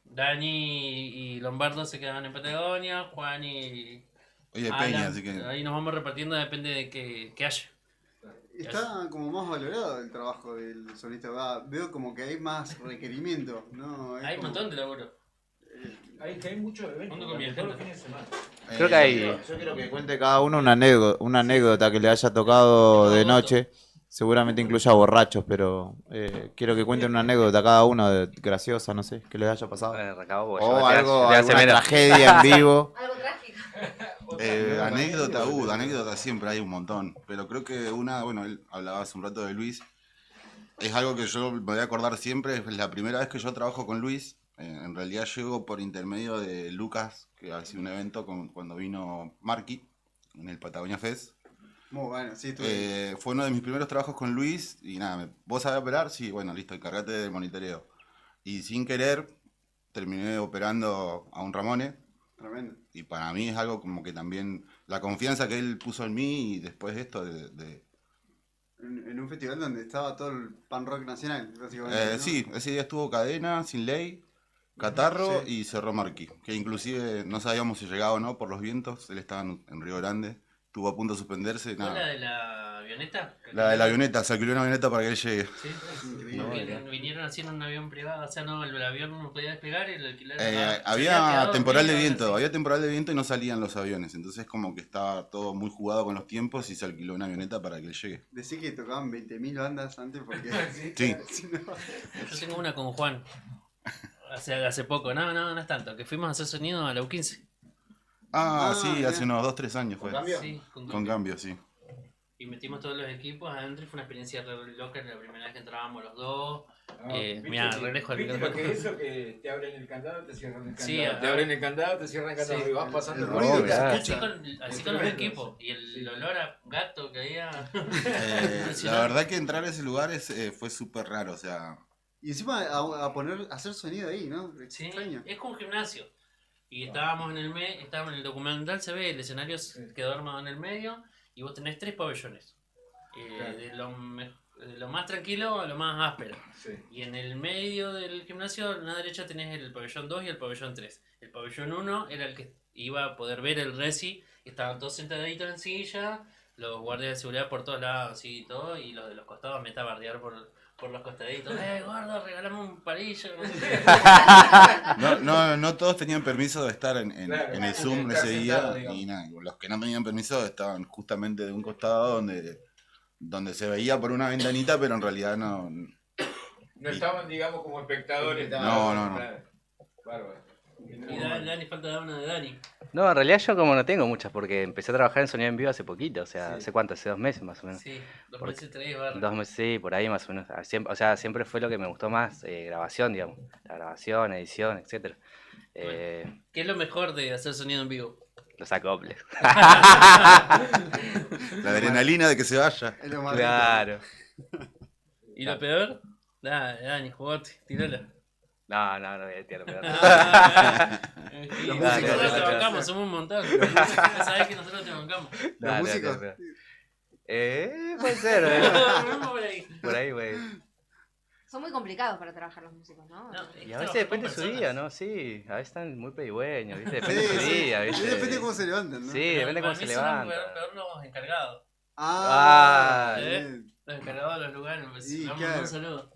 Dani y Lombardo se quedan en Patagonia, Juan y Oye, Alan, Peña, así que... ahí nos vamos repartiendo, depende de que haya. Está como más valorado el trabajo del solista. Veo como que hay más requerimiento, ¿no? Hay un montón de laburo. Hay muchos eventos. Todos los fines de semana. Creo que hay... Yo quiero que cuente cada uno una anécdota que le haya tocado de noche. Seguramente incluya borrachos, pero quiero que cuenten una anécdota cada uno graciosa, no sé, que les haya pasado. O alguna tragedia en vivo. Algo trágico. Anécdota siempre hay un montón. Pero creo que bueno, él hablaba hace un rato de Luis. Es algo que yo me voy a acordar siempre. Es la primera vez que yo trabajo con Luis. En realidad llego por intermedio de Lucas, que hacía un evento cuando vino Marky en el Patagonia Fest. Muy bueno, sí, fue uno de mis primeros trabajos con Luis y nada, ¿vos sabés operar? Sí, bueno, listo, encargate del monitoreo. Y sin querer terminé operando a un Ramone. Tremendo. Y para mí es algo como que también la confianza que él puso en mí y después de esto En un festival donde estaba todo el pan rock nacional, básicamente. ¿no? Sí, ese día estuvo Cadena, Sin Ley, Catarro y cerró Marquí, que inclusive no sabíamos si llegaba o no por los vientos, él estaba en Río Grande estuvo a punto de suspenderse. ¿Fue Nada. la de la avioneta? La de la avioneta, se alquiló una avioneta para que él llegue. Sí, No, vinieron así en un avión privado, o sea, no, el avión no podía despegar y lo alquilaron. Había temporal de viento y no salían los aviones, entonces como que estaba todo muy jugado con los tiempos y se alquiló una avioneta para que él llegue. Decí que tocaban 20.000 bandas antes porque... Sí. Si no- Yo tengo una con Juan, hace poco, no es tanto, que fuimos a hacer sonido a la U15. Sí, bien. hace unos 2-3 años fue. ¿Con cambio? Sí, con cambio, sí. Y metimos todos los equipos adentro y fue una experiencia re loca, la primera vez que entrábamos los dos. Mirá, re lejos del ¿Viste micrófono. lo que es eso que te abren el candado, te cierran el candado? Sí, te abren el candado, te cierran el candado sí. y vas pasando El por ruido ahí. que se Así escucha. con Así con los equipos. Y el olor a gato que había. La verdad que entrar a ese lugar fue súper raro, o sea... Y encima a hacer sonido ahí, ¿no? Sí, Extraño. es como un gimnasio. Y estábamos estábamos en el documental, se ve, el escenario quedó armado en el medio y vos tenés 3 pabellones. Claro. De lo más tranquilo a lo más áspero. Y en el medio del gimnasio, a la derecha tenés el pabellón 2 y el pabellón 3. El pabellón 1 era el que iba a poder ver el reci, estaban todos sentaditos en silla, los guardias de seguridad por todos lados así y todo, y los de los costados meta a bardear por los costaditos. Gordo, regalame un parillo. No todos tenían permiso de estar en Claro, el Zoom estar ese sentado, día, digamos. y nada, los que no tenían permiso estaban justamente de un costado donde se veía por una ventanita, pero en realidad no. No estaban, digamos, como espectadores. No. Claro. Bárbaro. Y Dani, falta una de Dani. No, en realidad yo como no tengo muchas, porque empecé a trabajar en sonido en vivo hace poquito, o sea, ¿hace cuánto? Hace 2 meses más o menos. Sí, 2 Porque- meses, 3 barras. 2 meses, sí, por ahí más o menos. O sea, siempre fue lo que me gustó más, grabación, digamos. La grabación, edición, etcétera. ¿Qué es lo mejor de hacer sonido en vivo? Los acoples. La adrenalina de que se vaya. Es lo más Claro. ¿Y lo peor? Dani, jugote, tirala. No voy a tirar lo peor. Sí, Los nosotros músicos, te dale. bancamos, somos un montón. Ya sabés que nosotros te bancamos. Dale, músicos. dale, puede ser. Por ahí. Por ahí, güey. Son muy complicados para trabajar los músicos, ¿no? Y a veces depende de su día, ¿no? Sí, a veces están muy pedigüeños, ¿viste? Depende de su día, ¿viste? Depende de cómo se levantan, ¿no? Sí, depende de cómo Para se mí son levantan. peor los encargados. Bien. Los encargados de los lugares. Pues, Sí, damos claro. un saludo.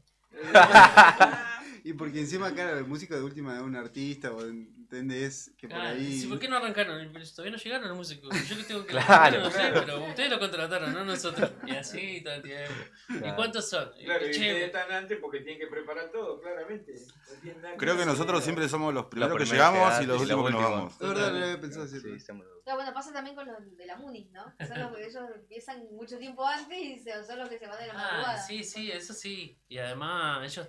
Y porque encima, claro, el músico de última es un artista, o entendés que por Ah, ahí... sí, ¿por qué no arrancaron? Pero todavía no llegaron los músicos. Yo les tengo que Claro. no sé, pero ustedes lo contrataron, no nosotros. Y así todo el tiempo. ¿Y Claro. cuántos son? Claro, y Che, ustedes están antes porque tienen que preparar todo, claramente. No tienen nada Creo que hacer. nosotros siempre somos los primeros que primeros llegamos que y los y últimos que nos vamos. Es verdad, no lo había pensado así. Sí, siempre. Claro, bueno, pasa también con los de la MUNI, ¿no? Que son los que ellos empiezan mucho tiempo antes y son los que se van de la madrugada. sí, eso sí. Y además ellos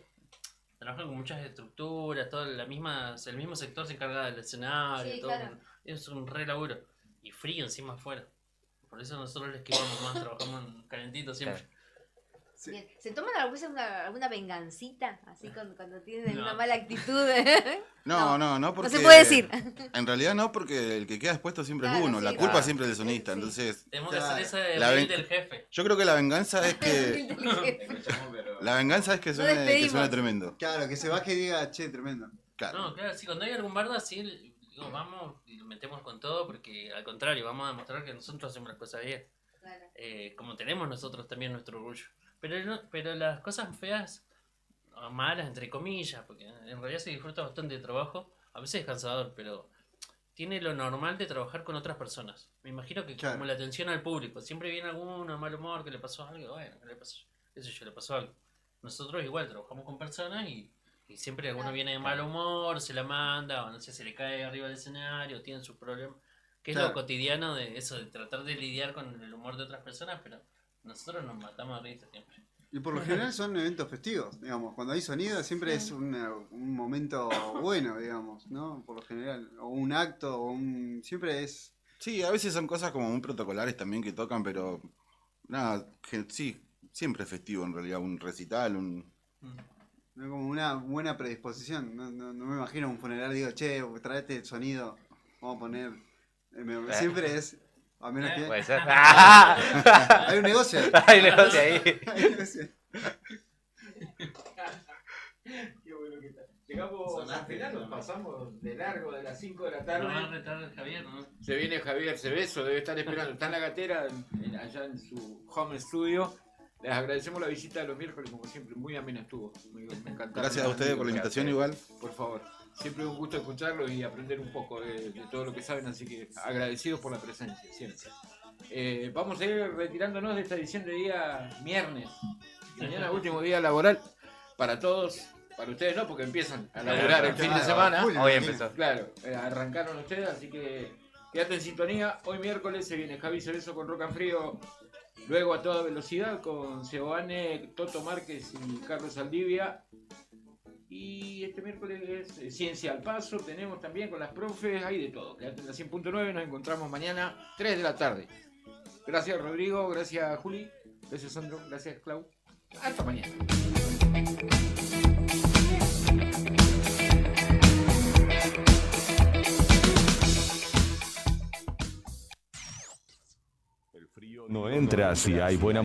trabajan con muchas estructuras, todo el mismo sector se encarga del escenario, Sí, todo. claro. Es un re laburo. Y frío encima afuera. Por eso nosotros les esquivamos más, trabajamos en calentito siempre. Bien. ¿Se toman alguna vengancita? Así cuando tienen No. una mala actitud. No, porque... No se puede decir. En realidad no, porque el que queda expuesto siempre Claro, es uno. sí, La culpa claro. siempre es del sonista, entonces... Tenemos que hacer esa de La mail ven- del jefe. Yo creo que la venganza es que... La venganza es que suene, despedimos. tremendo. Claro, que se baje y diga, che, tremendo. Claro. No, claro, sí, cuando hay algún bardo así, digo, vamos y lo metemos con todo, porque al contrario, vamos a demostrar que nosotros hacemos las cosas bien. Como tenemos nosotros también nuestro orgullo. Pero las cosas feas, o malas entre comillas, porque en realidad se disfruta bastante de trabajo, a veces es cansador, pero tiene lo normal de trabajar con otras personas. Me imagino que como la atención al público, siempre viene alguno mal humor que le pasó algo, bueno, ¿qué le pasó? Qué sé yo, le pasó algo. Nosotros igual trabajamos con personas y siempre alguno viene de mal humor, se la manda, o no sé, se le cae arriba del escenario, tienen sus problemas. Que es Claro. lo cotidiano de eso, de tratar de lidiar con el humor de otras personas, pero nosotros nos matamos de risa siempre. Y por lo general son eventos festivos, digamos. Cuando hay sonido siempre es un momento bueno, digamos, ¿no? Por lo general. O un acto, siempre es... Sí, a veces son cosas como muy protocolares también que tocan, pero... Nada, sí, siempre es festivo en realidad. Un recital, ¿no? Como una buena predisposición. No me imagino un funeral, digo, che, traete el sonido, vamos a poner... Siempre es... A menos que... Puede ser. Hay un negocio. Hay un negocio ahí. Hay un negocio. Qué bueno que está. Llegamos al final, nos pasamos de largo de las 5 de la tarde. Nos va a retar Javier, ¿no? Se viene Javier Cebeso, debe estar esperando. Está en la gatera, allá en su home studio. Les agradecemos la visita de los miércoles, como siempre. Muy amena estuvo. Me encantó. Gracias a ustedes por la invitación igual. Por favor. Siempre es un gusto escucharlos y aprender un poco de todo lo que saben, así que agradecidos por la presencia, siempre. Vamos a ir retirándonos de esta edición de día viernes. Mañana último día laboral para todos. Para ustedes no, porque empiezan a laburar el fin de semana. Hoy empezó. Claro, arrancaron ustedes, así que quédate en sintonía. Hoy miércoles se viene Javi Cerezo con Rock and Frío. Luego a toda velocidad con Seoane, Toto Márquez y Carlos Aldivia. Y este miércoles es Ciencia al Paso. Tenemos también con las profes, hay de todo. Quédate en la 100.9, nos encontramos mañana 3 de la tarde. Gracias Rodrigo, gracias Juli, gracias Sandro, gracias Clau. Hasta mañana. No entra si hay buena